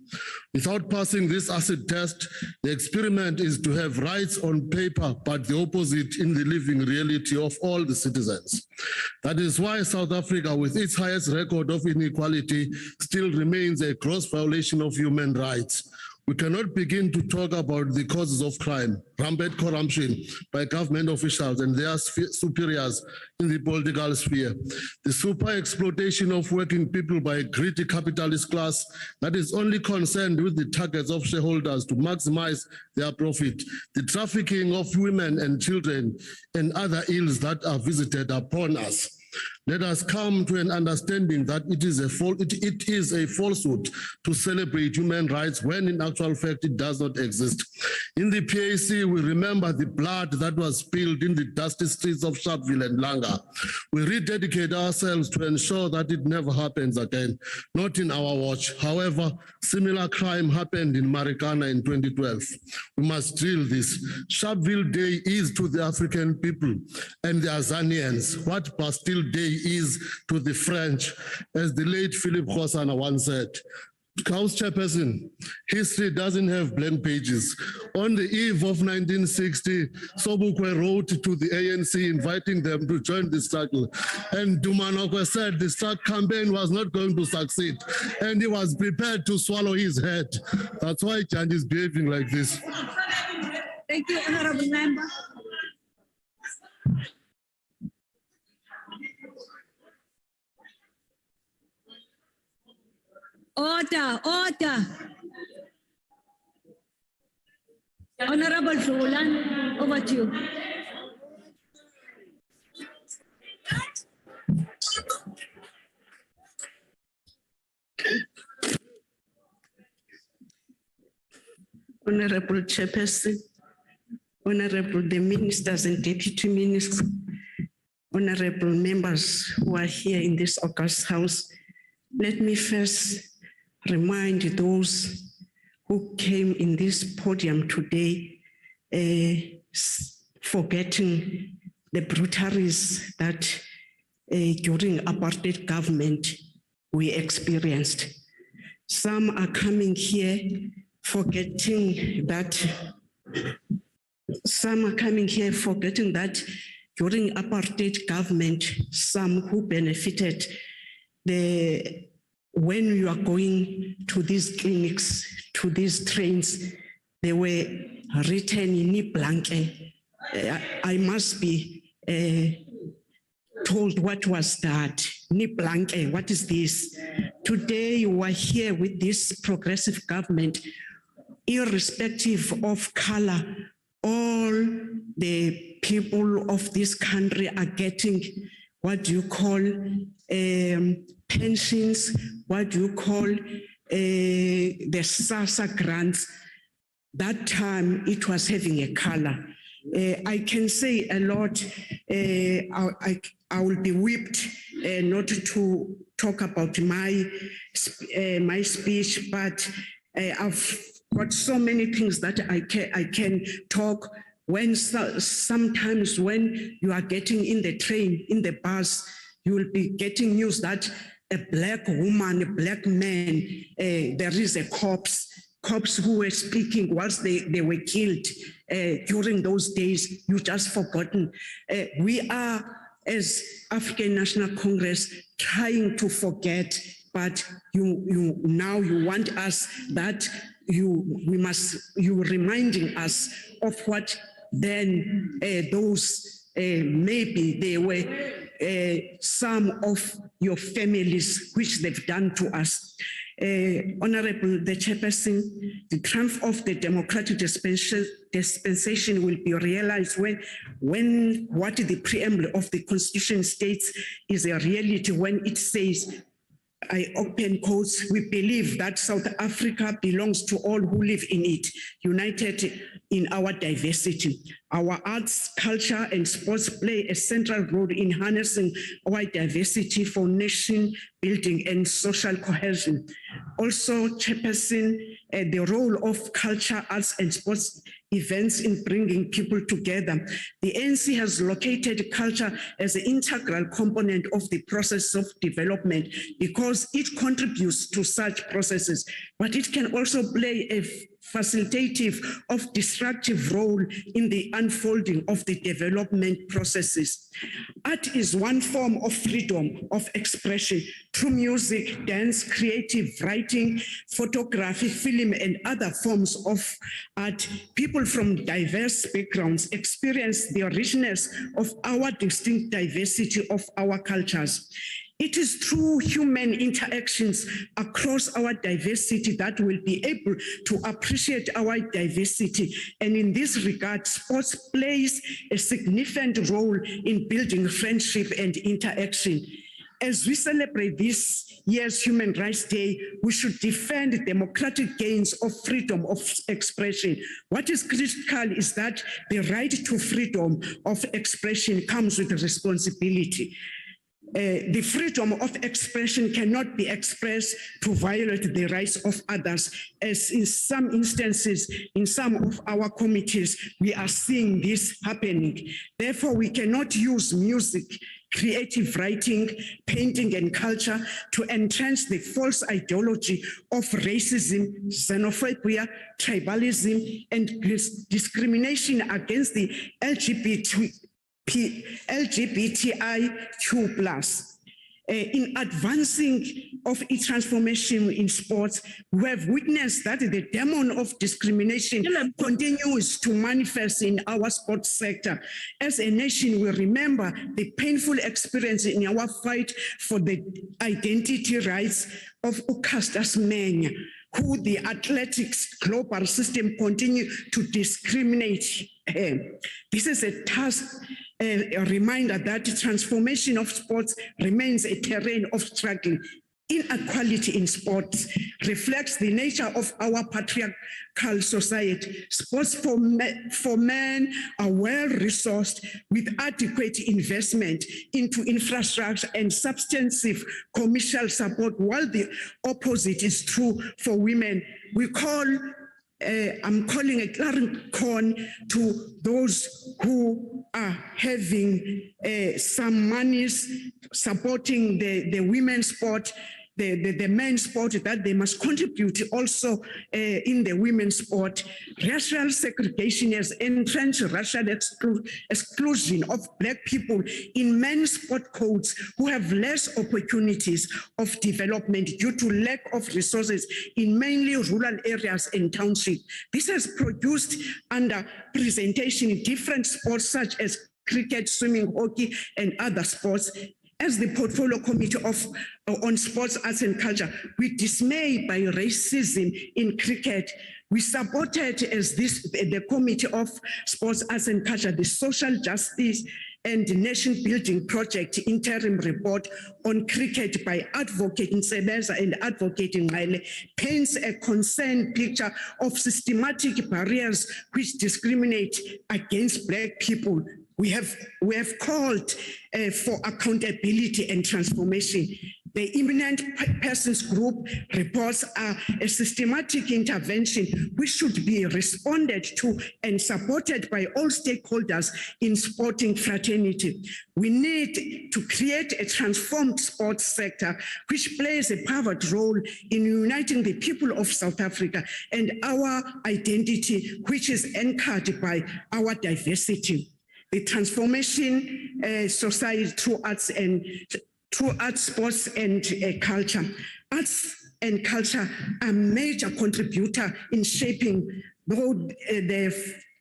Without passing this acid test, the experiment is to have rights on paper, but the opposite in the living reality of all the citizens. That is why South Africa, with its highest record of inequality, still remains a gross violation of human rights. We cannot begin to talk about the causes of crime, rampant corruption by government officials and their superiors in the political sphere, the super exploitation of working people by a greedy capitalist class that is only concerned with the targets of shareholders to maximize their profit, the trafficking of women and children, and other ills that are visited upon us. Let us come to an understanding that it is a falsehood to celebrate human rights when in actual fact it does not exist. In the PAC, we remember the blood that was spilled in the dusty streets of Sharpeville and Langa. We rededicate ourselves to ensure that it never happens again, not in our watch. However, similar crime happened in Marikana in 2012. We must drill this. Sharpeville Day is to the African people and the Azanians what Bastille Day is to the French, as the late Philip Khosana once said. House Chairperson, history doesn't have blank pages. On the eve of 1960, Sobukwe wrote to the ANC inviting them to join the struggle. And Dumanokwe said the strike campaign was not going to succeed. And he was prepared to swallow his head. That's why Jan is behaving like this. Thank you, Honorable Member. Order, order. Honorable Roland, over to you. Honorable Chairperson, Honorable the Ministers and Deputy Ministers, Honorable members who are here in this august house, let me first remind those who came in this podium today, forgetting the brutalities that during apartheid government we experienced. Some are coming here forgetting that during apartheid government, some who benefited when you are going to these clinics, to these trains, they were written in blanket. I must be told what was that. Ni blanket, what is this? Today you are here with this progressive government, irrespective of color, all the people of this country are getting what do you call pensions, what do you call the SASA grants. That time it was having a color. I can say a lot. I will be whipped not to talk about my speech, but I've got so many things that I can talk. When sometimes when you are getting in the train, in the bus, you will be getting news that a black woman, a black man, there is a cops who were speaking whilst they were killed during those days. You just forgotten. We are, as African National Congress, trying to forget, but you want us that you reminding us of what then those maybe they were some of your families which they've done to us. Honorable the Chairperson, the triumph of the democratic dispensation will be realized when what the preamble of the Constitution states is a reality, when it says, I open quotes, we believe that South Africa belongs to all who live in it, united in our diversity. Our arts, culture, and sports play a central role in harnessing our diversity for nation building and social cohesion. Also, Chairperson, the role of culture, arts, and sports events in bringing people together. The ANC has located culture as an integral component of the process of development because it contributes to such processes, but it can also play a facilitative of destructive role in the unfolding of the development processes. Art is one form of freedom of expression through music, dance, creative writing, photography, film, and other forms of art. People from diverse backgrounds experience the richness of our distinct diversity of our cultures. It is through human interactions across our diversity that we'll be able to appreciate our diversity. And in this regard, sports plays a significant role in building friendship and interaction. As we celebrate this year's Human Rights Day, we should defend democratic gains of freedom of expression. What is critical is that the right to freedom of expression comes with responsibility. The freedom of expression cannot be expressed to violate the rights of others, as in some instances, in some of our committees, we are seeing this happening. Therefore, we cannot use music, creative writing, painting, and culture to entrench the false ideology of racism, xenophobia, tribalism, and discrimination against the LGBTIQ+. In advancing of its transformation in sports, we have witnessed that the demon of discrimination continues to manifest in our sports sector. As a nation, we remember the painful experience in our fight for the identity rights of Caster Semenya, who the athletics global system continue to discriminate. This is a task, a reminder that the transformation of sports remains a terrain of struggle. Inequality in sports reflects the nature of our patriarchal society. Sports for men are well-resourced with adequate investment into infrastructure and substantive commercial support, while the opposite is true for women. I'm calling a clarion call to those who are having some monies supporting the women's sport, the men's sport, that they must contribute also in the women's sport. Racial segregation has entrenched racial exclusion of Black people in many sport codes who have less opportunities of development due to lack of resources in mainly rural areas and townships. This has produced under presentation in different sports such as cricket, swimming, hockey, and other sports. As the Portfolio Committee on Sports, Arts and Culture, we dismayed by racism in cricket. We supported the Committee of Sports, Arts and Culture, the Social Justice and Nation Building Project interim report on cricket by Advocate Nsebeza and Advocate Ngale paints a concerned picture of systematic barriers which discriminate against Black people. We have called for accountability and transformation. The Imminent Persons Group reports are a systematic intervention which should be responded to and supported by all stakeholders in sporting fraternity. We need to create a transformed sports sector which plays a pivotal role in uniting the people of South Africa and our identity, which is anchored by our diversity. The transformation society through arts, sports, and culture. Arts and culture are a major contributor in shaping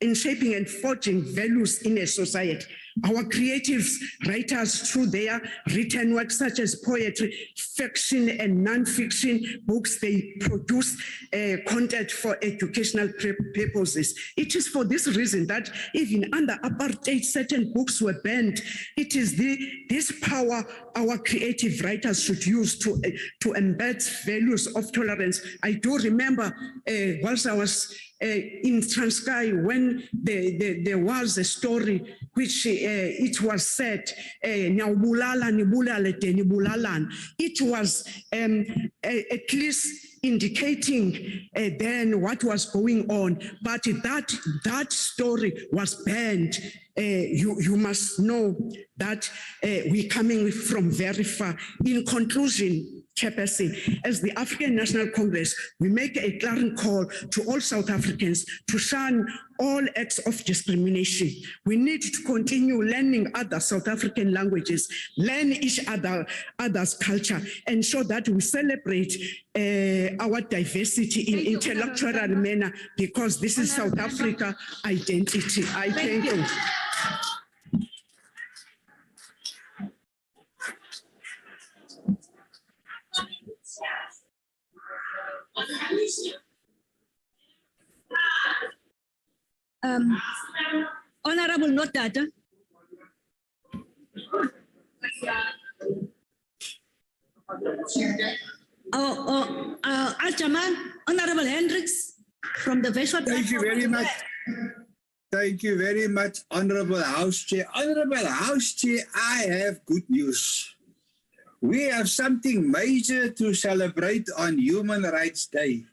and forging values in a society. Our creatives, writers, through their written works such as poetry, fiction, and non-fiction books, they produce content for educational purposes. It is for this reason that even under apartheid, certain books were banned. It is this power our creative writers should use to embed values of tolerance. I do remember whilst I was in Transkei when there was a story which it was said, it was at least indicating then what was going on, but that story was banned. You must know that we're coming from very far. In conclusion, Chairperson, as the African National Congress, we make a clarion call to all South Africans to shun all acts of discrimination. We need to continue learning other South African languages, learn each other's culture, ensure that we celebrate our diversity in intellectual manner, because this is South Africa identity. I thank you. Honorable Notata. Al-Jamal, Honorable Hendricks from the Visual. Thank you very much. Thank you very much, Honorable House Chair. Honorable House Chair, I have good news. We have something major to celebrate on Human Rights Day.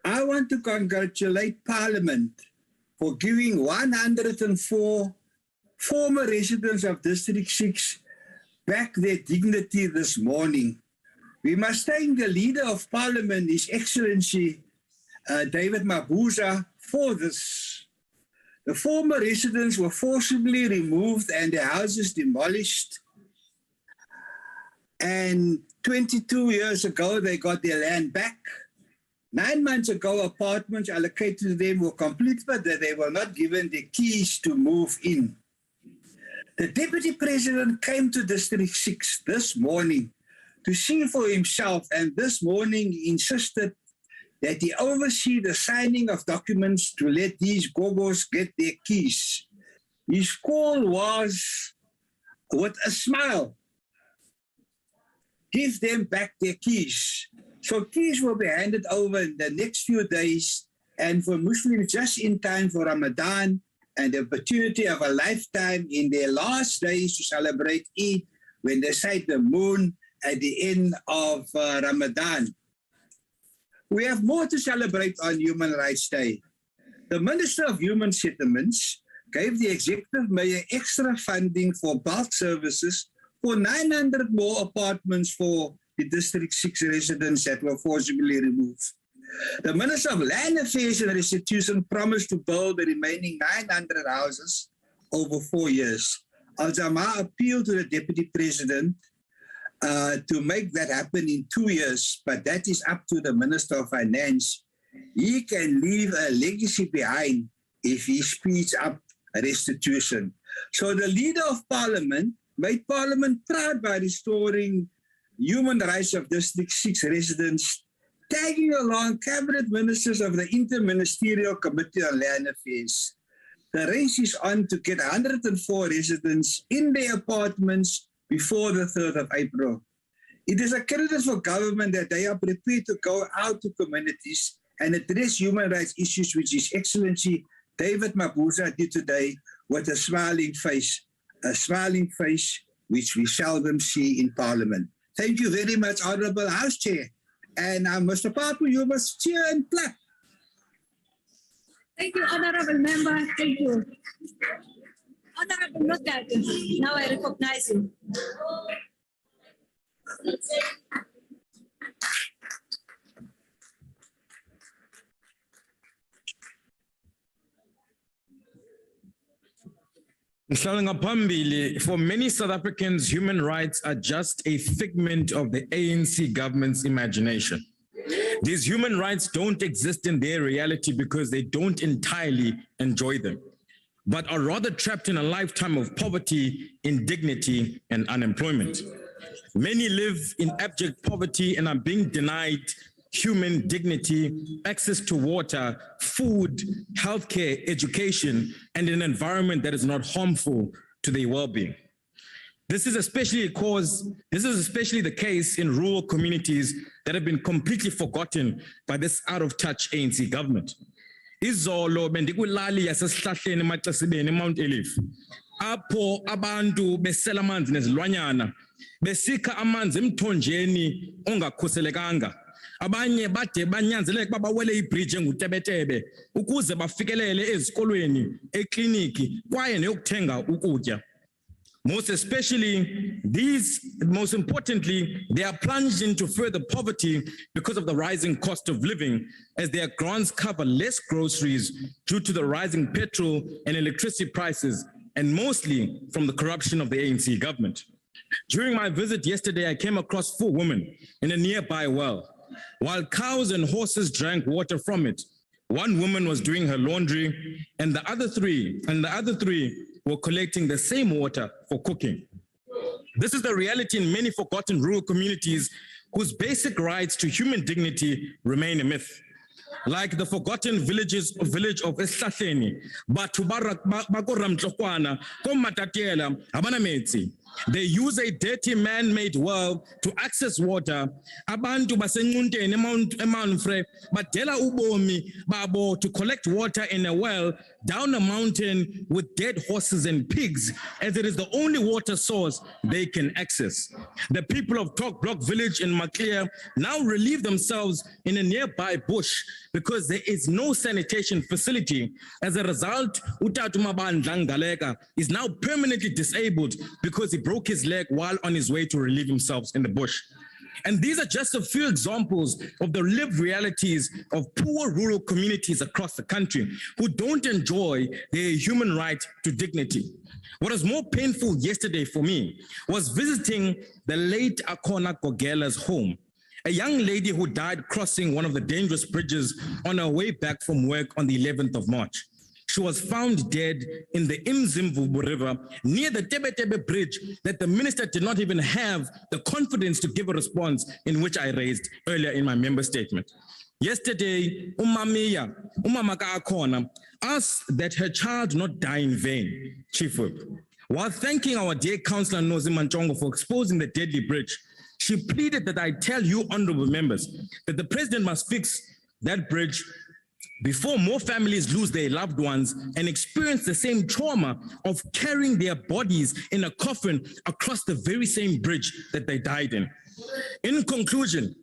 I want to congratulate Parliament for giving 104 former residents of District 6 back their dignity this morning. We must thank the Leader of Parliament, His Excellency David Mabuza, for this. The former residents were forcibly removed and their houses demolished. And 22 years ago, they got their land back. 9 months ago, apartments allocated to them were completed, but they were not given the keys to move in. The Deputy President came to District 6 this morning to see for himself, and this morning he insisted that he oversee the signing of documents to let these gogos get their keys. His call was, with a smile, give them back their keys. So keys will be handed over in the next few days, and for Muslims just in time for Ramadan and the opportunity of a lifetime in their last days to celebrate Eid when they sight the moon at the end of Ramadan. We have more to celebrate on Human Rights Day. The Minister of Human Settlements gave the Executive Mayor extra funding for bulk services for 900 more apartments for the District 6 residents that were forcibly removed. The Minister of Land Affairs and Restitution promised to build the remaining 900 houses over 4 years. Al-Jama appealed to the Deputy President to make that happen in 2 years, but that is up to the Minister of Finance. He can leave a legacy behind if he speeds up restitution. So the Leader of Parliament made Parliament proud by restoring human rights of District 6 residents, tagging along cabinet ministers of the Interministerial Committee on Land Affairs. The race is on to get 104 residents in their apartments before the 3rd of April. It is a credit for government that they are prepared to go out to communities and address human rights issues, which His Excellency David Mabuza did today with a smiling face which we seldom see in Parliament. Thank you very much, Honourable House Chair. And Mr. Papu, you must cheer and clap. Thank you, Honorable Member. Thank you. Honorable Notata, now I recognize you. For many South Africans, human rights are just a figment of the ANC government's imagination. These human rights don't exist in their reality because they don't entirely enjoy them, but are rather trapped in a lifetime of poverty, indignity, and unemployment. Many live in abject poverty and are being denied human dignity, access to water, food, healthcare, education, and an environment that is not harmful to their well-being. This is especially the case in rural communities that have been completely forgotten by this out-of-touch ANC government. Izolo bendikulali yasesihlahleni emaXesibeni eMount Elif. Apho abantu besela amanzi nezilwanyana, besikha amanzi emthonjeni ongakhuselekanga. Abanye bade banyanzeleke babawele ibridge engutebetebe ukuze bafikelele ezikolweni, ekliniki kwaye neyokuthenga ukutya. Most importantly, they are plunged into further poverty because of the rising cost of living, as their grants cover less groceries due to the rising petrol and electricity prices, and mostly from the corruption of the ANC government. During my visit yesterday, I came across 4 women in a nearby well. While cows and horses drank water from it, one woman was doing her laundry, and the other three were collecting the same water for cooking. This is the reality in many forgotten rural communities whose basic rights to human dignity remain a myth. Like the forgotten village of Eslahleni, batho ba ko Ramtlokwana, ko Matatiela, abana metsi. They use a dirty man-made well to access water. Abantu basenqunteni eMountfrey badela ubomi babo to collect water in a well down a mountain with dead horses and pigs, as it is the only water source they can access. The people of Talk Block village in Maclear now relieve themselves in a nearby bush because there is no sanitation facility. As a result, Utatu Mabandla Ngaleka is now permanently disabled because he broke his leg while on his way to relieve himself in the bush. And these are just a few examples of the lived realities of poor rural communities across the country who don't enjoy their human right to dignity. What was more painful yesterday for me was visiting the late Akona Kogela's home, a young lady who died crossing one of the dangerous bridges on her way back from work on the 11th of March. She was found dead in the Imzimvubu River near the Tebe Bridge that the minister did not even have the confidence to give a response, in which I raised earlier in my member statement. Yesterday, Umama Akona asked that her child not die in vain, Chief Whip. While thanking our dear Councillor Nozi Manchongo for exposing the deadly bridge, she pleaded that I tell you, honorable members, that the president must fix that bridge before more families lose their loved ones and experience the same trauma of carrying their bodies in a coffin across the very same bridge that they died in. In conclusion,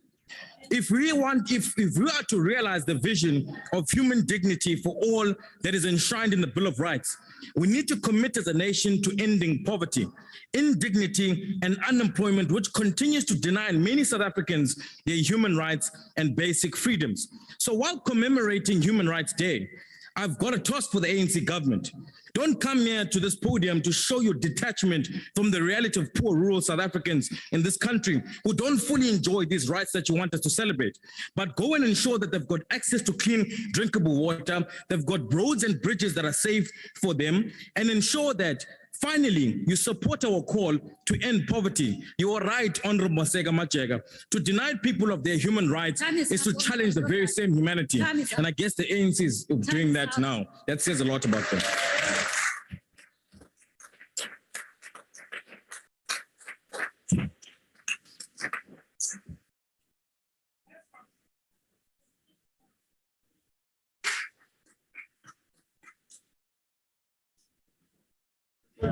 if we are to realize the vision of human dignity for all that is enshrined in the Bill of Rights, we need to commit as a nation to ending poverty, indignity, and unemployment, which continues to deny many South Africans their human rights and basic freedoms. So while commemorating Human Rights Day, I've got a toast for the ANC government. Don't come here to this podium to show your detachment from the reality of poor rural South Africans in this country who don't fully enjoy these rights that you want us to celebrate. But go and ensure that they've got access to clean, drinkable water, they've got roads and bridges that are safe for them, and ensure that finally, you support our call to end poverty. You are right, Honorable Masega Machega. To deny people of their human rights is to challenge the very same humanity. And I guess the ANC is doing that now. That says a lot about them.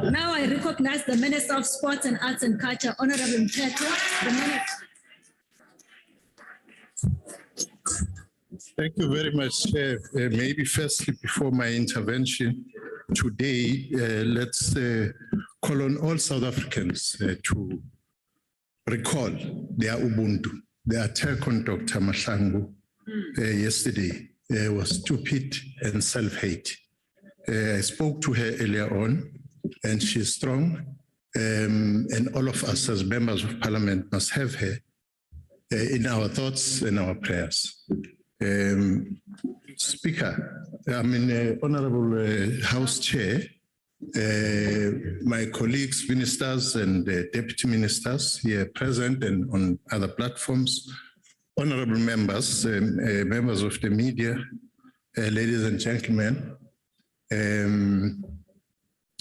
Now I recognize the Minister of Sports and Arts and Culture, Honorable Mthethwa. The Minister. Thank you very much. Maybe firstly, before my intervention today, let's call on all South Africans to recall their Ubuntu. The attack on Dr. Mahlangu yesterday was stupid and self-hate. I spoke to her earlier on, and she's strong, and all of us as members of parliament must have her in our thoughts and our prayers. Speaker, Honorable House Chair, my colleagues, ministers and deputy ministers here present and on other platforms, honorable members, members of the media, ladies and gentlemen,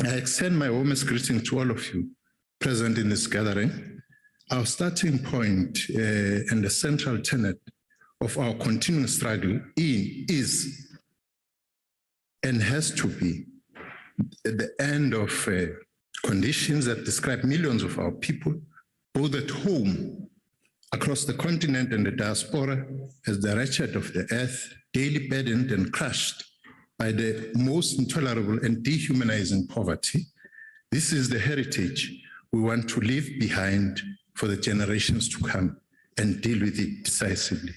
I extend my warmest greeting to all of you present in this gathering. Our starting point and the central tenet of our continuing struggle is and has to be the end of conditions that describe millions of our people, both at home, across the continent and the diaspora, as the wretched of the earth, daily burdened and crushed by the most intolerable and dehumanizing poverty, This is the heritage we want to leave behind for the generations to come and deal with it decisively.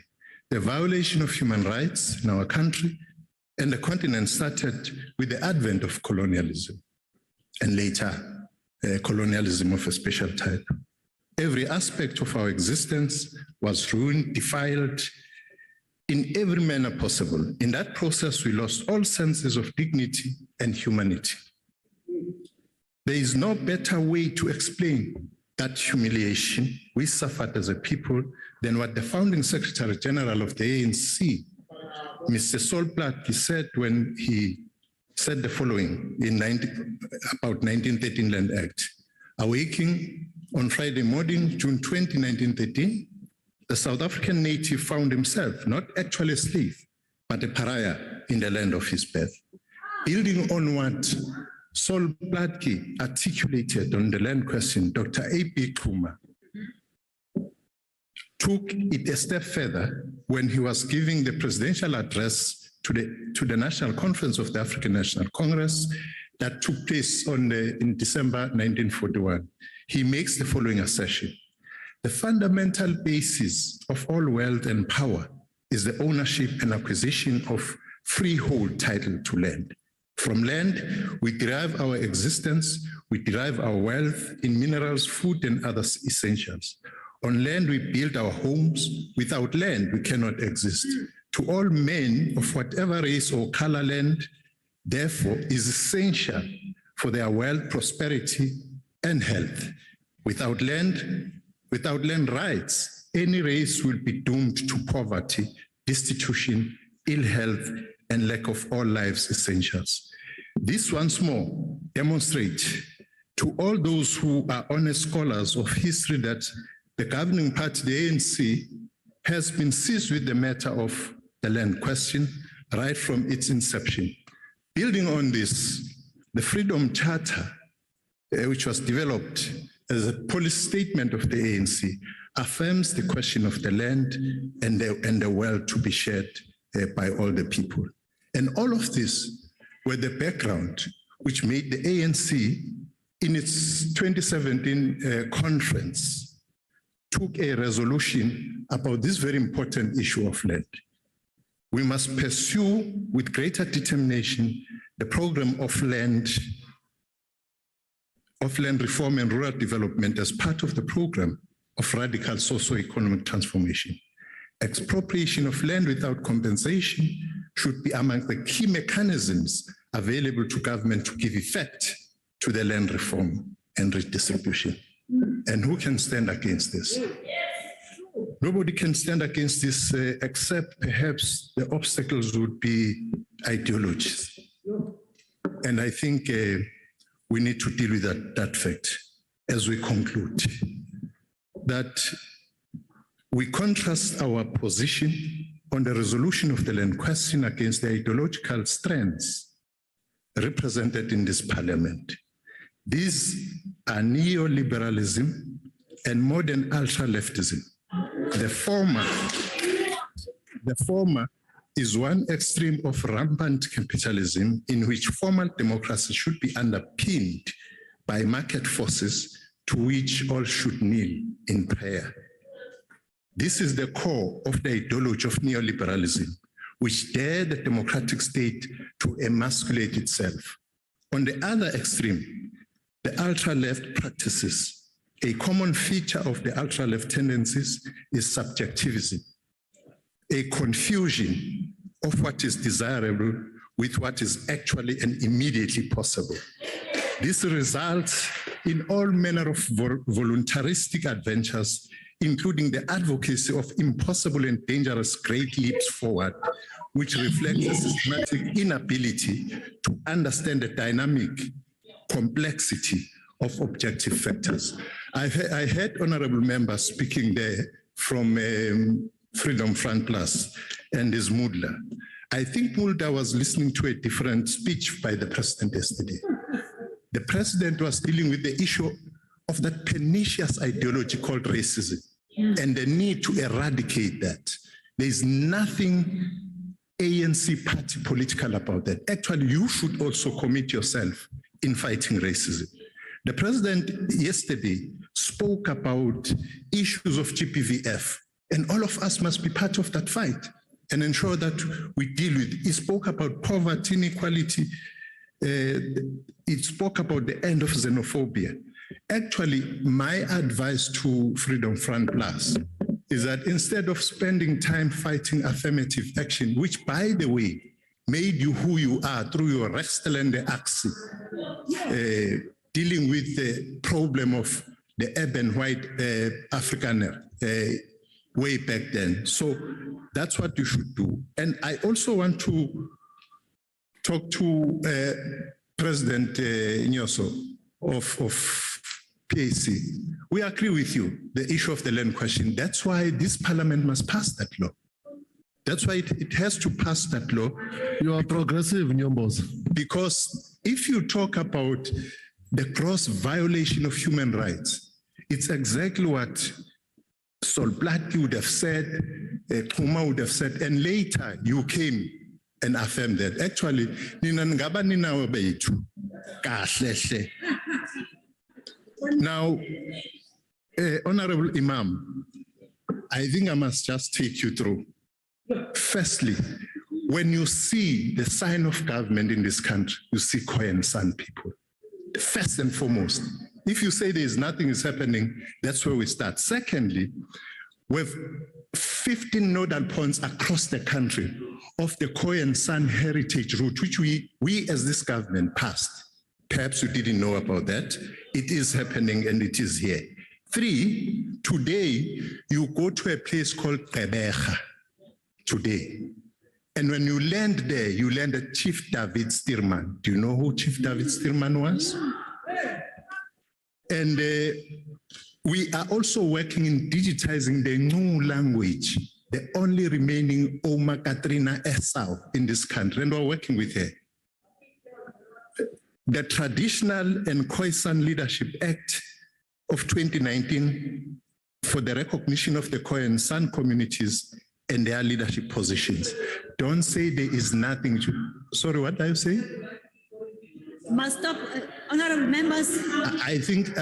The violation of human rights in our country and the continent started with the advent of colonialism and later colonialism of a special type. Every aspect of our existence was ruined, defiled in every manner possible. In that process, we lost all senses of dignity and humanity. There is no better way to explain that humiliation we suffered as a people than what the founding Secretary General of the ANC, Mr. Sol Plaatje, said when he said the following about 1913 Land Act. Awaking on Friday morning, June 20, 1913, the South African native found himself not actually a slave, but a pariah in the land of his birth. Building on what Sol Plaatje articulated on the land question, Dr. A.P. Xuma took it a step further when he was giving the presidential address to the National Conference of the African National Congress that took place in December 1941. He makes the following assertion: the fundamental basis of all wealth and power is the ownership and acquisition of freehold title to land. From land, we derive our existence, we derive our wealth in minerals, food, and other essentials. On land, we build our homes. Without land, we cannot exist. To all men of whatever race or color, land, therefore, is essential for their wealth, prosperity, and health. Without land rights, any race will be doomed to poverty, destitution, ill health, and lack of all life's essentials. This once more demonstrates to all those who are honest scholars of history that the governing party, the ANC, has been seized with the matter of the land question right from its inception. Building on this, the Freedom Charter, which was developed as a policy statement of the ANC, affirms the question of the land and the wealth to be shared by all the people. And all of this were the background which made the ANC in its 2017 conference took a resolution about this very important issue of land. We must pursue with greater determination the program of land reform and rural development as part of the program of radical socio-economic transformation. Expropriation of land without compensation should be among the key mechanisms available to government to give effect to the land reform and redistribution. And who can stand against this? Nobody can stand against this except perhaps the obstacles would be ideologies. And I think we need to deal with that fact as we conclude. That we contrast our position on the resolution of the land question against the ideological strands represented in this parliament. These are neoliberalism and modern ultra-leftism. The former is one extreme of rampant capitalism in which formal democracy should be underpinned by market forces to which all should kneel in prayer. This is the core of the ideology of neoliberalism, which dare the democratic state to emasculate itself. On the other extreme, the ultra-left practices. A common feature of the ultra-left tendencies is subjectivism, a confusion of what is desirable with what is actually and immediately possible. This results in all manner of voluntaristic adventures, including the advocacy of impossible and dangerous great leaps forward, which reflects a systematic inability to understand the dynamic complexity of objective factors. I heard honorable members speaking there from Freedom Front Plus and his Mulder. I think Mulder was listening to a different speech by the president yesterday. The president was dealing with the issue of that pernicious ideology called racism and the need to eradicate that. There is nothing ANC party political about that. Actually, you should also commit yourself in fighting racism. The president yesterday spoke about issues of GPVF, and all of us must be part of that fight and ensure that we deal with it. He spoke about poverty, inequality. He spoke about the end of xenophobia. Actually, my advice to Freedom Front Plus is that instead of spending time fighting affirmative action, which, by the way, made you who you are through your Rechtelende Axe, dealing with the problem of the urban white Afrikaner way back then. So that's what you should do. And I also want to talk to President Nyoso of PAC. We agree with you, the issue of the land question. That's why this parliament must pass that law. That's why it has to pass that law. You are progressive, Nyombos. Because if you talk about the gross violation of human rights, it's exactly what Sol Plaatje would have said, Kuma would have said, and later you came and affirmed that. Actually, nina ngaba ninawe bethu kahle hle. Now, Honorable Imam, I think I must just take you through. Firstly, when you see the sign of government in this country, you see Khoi and San people. First and foremost, if you say there's nothing is happening, that's where we start. Secondly, with 15 nodal points across the country of the Khoi and San heritage route, which we as this government passed. Perhaps you didn't know about that. It is happening and it is here. 3, today, you go to a place called Gqeberha today. And when you land there, you land at Chief David Stearman. Do you know who Chief David Stearman was? And we are also working in digitizing the new language, the only remaining Oma Katrina Esau in this country, and we're working with her. The Traditional and Khoisan Leadership Act of 2019 for the recognition of the Khoi and San communities and their leadership positions. Don't say there is nothing to, sorry, what do you say? Must stop, honorable members. I think,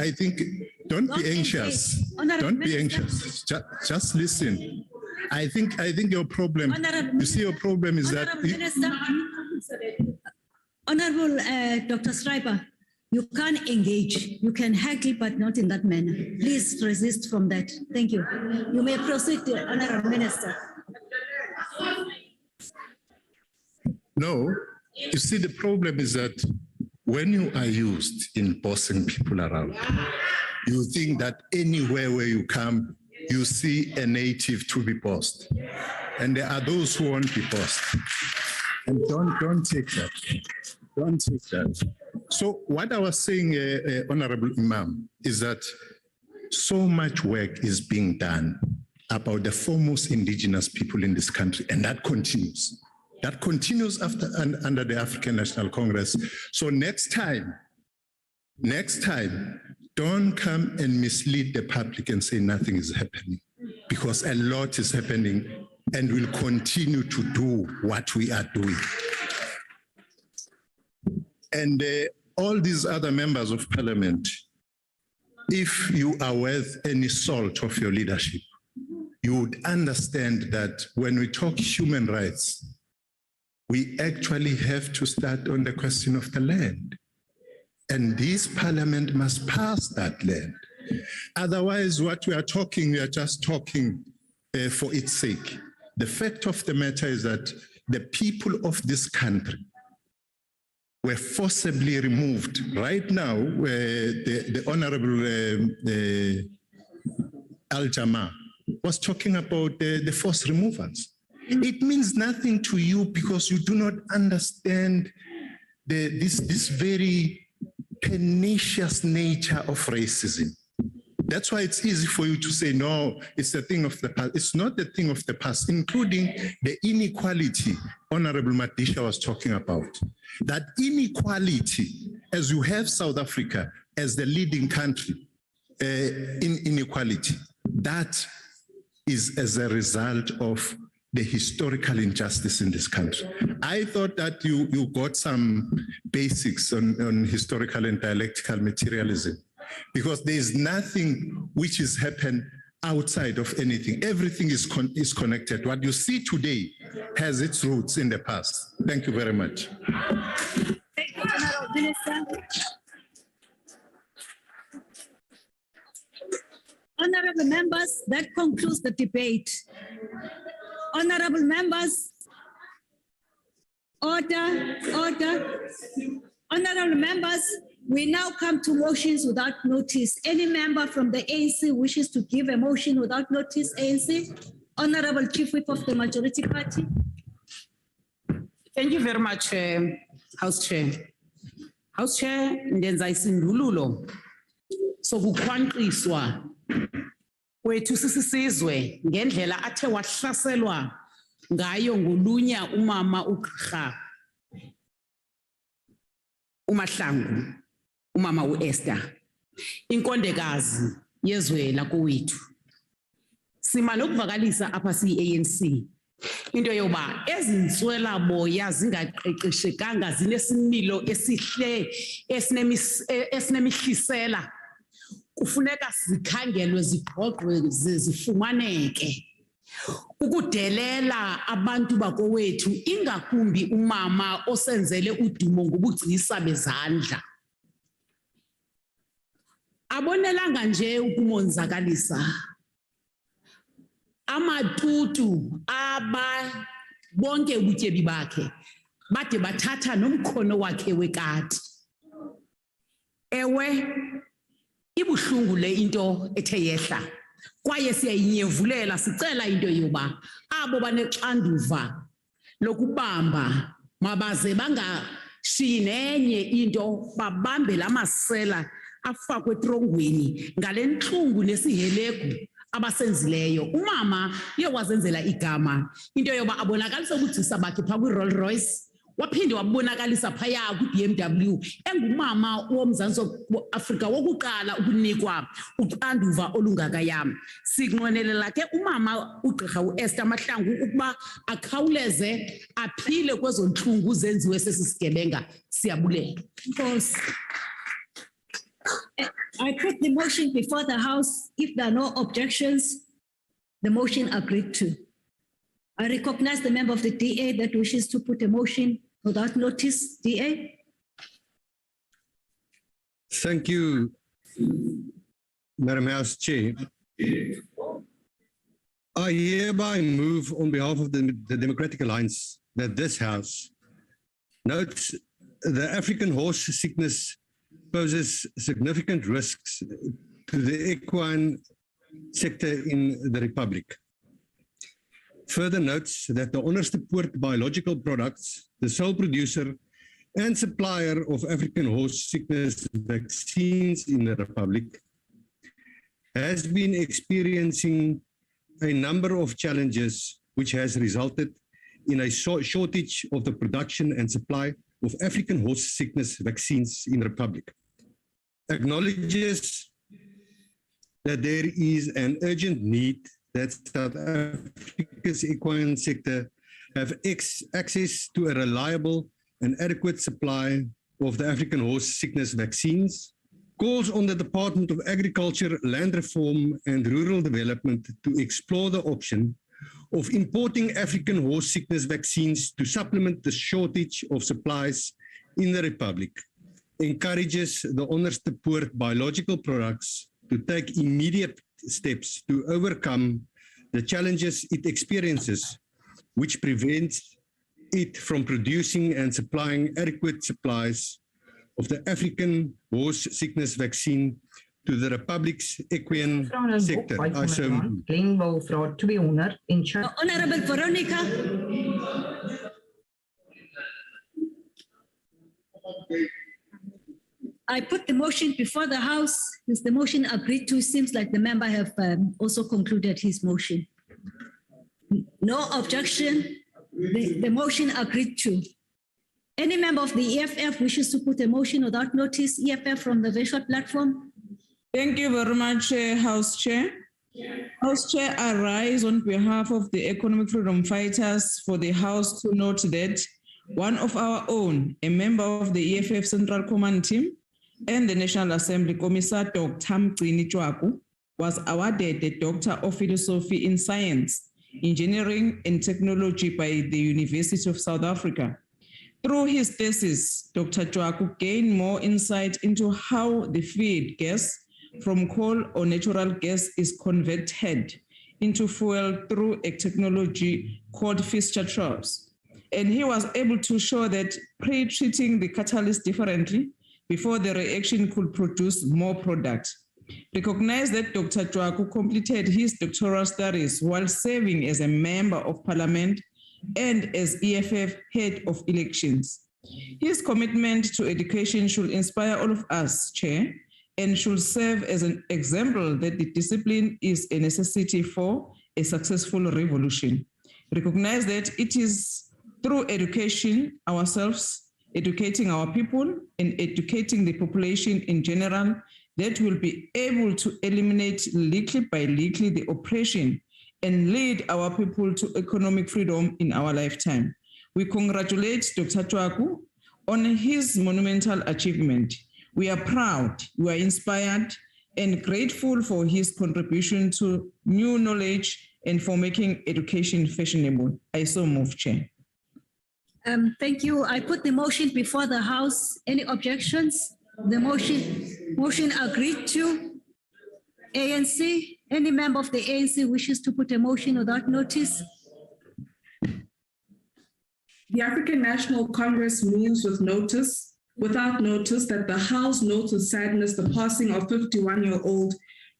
don't be anxious. Don't be anxious. Just listen. I think your problem, you see your problem is that. Honorable Dr. Schreiber, you can't engage. You can heckle, but not in that manner. Please resist from that. Thank you. You may proceed, Honorable Minister. No, you see, the problem is that when you are used in bossing people around, you think that anywhere where you come, you see a native to be bossed. And there are those who won't be bossed. And don't take that. Don't take that. So what I was saying, Honorable Imam, is that so much work is being done about the foremost indigenous people in this country, and that continues. That continues under the African National Congress. So next time, don't come and mislead the public and say nothing is happening, because a lot is happening and we'll continue to do what we are doing. And all these other members of parliament, if you are worth any salt of your leadership, you would understand that when we talk human rights, we actually have to start on the question of the land. And this parliament must pass that land. Otherwise, what we are just talking for its sake. The fact of the matter is that the people of this country were forcibly removed. Right now, the Honorable Al-Jama was talking about the forced removals. It means nothing to you because you do not understand this very pernicious nature of racism. That's why it's easy for you to say, no, it's a thing of the past. It's not the thing of the past, including the inequality Honorable Madisha was talking about. That inequality, as you have South Africa as the leading country in inequality, that is as a result of the historical injustice in this country. I thought that you got some basics on historical and dialectical materialism, because there is nothing which has happened outside of anything. Everything is connected. What you see today has its roots in the past. Thank you very much. Thank you, Honorable Minister. Honorable members, that concludes the debate. Honorable members, order. Honorable members, we now come to motions without notice. Any member from the ANC wishes to give a motion without notice, ANC? Honorable Chief Whip of the Majority Party. Thank you very much, House Chair. House Chair, ndenza isindululo sokukhwankqiswa kwethu sisizwe ngendlela athe wahlaselwa ngayo ngolunya umama uGqirha uMahlangu, umama uEsther, inkondekazi yezwe lakowethu. Sima nokuvakalisa apha siyi-ANC into yoba ezintswela boya zingaqeqeshekanga zinesimilo esihle esinemihlisela kufuneka zikhangelwe zigqogqwe zifumaneke. Ukudelela abantu bakowethu ingakumbi umama osenzele udumo ngobugcisa bezandla. Abonelanga nje ukumonzakalisa. Amatutu aba bonke ubutyebi bakhe bade bathatha nomkhono wakhe wekati. Ewe ibuhlungu le into ethe yehla kwaye siyayinyevulela sicela into yoba abo banexanduva lokubamba mabaze bangashiyi nenye into babambe lamasela afakwe etrongweni ngale ntlungu nesihelegu abasenzileyo. Umama uyawazenzela igama into yoba abonakalisa ubugcisa bakhe phaa kwi-Rolls Royce waphinde wabonakalisa phaya kwi-BMW engumama womZantsi Afrika wokuqala ukunikwa uxanduva olungakayam. Sinqwenelela ke umama uGqirha uEsther Mahlangu ukuba akhawuleze aphile kwezo ntlungu zenziwe sesisigebenga. Siyabulela. Enkosi. I put the motion before the House. If there are no objections, the motion agreed to. I recognize the member of the DA that wishes to put a motion without notice. DA. Thank you, Madam House Chair. I hereby move on behalf of the Democratic Alliance that this House notes the African horse sickness poses significant risks to the equine sector in the Republic. Further notes that the Onderstepoort Biological Products, the sole producer and supplier of African horse sickness vaccines in the Republic, has been experiencing a number of challenges which has resulted in a shortage of the production and supply of African horse sickness vaccines in the Republic. Acknowledges that there is an urgent need that South Africa's equine sector have access to a reliable and adequate supply of the African horse sickness vaccines, calls on the Department of Agriculture, Land Reform and Rural Development to explore the option of importing African horse sickness vaccines to supplement the shortage of supplies in the Republic, encourages the Onderstepoort Biological Products to take immediate steps to overcome the challenges it experiences, which prevents it from producing and supplying adequate supplies of the African horse sickness vaccine to the Republic's equine sector. I so Honorable Veronica. I put the motion before the House. Is the motion agreed to? Seems like the member have also concluded his motion. No objection. The motion agreed to. Any member of the EFF wishes to put a motion without notice? EFF from the virtual platform. Thank you very much, House Chair. House Chair, I rise on behalf of the Economic Freedom Fighters for the House to note that one of our own, a member of the EFF Central Command Team and the National Assembly, Commissar Dr. Mgcini Chwaku, was awarded the Doctor of Philosophy in Science, Engineering and Technology by the University of South Africa. Through his thesis, Dr. Chwaku gained more insight into how the feed gas from coal or natural gas is converted into fuel through a technology called fixture traps. And he was able to show that pre-treating the catalyst differently before the reaction could produce more product. Recognize that Dr. Chwaku completed his doctoral studies while serving as a member of parliament and as EFF head of elections. His commitment to education should inspire all of us, Chair, and should serve as an example that the discipline is a necessity for a successful revolution. Recognize that it is through education ourselves, educating our people, and educating the population in general that will be able to eliminate little by little the oppression and lead our people to economic freedom in our lifetime. We congratulate Dr. Chwaku on his monumental achievement. We are proud, we are inspired, and grateful for his contribution to new knowledge and for making education fashionable. I so move, Chair. Thank you. I put the motion before the House. Any objections? The motion agreed to. ANC, any member of the ANC wishes to put a motion without notice? The African National Congress moves without notice that the House notes with sadness the passing of 51-year-old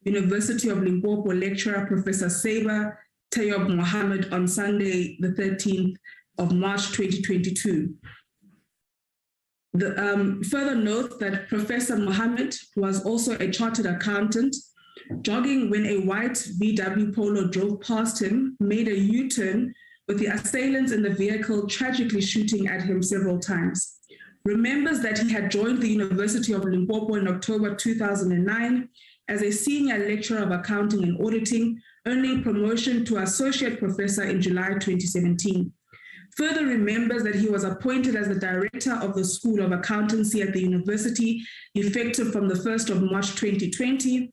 University of Limpopo lecturer Professor Saber Tayob Mohammed on Sunday, the 13th of March 2022. Further note that Professor Mohammed was also a chartered accountant, jogging when a white VW Polo drove past him, made a U-turn with the assailants in the vehicle tragically shooting at him several times. Remembers that he had joined the University of Limpopo in October 2009 as a senior lecturer of accounting and auditing, earning promotion to associate professor in July 2017. Further remembers that he was appointed as the director of the School of Accountancy at the university, effective from the 1st of March 2020,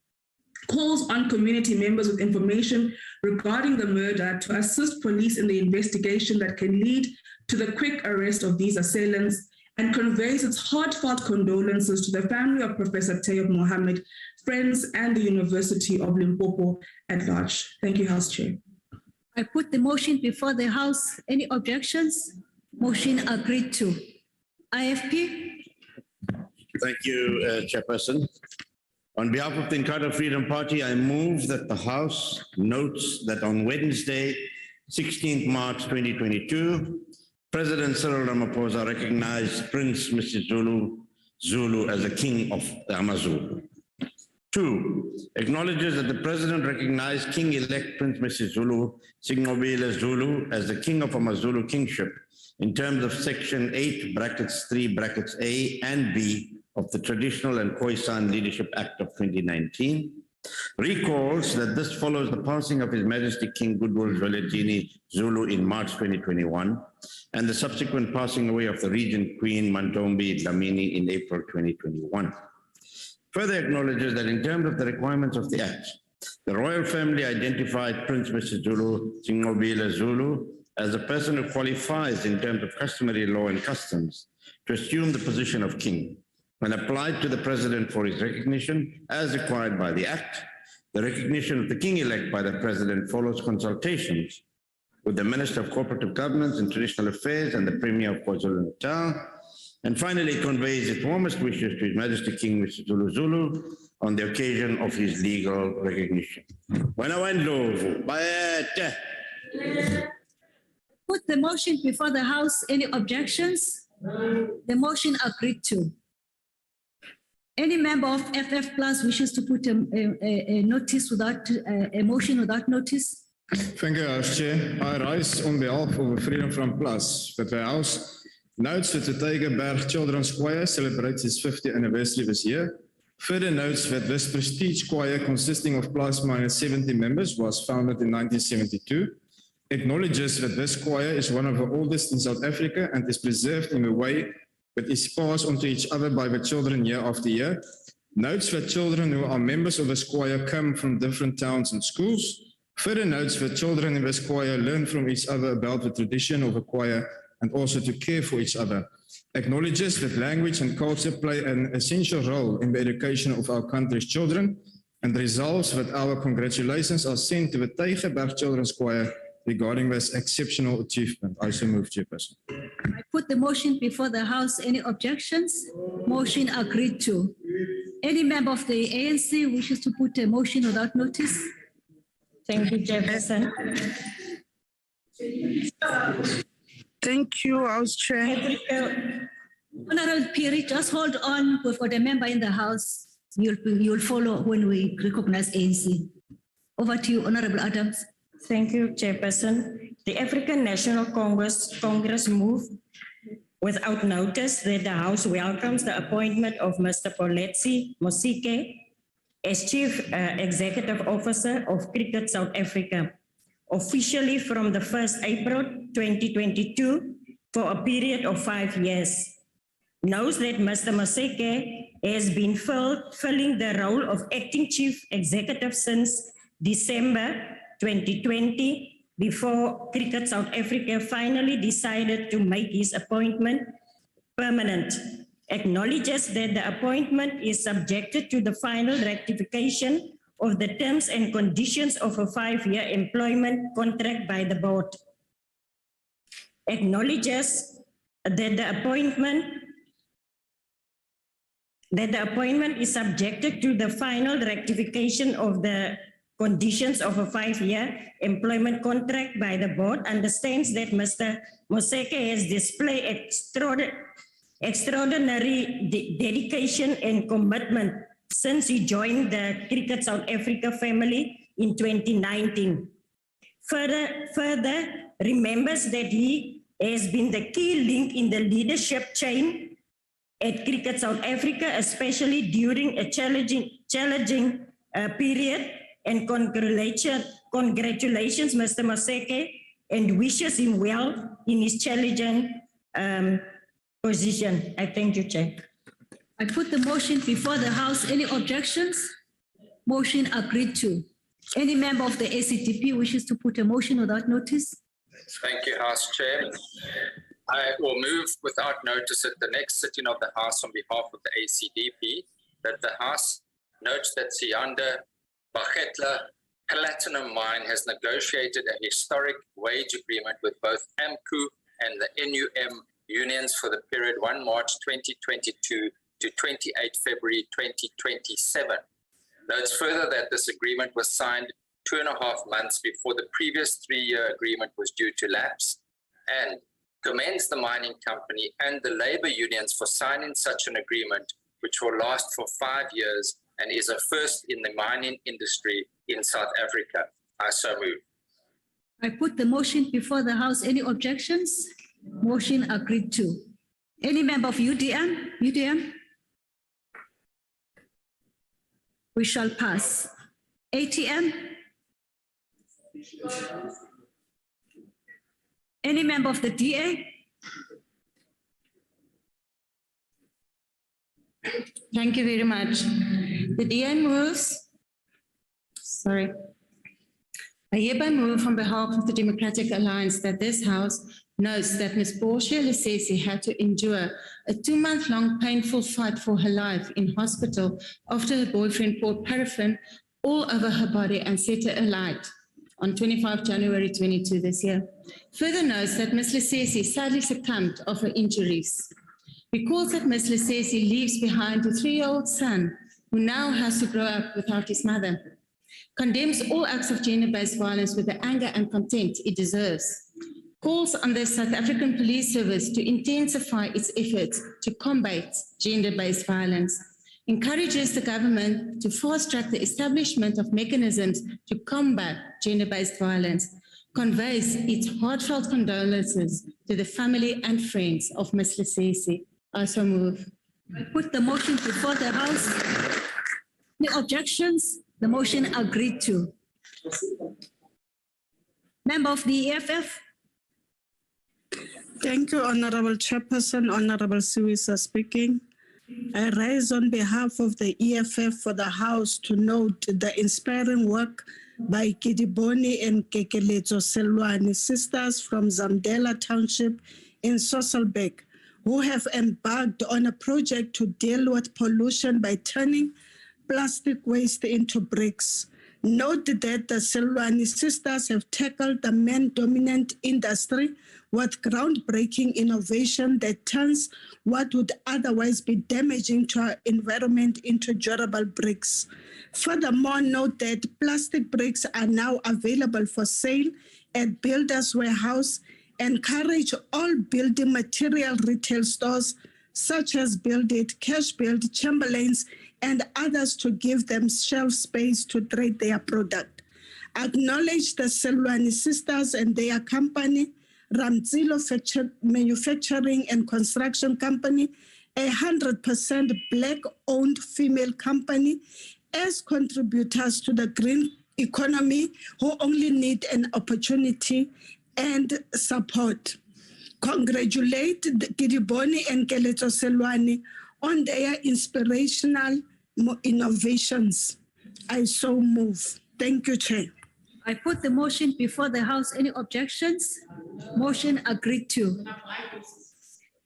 calls on community members with information regarding the murder to assist police in the investigation that can lead to the quick arrest of these assailants, and conveys its heartfelt condolences to the family of Professor Tayob Mohammed, friends, and the University of Limpopo at large. Thank you, House Chair. I put the motion before the House. Any objections? Motion agreed to. IFP? Thank you, Chairperson. On behalf of the Untitled Freedom Party, I move that the House notes that on Wednesday, 16th March 2022, President Cyril Ramaphosa recognized Prince Mr. Zulu as the King of the Amazulu. 2, acknowledges that the President recognized King-elect Prince Mr. Singobile Zulu as the King of Amazulu Kingship in terms of Section 8, brackets 3, brackets A and B of the Traditional and Khoisan Leadership Act of 2019. Recalls that this follows the passing of His Majesty King Goodwill Zwelithini Zulu in March 2021 and the subsequent passing away of the Regent Queen Mantombi Dlamini in April 2021. Further acknowledges that in terms of the requirements of the Act, the royal family identified Prince Mr. Singobile Zulu as a person who qualifies in terms of customary law and customs to assume the position of king, and applied to the President for his recognition as required by the Act. The recognition of the King-elect by the President follows consultations with the Minister of Cooperative Governance and Traditional Affairs and the Premier of KwaZulu-Natal, and finally conveys its warmest wishes to His Majesty King Mr. Zulu on the occasion of his legal recognition. Put the motion before the House. Any objections? The motion agreed to. Any member of FF Plus wishes to put a notice without a motion without notice? Thank you, House Chair. I rise on behalf of Freedom from Plus that the House notes that the Tygerberg Children's Choir celebrates its 50th anniversary this year Further notes that this prestige choir, consisting of plus minus 70 members, was founded in 1972. Acknowledges that this choir is one of the oldest in South Africa and is preserved in a way that is passed on to each other by the children year after year. Notes that children who are members of this choir come from different towns and schools. Further notes that children in this choir learn from each other about the tradition of a choir and also to care for each other. Acknowledges that language and culture play an essential role in the education of our country's children, and resolves that our congratulations are sent to the Tygerberg Children's Choir regarding this exceptional achievement. I so move, Chairperson. I put the motion before the House. Any objections? Motion agreed to. Any member of the ANC wishes to put a motion without notice? Thank you, Chairperson. Thank you, House Chair. Honorable Piri, just hold on. We've got a member in the House. You'll follow when we recognize ANC. Over to you, Honorable Adams. Thank you, Chairperson. The African National Congress moved without notice that the House welcomes the appointment of Mr. Poletsi Mosike as Chief Executive Officer of Cricket South Africa, officially from the 1st April 2022 for a period of 5 years. Knows that Mr. Moseke has been filling the role of Acting Chief Executive since December 2020, before Cricket South Africa finally decided to make his appointment permanent. Acknowledges that the appointment is subjected to the final ratification of the terms and conditions of a 5-year employment contract by the board. Acknowledges that the appointment is subjected to the final ratification of the conditions of a 5-year employment contract by the board. Understands that Mr. Moseke has displayed extraordinary dedication and commitment since he joined the Cricket South Africa family in 2019. Further remembers that he has been the key link in the leadership chain at Cricket South Africa, especially during a challenging period, and congratulations, Mr. Moseke, and wishes him well in his challenging position. I thank you, Chair. I put the motion before the House. Any objections? Motion agreed to. Any member of the ACDP wishes to put a motion without notice? Thank you, House Chair. I will move without notice at the next sitting of the House on behalf of the ACDP that the House notes that Sianda Bakhetla Platinum Mine has negotiated a historic wage agreement with both AMCU and the NUM unions for the period 1 March 2022 to 28 February 2027. Notes further that this agreement was signed 2.5 months before the previous 3-year agreement was due to lapse, and commends the mining company and the labor unions for signing such an agreement, which will last for 5 years and is a first in the mining industry in South Africa. I so move. I put the motion before the House. Any objections? Motion agreed to. Any member of UDM? We shall pass. ATM? Any member of the DA? Thank you very much. The DA moves. I hereby move on behalf of the Democratic Alliance that this House notes that Ms. Portia Lesesi had to endure a 2-month-long painful fight for her life in hospital after her boyfriend poured paraffin all over her body and set her alight on 25 January 22 this year. Further notes that Ms. Lesesi sadly succumbed of her injuries. Recalls that Ms. Lesesi leaves behind a 3-year-old son who now has to grow up without his mother. Condemns all acts of gender-based violence with the anger and contempt it deserves. Calls on the South African Police Service to intensify its efforts to combat gender-based violence. Encourages the government to fast-track the establishment of mechanisms to combat gender-based violence. Conveys its heartfelt condolences to the family and friends of Ms. Lesesi. I so move. I put the motion before the House. Any objections? The motion agreed to. Member of the EFF. Thank you, Honorable Chairperson. Honorable Siwisa speaking. I rise on behalf of the EFF for the House to note the inspiring work by Kidiboni and Kekeleto Selwani, sisters from Zamdela Township in Sosselbeck, who have embarked on a project to deal with pollution by turning plastic waste into bricks. Note that the Selwani sisters have tackled the men-dominant industry with groundbreaking innovation that turns what would otherwise be damaging to our environment into durable bricks. Furthermore, note that plastic bricks are now available for sale at Builders Warehouse. Encourage all building material retail stores such as Build It, Cash Build, Chamberlain's, and others to give them shelf space to trade their product. Acknowledge the Selwani sisters and their company, Ramzilo Manufacturing and Construction Company, 100% Black-owned female company, as contributors to the green economy who only need an opportunity and support. Congratulate Kidiboni and Keleto Selwani on their inspirational innovations. I so move. Thank you, Chair. I put the motion before the House. Any objections? Motion agreed to.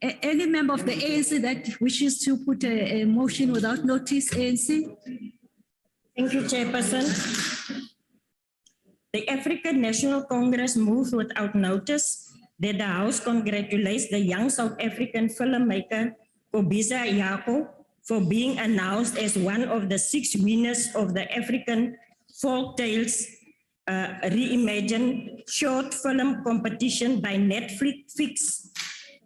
Any member of the ANC that wishes to put a motion without notice, ANC? Thank you, Chairperson. The African National Congress moved without notice that the House congratulates the young South African filmmaker Kobisa Yako for being announced as one of the 6 winners of the African Folk Tales Reimagined short film competition by Netflix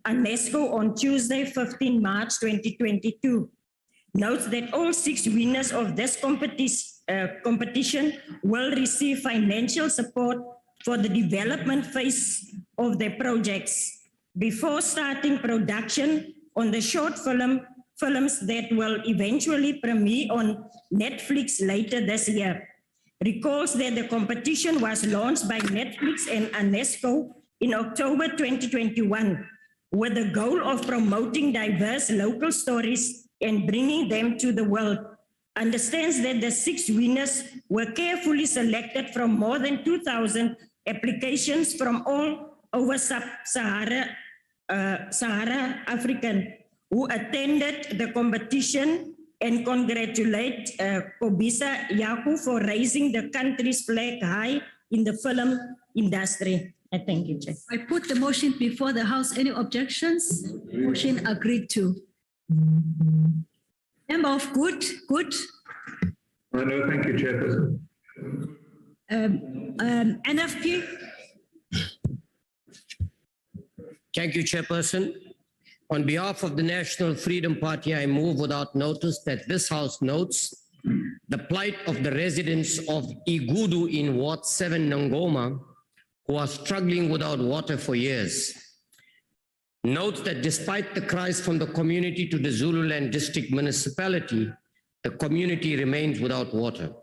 UNESCO on Tuesday, 15 March 2022. Note that all 6 winners of this competition will receive financial support for the development phase of their projects before starting production on the short films that will eventually premiere on Netflix later this year. Recalls that the competition was launched by Netflix and UNESCO in October 2021 with the goal of promoting diverse local stories and bringing them to the world. Understands that the 6 winners were carefully selected from more than 2,000 applications from all over Sahara African who attended the competition, and congratulate Kobisa Yaku for raising the country's flag high in the film industry. I thank you, Chair. I put the motion before the House. Any objections? Motion agreed to. Member of Good. No, thank you, Chairperson. NFP. Thank you, Chairperson. On behalf of the National Freedom Party, I move without notice that this House notes the plight of the residents of Igudu in Ward 7, Nongoma, who are struggling without water for years. Note that despite the cries from the community to the Zululand District Municipality, the community remains without water.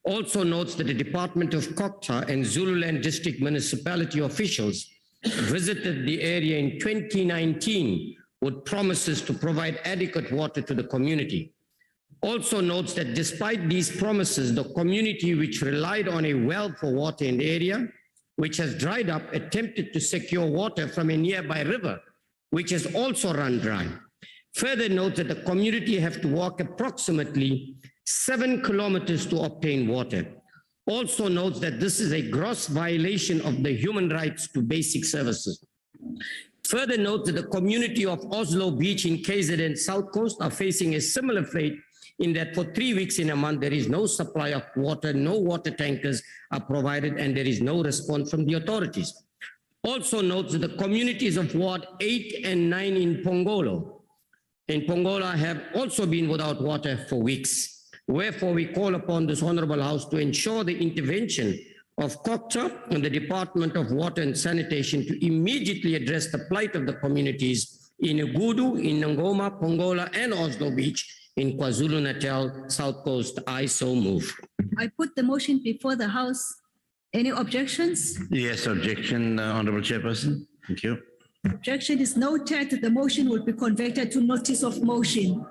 Also notes that the Department of Kokta and Zululand District Municipality officials visited the area in 2019 with promises to provide adequate water to the community. Also notes that despite these promises, the community which relied on a well for water in the area, which has dried up, attempted to secure water from a nearby river, which has also run dry. Further note that the community have to walk approximately 7 kilometers to obtain water. Also notes that this is a gross violation of the human rights to basic services. Further note that the community of Oslo Beach in KZN South Coast are facing a similar fate in that for 3 weeks in a month, there is no supply of water, no water tankers are provided, and there is no response from the authorities. Also notes that the communities of Ward 8 and 9 in Pongola have also been without water for weeks. Wherefore, we call upon this Honorable House to ensure the intervention of Kokta and the Department of Water and Sanitation to immediately address the plight of the communities in Igudu, in Nongoma, Pongola, and Oslo Beach, in KwaZulu-Natal, South Coast. I so move. I put the motion before the House. Any objections? Yes, objection, Honorable Chairperson. Thank you. Objection is noted. The motion will be converted to notice of motion.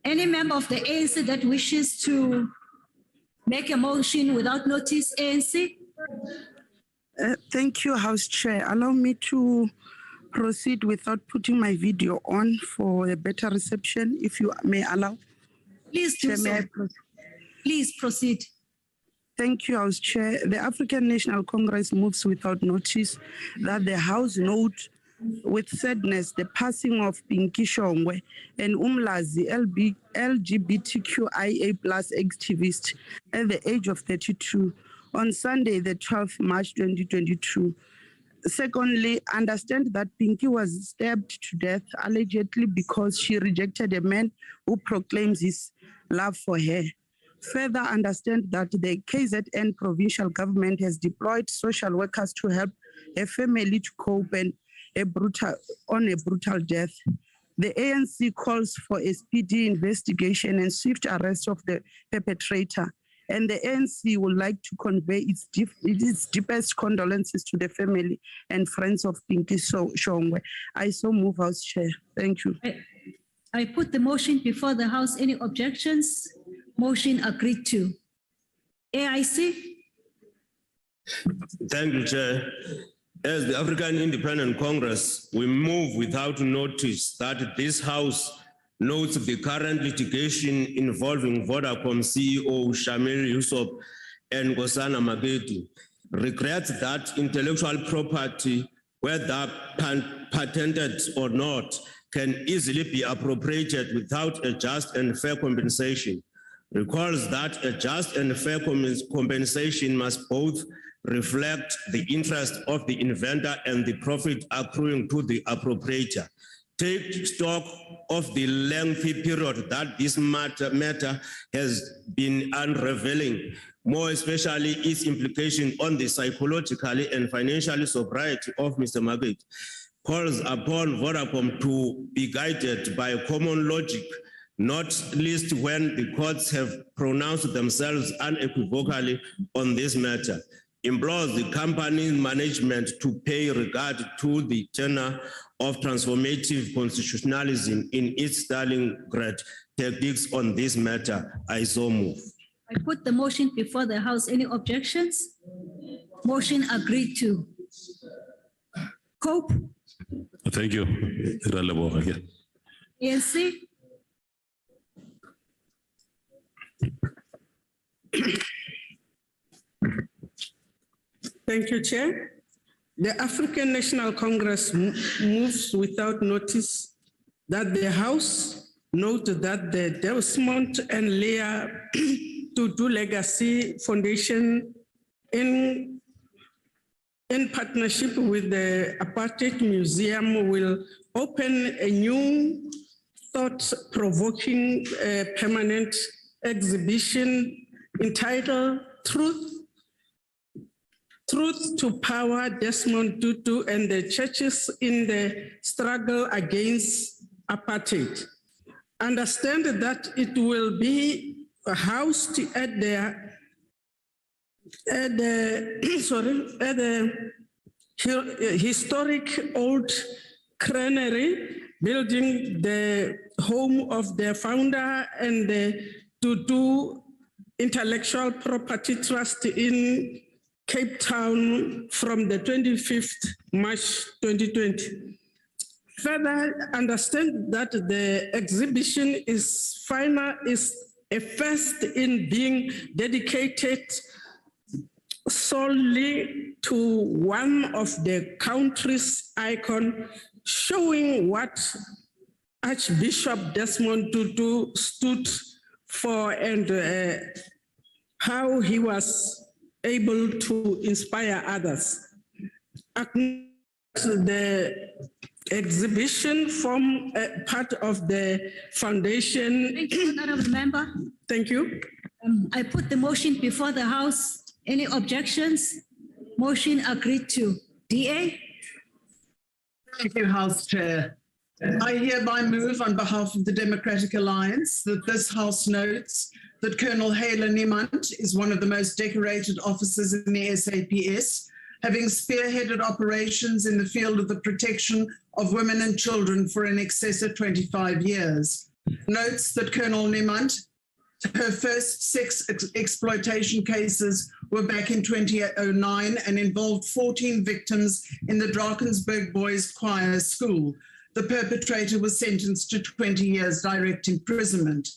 Any member of the ANC that wishes to make a motion without notice, ANC? Thank you, House Chair. Allow me to proceed without putting my video on for a better reception, if you may allow. Please do so. Please proceed. Thank you, House Chair. The African National Congress moves without notice that the House note with sadness the passing of Pinky Shongwe, an Umlazi LGBTQIA+ activist at the age of 32 on Sunday, the 12th March 2022. Secondly, understand that Pinky was stabbed to death allegedly because she rejected a man who proclaims his love for her. Further, understand that the KZN provincial government has deployed social workers to help a family to cope on a brutal death. The ANC calls for a speedy investigation and swift arrest of the perpetrator. And the ANC would like to convey its deepest condolences to the family and friends of Pinky Shongwe. I so move, House Chair. Thank you. I put the motion before the House. Any objections? Motion agreed to. AIC? Thank you, Chair. As the African Independent Congress, we move without notice that this House notes the current litigation involving Vodacom CEO Shamil Yusuf and Gosana Magedi. Regrets that intellectual property, whether patented or not, can easily be appropriated without a just and fair compensation. Recalls that a just and fair compensation must both reflect the interest of the inventor and the profit accruing to the appropriator. Take stock of the lengthy period that this matter has been unraveling, more especially its implication on the psychological and financial sobriety of Mr. Magid. Calls upon Vodacom to be guided by common logic, not least when the courts have pronounced themselves unequivocally on this matter. Implores the company's management to pay regard to the tenor of transformative constitutionalism in its Stalingrad tactics on this matter. I so move. I put the motion before the House. Any objections? Motion agreed to. Cope? Thank you. ANC? Thank you, Chair. The African National Congress moves without notice that the House note that the Desmond and Leah Tutu Legacy Foundation in partnership with the Apartheid Museum will open a new thought-provoking permanent exhibition entitled Truth to Power, Desmond Tutu and the Churches in the Struggle Against Apartheid. Understand that it will be housed at the historic old Plenary building, the home of the founder and the Tutu Intellectual Property Trust in Cape Town from the 25th March 2020. Further, understand that the exhibition is a first in being dedicated solely to one of the country's icon, showing what Archbishop Desmond Tutu stood for and how he was able to inspire others. The exhibition form part of the foundation. Thank you, Honorable Member. Thank you. I put the motion before the House. Any objections? Motion agreed to. DA? Thank you, House Chair. I hereby move on behalf of the Democratic Alliance that this House notes that Colonel Hala Niemand is one of the most decorated officers in the SAPS, having spearheaded operations in the field of the protection of women and children for in excess of 25 years. Notes that Colonel Niemand, her first sex exploitation cases were back in 2009 and involved 14 victims in the Drakensberg Boys Choir School. The perpetrator was sentenced to 20 years direct imprisonment.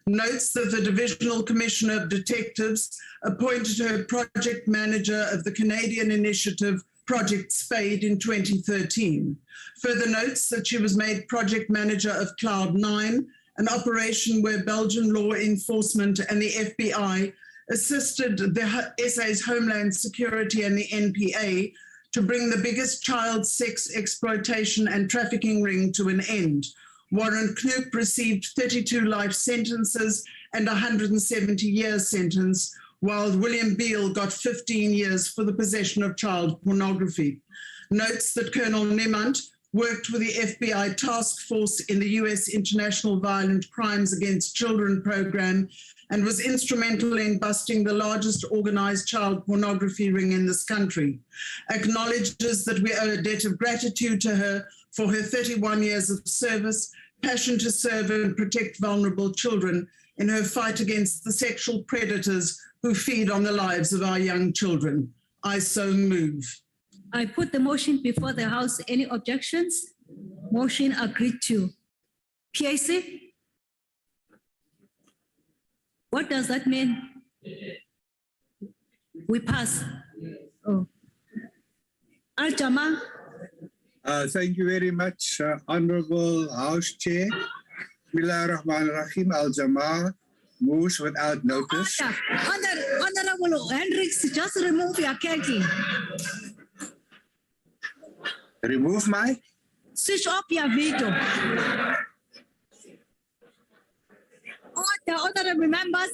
Notes that the Divisional Commissioner of Detectives appointed her project manager of the Canadian initiative Project Spade in 2013. Further notes that she was made project manager of Cloud9, an operation where Belgian law enforcement and the FBI assisted the SA's Homeland Security and the NPA to bring the biggest child sex exploitation and trafficking ring to an end. Warren Knoop received 32 life sentences and a 170-year sentence, while William Beale got 15 years for the possession of child pornography. Notes that Colonel Niemand worked with the FBI task force in the US International Violent Crimes Against Children program and was instrumental in busting the largest organized child pornography ring in this country. Acknowledges that we owe a debt of gratitude to her for her 31 years of service, passion to serve and protect vulnerable children in her fight against the sexual predators who feed on the lives of our young children. I so move. I put the motion before the House. Any objections? Motion agreed to. PAC? What does that mean? We pass. Oh. Al-Jama? Thank you very much, Honorable House Chair. Bismillahirrahmanirrahim. Al-Jama moves without notice. Honorable Hendricks, just remove your khaki. Remove my? Switch off your video. Order, honorable members,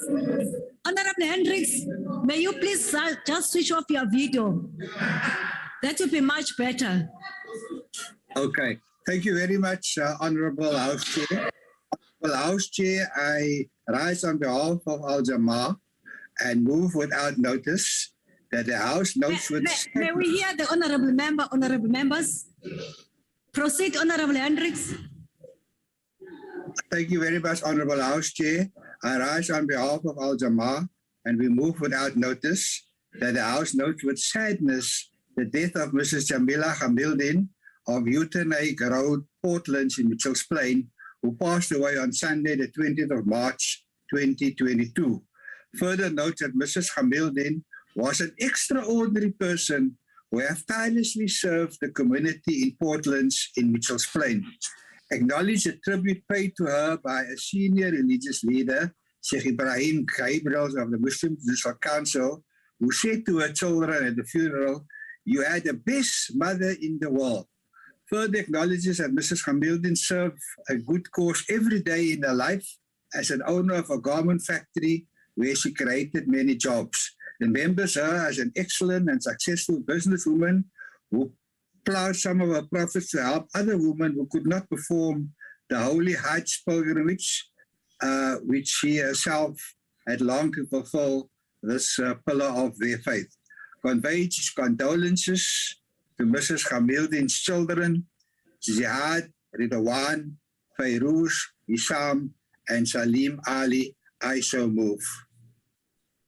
Honorable Hendricks, may you please just switch off your video. That would be much better. Okay, thank you very much, Honorable House Chair. Honorable House Chair, I rise on behalf of Al-Jama and move without notice that the House notes with... May we hear the honorable members? Proceed, Honorable Hendricks. Thank you very much, Honorable House Chair. I rise on behalf of Al-Jama and we move without notice that the House notes with sadness the death of Mrs. Jamila Hamildin of Utenake Road, Portlands in Mitchells Plain, who passed away on Sunday, the 20th of March, 2022. Further note that Mrs. Hamildin was an extraordinary person who have tirelessly served the community in Portlands in Mitchells Plain. Acknowledge the tribute paid to her by a senior religious leader, Sheikh Ibrahim Gabriel of the Muslim Judicial Council, who said to her children at the funeral, "You had the best mother in the world." Further acknowledges that Mrs. Hamildin served a good cause every day in her life as an owner of a garment factory where she created many jobs. Remembers her as an excellent and successful businesswoman who plowed some of her profits to help other women who could not perform the Holy Hajj pilgrimage, which she herself had longed to fulfill this pillar of their faith. Conveys condolences to Mrs. Hamildin's children, Jihad, Ridwan, Fayrouz, Hisham, and Salim Ali. I so move.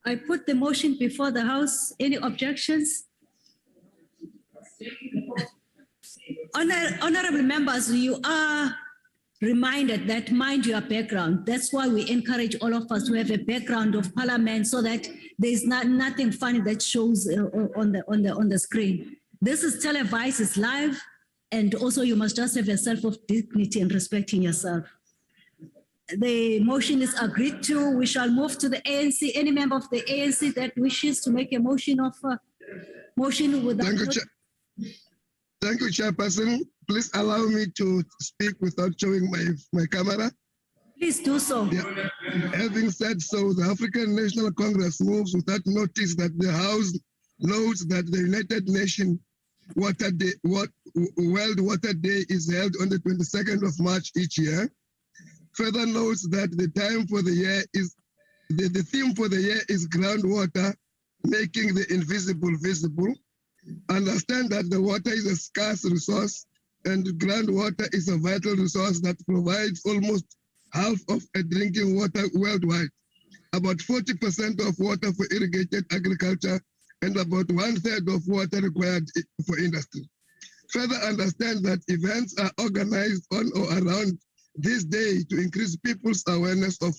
I put the motion before the House. Any objections? Honorable members, you are reminded that mind your background. That's why we encourage all of us to have a background of parliament so that there's nothing funny that shows on the screen. This is televised, it's live, and also you must just have a self of dignity and respecting yourself. The motion is agreed to. We shall move to the ANC. Any member of the ANC that wishes to make a motion of motion without... Thank you, Chairperson. Please allow me to speak without showing my camera. Please do so. Yeah. Having said so, the African National Congress moves without notice that the House notes that the United Nations Water Day, World Water Day is held on the 22nd of March each year. Further notes that the time for the year is the theme for the year is groundwater, making the invisible visible. Understand that the water is a scarce resource and groundwater is a vital resource that provides almost half of drinking water worldwide, about 40% of water for irrigated agriculture, and about 1/3 of water required for industry. Further understand that events are organized on or around this day to increase people's awareness of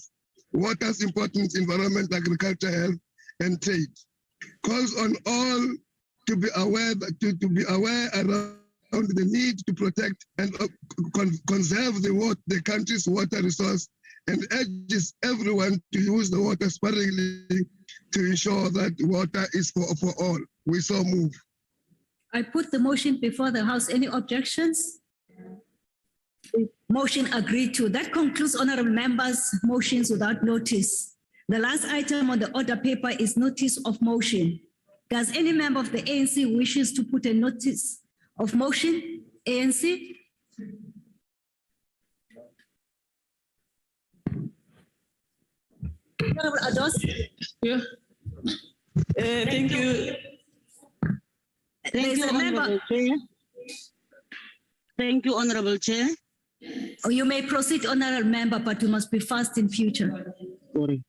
water's importance, environment, agriculture, health, and trade. Calls on all to be aware around the need to protect and conserve the country's water resource, and urges everyone to use the water sparingly to ensure that water is for all. We so move. I put the motion before the House. Any objections? Motion agreed to. That concludes honorable members' motions without notice. The last item on the order paper is notice of motion. Does any member of the ANC wishes to put a notice of motion? ANC? Honorable Ados? Yeah. Thank you. Thank you, Honorable Chair. Thank you, Honorable Chair. Oh, you may proceed, honorable member, but you must be fast in future. Sorry.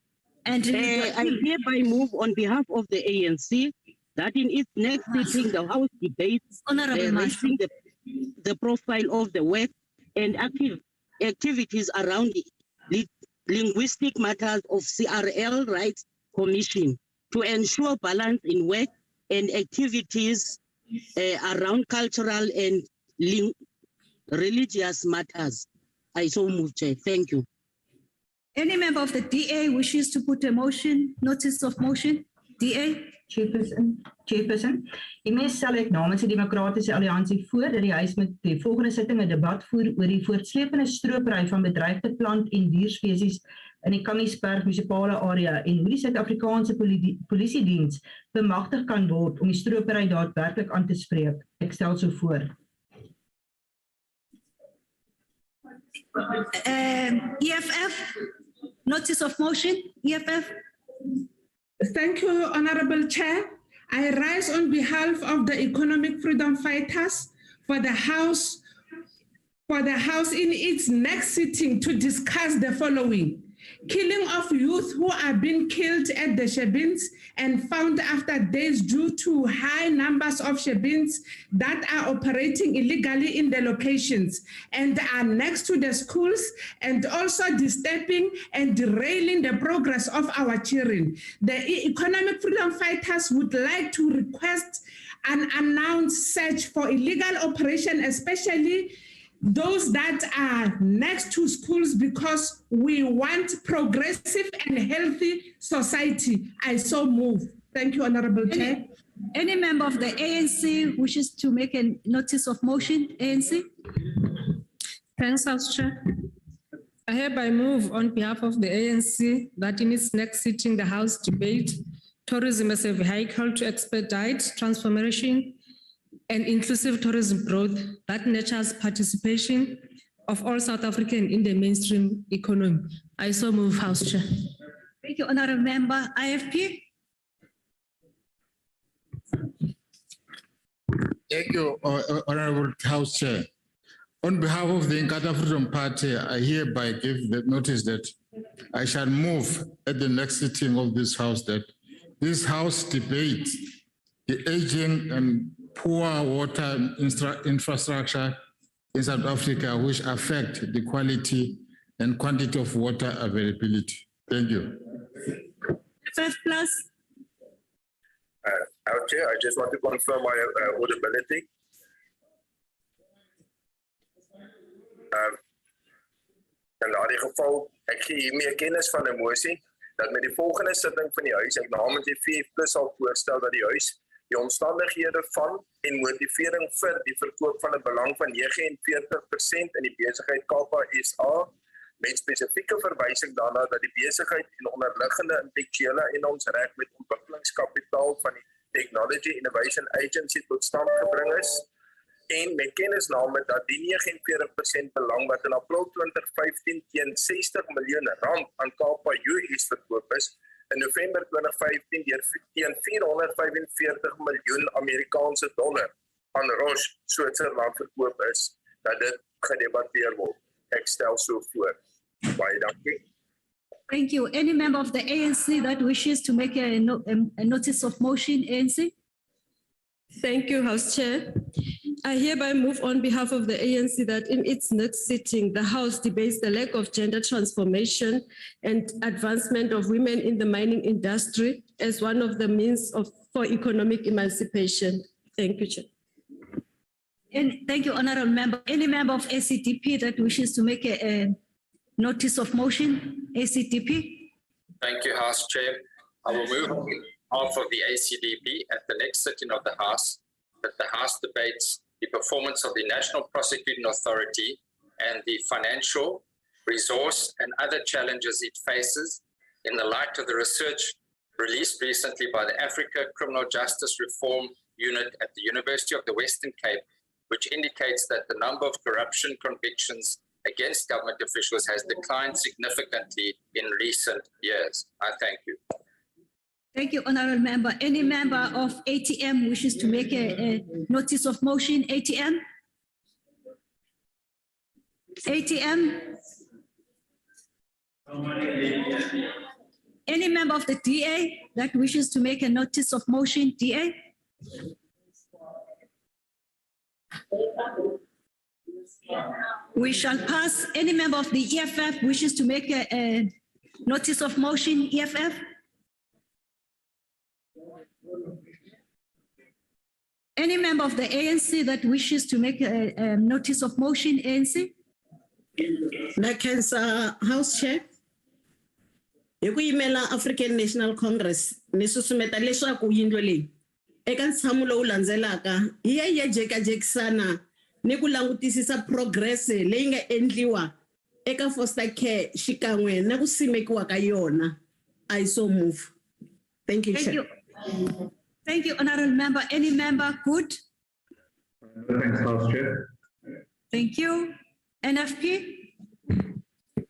And I hereby move on behalf of the ANC that in its next sitting, the House debates raising the profile of the work and activities around the linguistic matters of CRL Rights Commission to ensure balance in work and activities around cultural and religious matters. I so move, Chair. Thank you. Any member of the DA wishes to put a motion, notice of motion? DA? Chairperson, die mens stel ek namens die Demokratiese Alliansie voor dat die huis met die volgende sitting 'n debat voer oor die voortsleepende stropery van bedreigde plant- en dierspesies in die Kamiesberg munisipale area en hoe die Suid-Afrikaanse polisiediens bemagtig kan word om die stropery daadwerklik aan te spreek. Ek stel so voor. EFF, notice of motion, EFF. Thank you, Honorable Chair. I rise on behalf of the Economic Freedom Fighters for the House in its next sitting to discuss the following. Killing of youth who are being killed at the Shebins and found after days due to high numbers of Shebins that are operating illegally in the locations and are next to the schools, and also disturbing and derailing the progress of our children. The Economic Freedom Fighters would like to request an announced search for illegal operation, especially those that are next to schools, because we want progressive and healthy society. I so move. Thank you, Honorable Chair. Any member of the ANC wishes to make a notice of motion? ANC? Thanks, House Chair. I hereby move on behalf of the ANC that in its next sitting, the House debate tourism as a vehicle to expedite transformation and inclusive tourism growth that nurtures participation of all South African in the mainstream economy. I so move, House Chair. Thank you, Honorable Member. IFP? Thank you, Honorable House Chair. On behalf of the Inkatha Freedom Party, I hereby give the notice that I shall move at the next sitting of this House that this House debate the aging and poor water infrastructure in South Africa, which affect the quality and quantity of water availability. Thank you. FF Plus. Our Chair, I just want to confirm my audibility. In daardie geval, ek gee hiermee kennis van 'n mosie dat met die volgende sitting van die huis ek namens die 4+ sal voorstel dat die huis die omstandighede van en motivering vir die verkoop van 'n belang van 49% in die besigheid KPSA met spesifieke verwysing daarna dat die besigheid en onderliggende intellektuele en ons reg met ontwikkelingskapitaal van die Technology Innovation Agency tot stand gebring is en met kennisname dat die 49% belang wat in April 2015 teen 60 miljoen rand aan Kapa US verkoop is, in November 2015 teen 445 miljoen Amerikaanse dollar aan Roche, Switserland verkoop is, dat dit gedebatteer word. Ek stel so voor. Baie dankie. Thank you. Any member of the ANC that wishes to make a notice of motion, ANC? Thank you, House Chair. I hereby move on behalf of the ANC that in its next sitting, the House debates the lack of gender transformation and advancement of women in the mining industry as one of the means for economic emancipation. Thank you, Chair. And thank you, Honorable Member. Any member of ACTP that wishes to make a notice of motion, ACTP? Thank you, House Chair. I will move on behalf of the ACDP at the next sitting of the House that the House debates the performance of the National Prosecuting Authority and the financial, resource, and other challenges it faces in the light of the research released recently by the Africa Criminal Justice Reform Unit at the University of the Western Cape, which indicates that the number of corruption convictions against government officials has declined significantly in recent years. I thank you. Thank you, Honorable Member. Any member of ATM wishes to make a notice of motion, ATM? ATM? Any member of the DA that wishes to make a notice of motion, DA? We shall pass. Any member of the EFF wishes to make a notice of motion, EFF? Any member of the ANC that wishes to make a notice of motion, ANC? Nakensa House Chair. Hi ku yimela African National Congress ni susumeta leswaku yindlu leyi eka ntshamo lowu landzelaka hi ya jekajekisana ni ku langutisisa progress leyi nga endliwa eka foster care xikan'we na ku simekiwa ka yona. I so move. Thank you, Chair. Thank you, Honorable Member. Any member good? Thanks, House Chair. Thank you. NFP?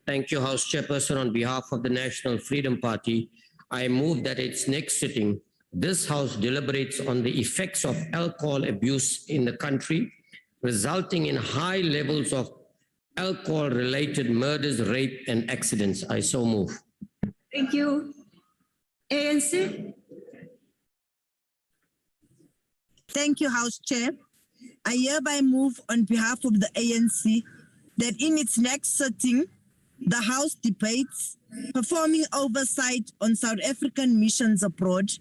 Thank you, House Chairperson. On behalf of the National Freedom Party, I move that its next sitting, this House deliberates on the effects of alcohol abuse in the country, resulting in high levels of alcohol-related murders, rape, and accidents. I so move. Thank you. ANC? Thank you, House Chair. I hereby move on behalf of the ANC that in its next sitting, the House debates performing oversight on South African missions abroad,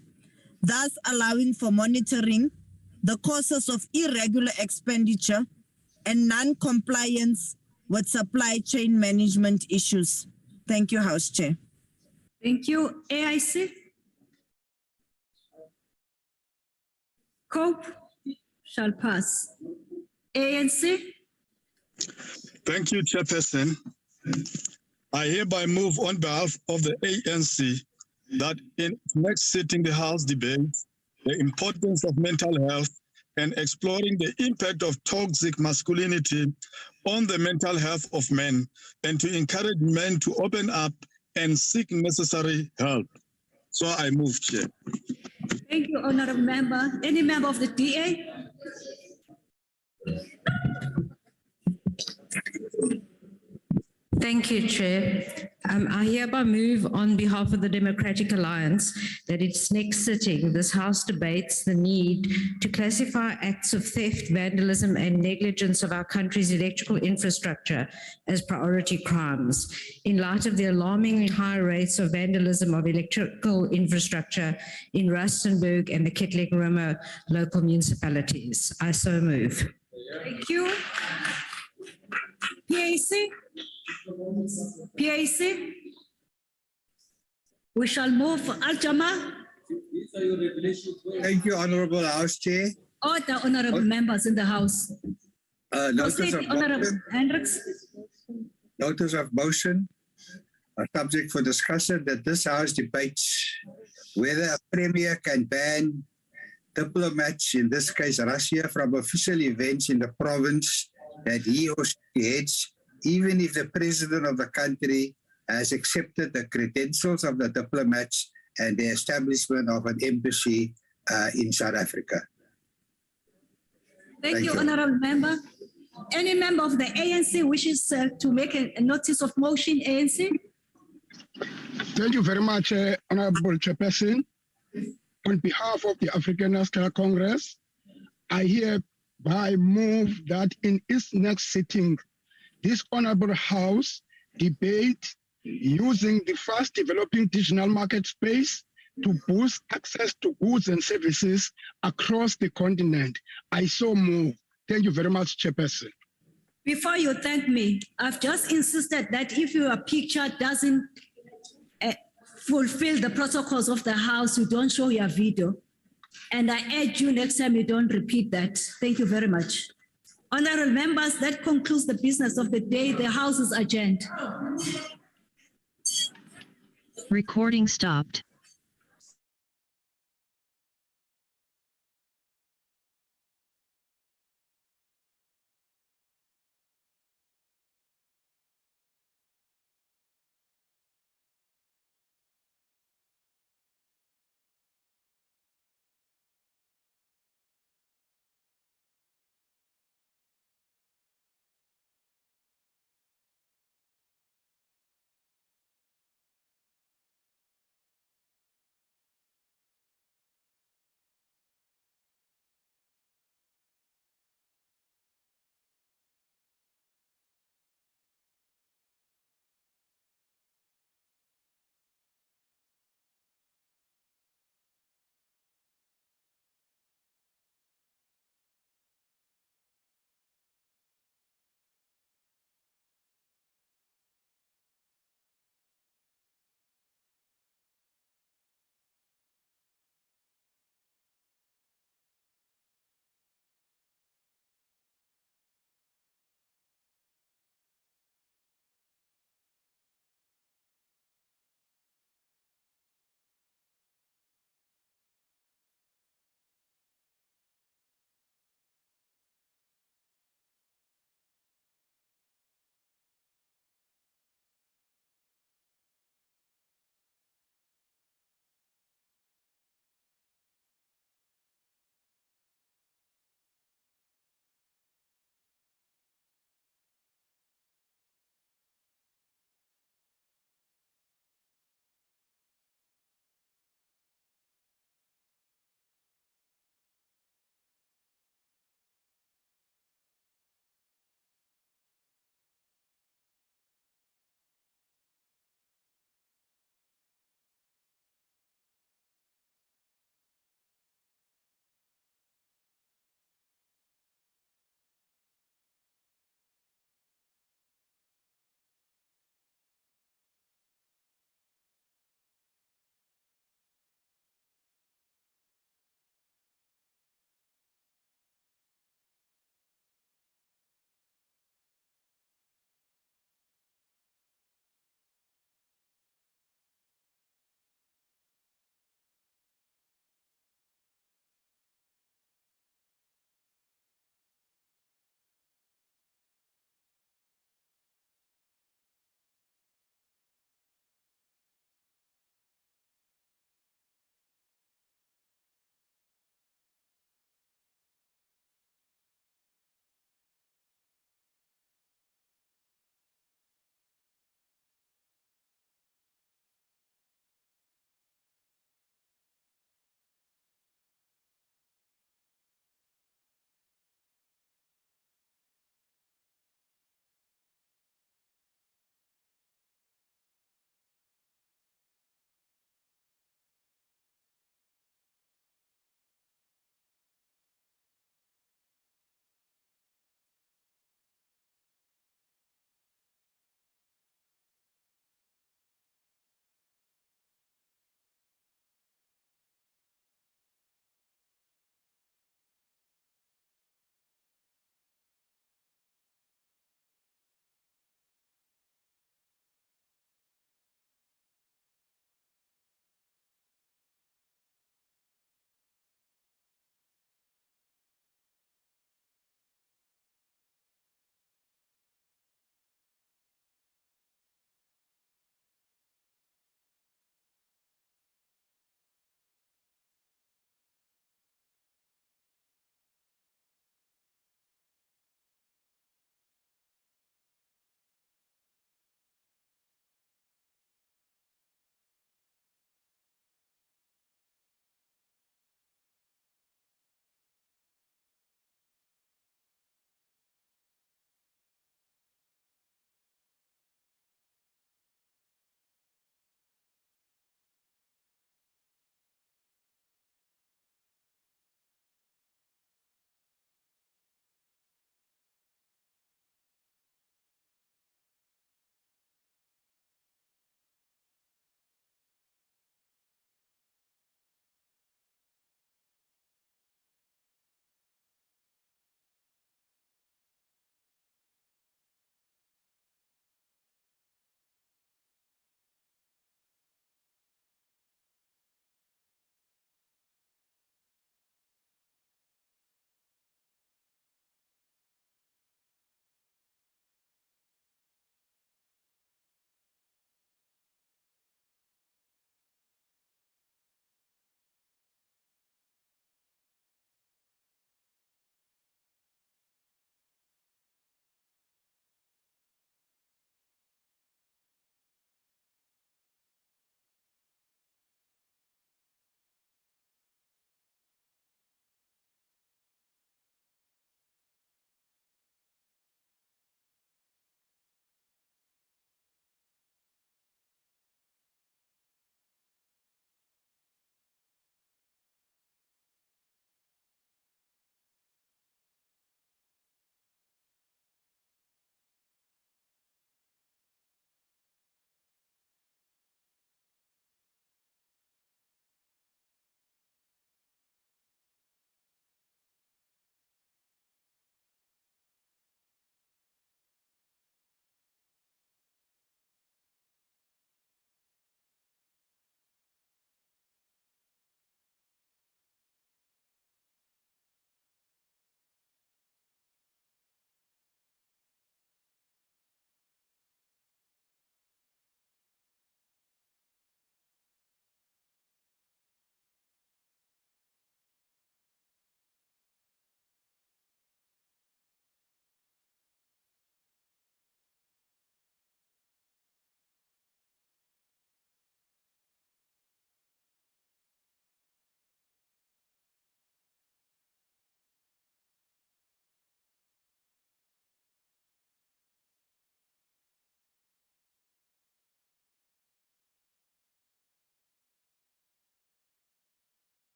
thus allowing for monitoring the causes of irregular expenditure and non-compliance with supply chain management issues. Thank you, House Chair. Thank you. AIC? COPE shall pass. ANC? Thank you, Chairperson. I hereby move on behalf of the ANC that in next sitting the House debates the importance of mental health and exploring the impact of toxic masculinity on the mental health of men and to encourage men to open up and seek necessary help. So I move, Chair. Thank you, Honorable Member. Any member of the DA? Thank you, Chair. I hereby move on behalf of the Democratic Alliance that its next sitting, this House debates the need to classify acts of theft, vandalism, and negligence of our country's electrical infrastructure as priority crimes in light of the alarmingly high rates of vandalism of electrical infrastructure in Rustenburg and the Kittlek-Roma local municipalities. I so move. Thank you. PAC? PAC? We shall move. Al-Jama? Thank you, Honorable House Chair. Order, honorable members in the House. Honorable Hendricks. Notice of motion, a subject for discussion that this House debates whether a Premier can ban diplomats, in this case Russia, from official events in the province that he or she heads, even if the president of the country has accepted the credentials of the diplomats and the establishment of an embassy in South Africa. Thank you, Honorable Member. Any member of the ANC wishes to make a notice of motion, ANC? Thank you very much, Honorable Chairperson. On behalf of the African National Congress, I hereby move that in its next sitting, this Honorable House debate using the fast developing digital market space to boost access to goods and services across the continent. I so move. Thank you very much, Chairperson. Before you thank me, I've just insisted that if your picture doesn't fulfill the protocols of the House, you don't show your video. And I urge you next time you don't repeat that. Thank you very much. Honorable members, that concludes the business of the day. The House is adjourned. Recording stopped.